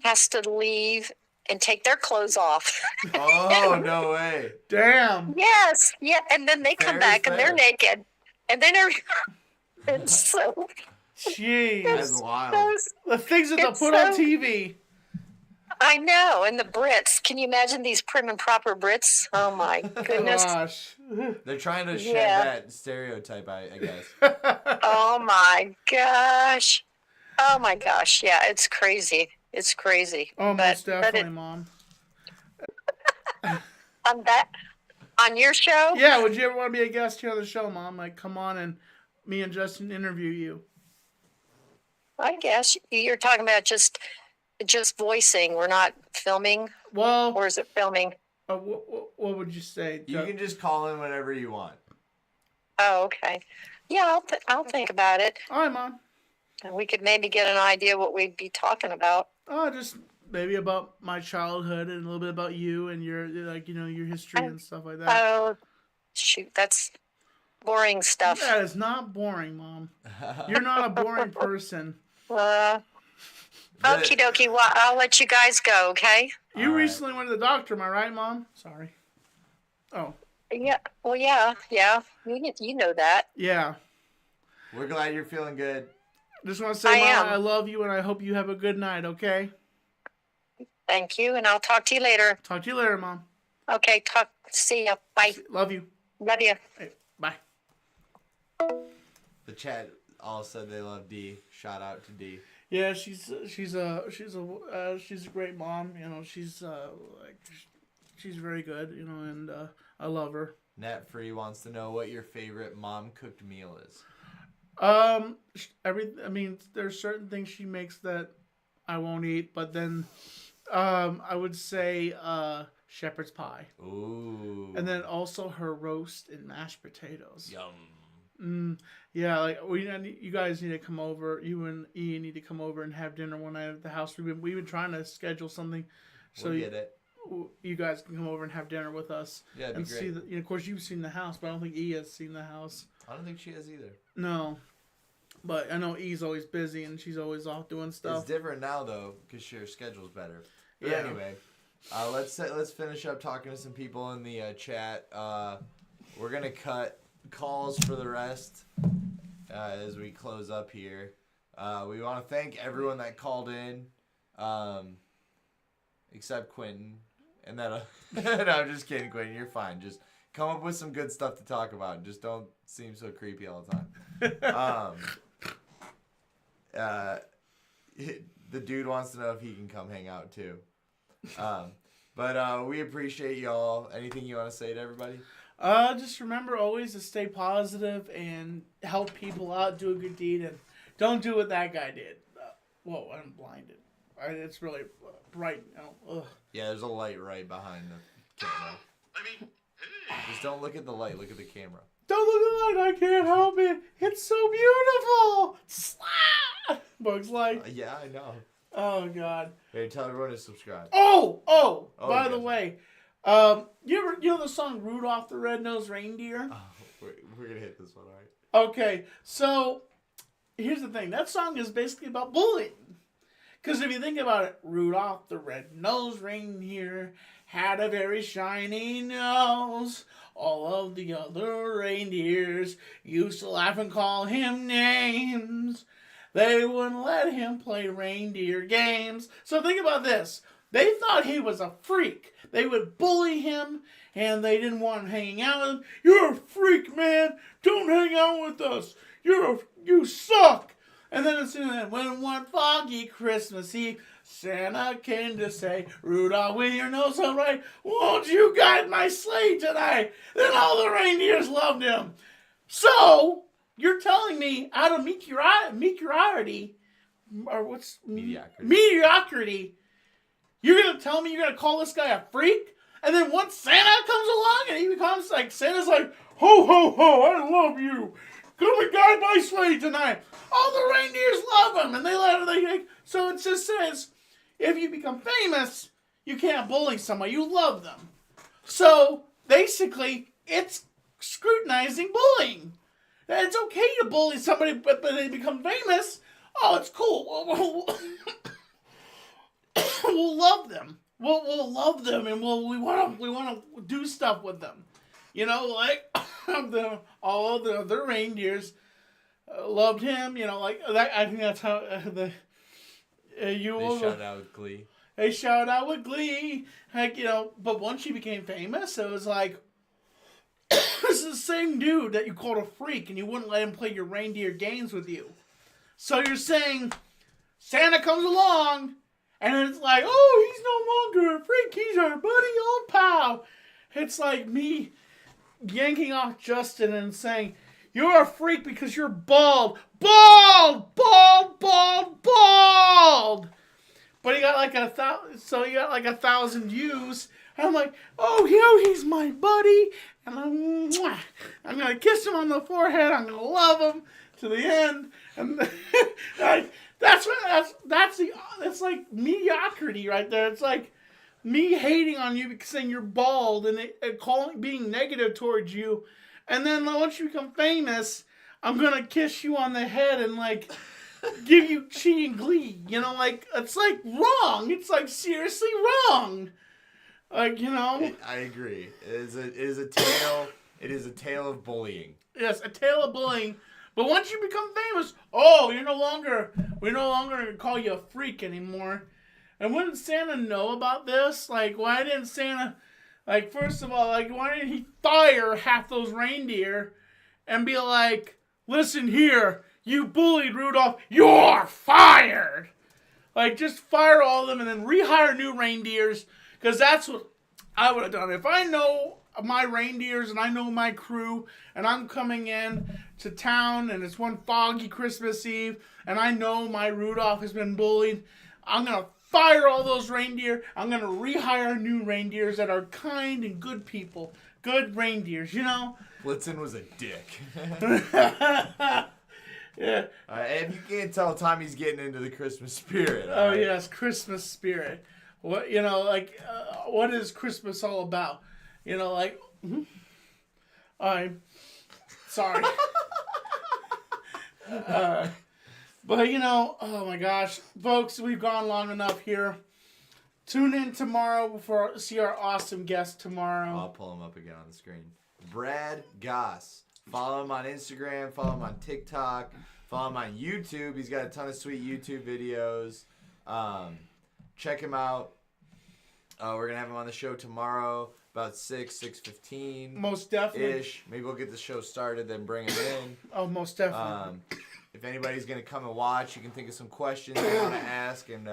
Speaker 13: has to leave and take their clothes off.
Speaker 3: Oh, no way.
Speaker 2: Damn.
Speaker 13: Yes. Yeah. And then they come back and they're naked. And then it's so...
Speaker 2: Jeez.
Speaker 3: That's wild.
Speaker 2: The things that they put on TV.
Speaker 13: I know. And the Brits. Can you imagine these prim and proper Brits? Oh, my goodness.
Speaker 2: Gosh.
Speaker 3: They're trying to shed that stereotype, I guess.
Speaker 13: Oh, my gosh. Oh, my gosh. Yeah, it's crazy. It's crazy.
Speaker 2: Oh, most definitely, Mom.
Speaker 13: On your show?
Speaker 2: Yeah, would you ever want to be a guest here on the show, Mom? Like, come on and me and Justin interview you.
Speaker 13: I guess you're talking about just voicing. We're not filming.
Speaker 2: Well,
Speaker 13: or is it filming?
Speaker 2: What would you say?
Speaker 3: You can just call in whenever you want.
Speaker 13: Oh, okay. Yeah, I'll think about it.
Speaker 2: All right, Mom.
Speaker 13: And we could maybe get an idea what we'd be talking about.
Speaker 2: Oh, just maybe about my childhood and a little bit about you and your your history and stuff like that.
Speaker 13: Oh, shoot, that's boring stuff.
Speaker 2: That is not boring, Mom. You're not a boring person.
Speaker 13: Okie dokie. Well, I'll let you guys go, okay?
Speaker 2: You recently went to the doctor, am I right, Mom? Sorry. Oh.
Speaker 13: Yeah. Well, yeah. You know that.
Speaker 2: Yeah.
Speaker 3: We're glad you're feeling good.
Speaker 2: Just want to say, Mom, I love you, and I hope you have a good night, okay?
Speaker 13: Thank you, and I'll talk to you later.
Speaker 2: Talk to you later, Mom.
Speaker 13: Okay, see ya. Bye.
Speaker 2: Love you.
Speaker 13: Love you.
Speaker 2: Hey, bye.
Speaker 3: The chat all said they love D. Shout out to D.
Speaker 2: Yeah, she's a great mom. She's very good. And I love her.
Speaker 3: Net Free wants to know what your favorite mom cooked meal is.
Speaker 2: There's certain things she makes that I won't eat, but then I would say shepherd's pie.
Speaker 3: Ooh.
Speaker 2: And then also her roast and mashed potatoes.
Speaker 3: Yum.
Speaker 2: Yeah, like you guys need to come over. You and Ian need to come over and have dinner one night at the house. We've been trying to schedule something so
Speaker 3: we'll get it.
Speaker 2: You guys can come over and have dinner with us.
Speaker 3: Yeah,
Speaker 2: and
Speaker 3: be great.
Speaker 2: see of course, you've seen the house, but I don't think E has seen the house.
Speaker 3: I don't think she has either.
Speaker 2: No, but I know E's always busy and she's always off doing stuff.
Speaker 3: It's different now though because your schedule's better. But
Speaker 2: yeah.
Speaker 3: Anyway, let's finish up talking to some people in the chat. We're gonna cut calls for the rest as we close up here. We want to thank everyone that called in, except Quentin. And that no, I'm just kidding, Quentin. You're fine. Just come up with some good stuff to talk about. Just don't seem so creepy all the time. The dude wants to know if he can come hang out too. But we appreciate y'all. Anything you want to say to everybody?
Speaker 2: Just remember always to stay positive and help people out, do a good deed, and don't do what that guy did. Whoa, I'm blinded. It's really bright now. Ugh.
Speaker 3: Yeah, there's a light right behind the camera. Just don't look at the light, look at the camera.
Speaker 2: Don't look at the light, I can't help it. It's so beautiful. Slah! Bugs Life.
Speaker 3: Yeah, I know.
Speaker 2: Oh, God.
Speaker 3: Hey, tell everyone to subscribe.
Speaker 2: Oh, by the way, you know the song Rudolph the Red-Nosed Reindeer?
Speaker 3: Oh, we're going to hit this one, all right?
Speaker 2: Okay, so here's the thing. That song is basically about bullying. Because if you think about it, Rudolph the Red-Nosed Reindeer had a very shiny nose. All of the other reindeers used to laugh and call him names. They wouldn't let him play reindeer games. So think about this. They thought he was a freak. They would bully him, and they didn't want him hanging out with them. You're a freak, man. Don't hang out with us. You suck. And then when one foggy Christmas Eve, Santa came to say, Rudolph, with your nose so bright, won't you guide my sleigh tonight? Then all the reindeers loved him. So, you're telling me out of mediocrity, or what's
Speaker 3: mediocrity,
Speaker 2: you're gonna tell me you're gonna call this guy a freak? And then once Santa comes along and he becomes like, Santa's like, ho, ho, ho, I love you. Come and guide my sleigh tonight. All the reindeers love him. And so it just says, if you become famous, you can't bully someone. You love them. So basically, it's scrutinizing bullying. It's okay to bully somebody, but when they become famous, oh, it's cool. We'll love them. We'll love them, and we want to do stuff with them. You know, like all of the other reindeers loved him. You know, like that. I think that's how they shout out with glee. They shout out with glee, like, you know. But once she became famous, it was like, this is the same dude that you called a freak, and you wouldn't let him play your reindeer games with you. So you're saying Santa comes along. And it's like, oh, he's no longer a freak. He's our buddy old pal. It's like me yanking off Justin and saying, you're a freak because you're bald. Bald! Bald! Bald! Bald! But he got like 1,000 views. And I'm like, oh, he's my buddy. And I'm going to kiss him on the forehead. I'm going to love him to the end. And that's like mediocrity right there. It's like me hating on you because saying you're bald and being negative towards you. And then once you become famous, I'm going to kiss you on the head and like give you cheating glee. You know, like, it's like wrong. It's like seriously wrong. Like, you know.
Speaker 3: I agree. It is a tale. It is a tale of bullying.
Speaker 2: Yes, a tale of bullying. But once you become famous, oh, we're no longer going to call you a freak anymore. And wouldn't Santa know about this? Like, why didn't Santa, like, first of all, like, why didn't he fire half those reindeer and be like, listen here, you bullied Rudolph, you're fired. Like, just fire all of them and then rehire new reindeers, because that's what I would have done. If I know my reindeers and I know my crew and I'm coming in to town and it's one foggy Christmas Eve and I know my Rudolph has been bullied, I'm going to fire all those reindeer. I'm going to rehire new reindeers that are kind and good people. Good reindeers, you know?
Speaker 3: Blitzen was a dick.
Speaker 2: Yeah.
Speaker 3: And you can't tell, Tommy's getting into the Christmas spirit.
Speaker 2: Oh, right? Yes, Christmas spirit. What, you know, like, what is Christmas all about? You know, like, I'm sorry. But, you know, oh my gosh. Folks, we've gone long enough here. Tune in tomorrow for see our awesome guest tomorrow.
Speaker 3: I'll pull him up again on the screen. Brad Goss. Follow him on Instagram. Follow him on TikTok. Follow him on YouTube. He's got a ton of sweet YouTube videos. Check him out. We're going to have him on the show tomorrow. About 6:15.
Speaker 2: Most definitely.
Speaker 3: Ish. Maybe we'll get the show started, then bring him in.
Speaker 2: Oh, most definitely.
Speaker 3: If anybody's going to come and watch, you can think of some questions you want to ask, and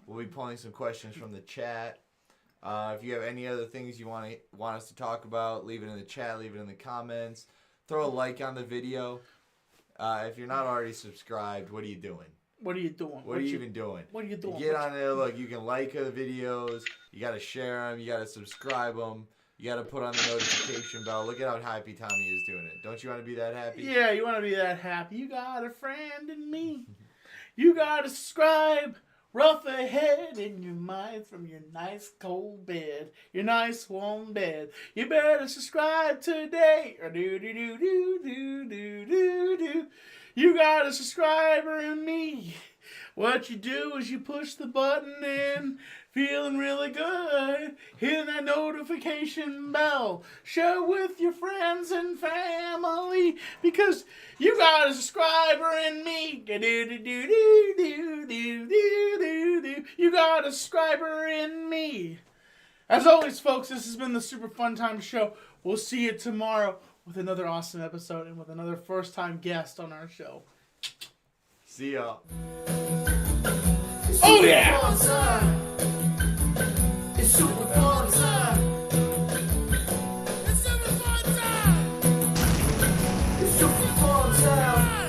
Speaker 3: we'll be pulling some questions from the chat. If you have any other things you want us to talk about, leave it in the chat, leave it in the comments. Throw a like on the video. If you're not already subscribed, what are you doing?
Speaker 2: What are you doing?
Speaker 3: What are you even doing?
Speaker 2: What are you doing?
Speaker 3: Get on there. Look, you can like the videos. You got to share them. You got to subscribe them. You got to put on the notification bell. Look at how happy Tommy is doing it. Don't you want to be that happy?
Speaker 2: Yeah, you want to be that happy. You got a friend in me. You got to subscribe. Rough ahead in your mind from your nice cold bed. Your nice warm bed. You better subscribe today. Or do. You got a subscriber in me. What you do is you push the button in, feeling really good, hitting that notification bell. Share with your friends and family because you got a subscriber in me. You got a subscriber in me. As always, folks, this has been the Super Fun Time Show. We'll see you tomorrow with another awesome episode and with another first-time guest on our show.
Speaker 3: See y'all.
Speaker 2: Oh, yeah!
Speaker 1: It's super fun time. It's super fun time. It's super super fun time.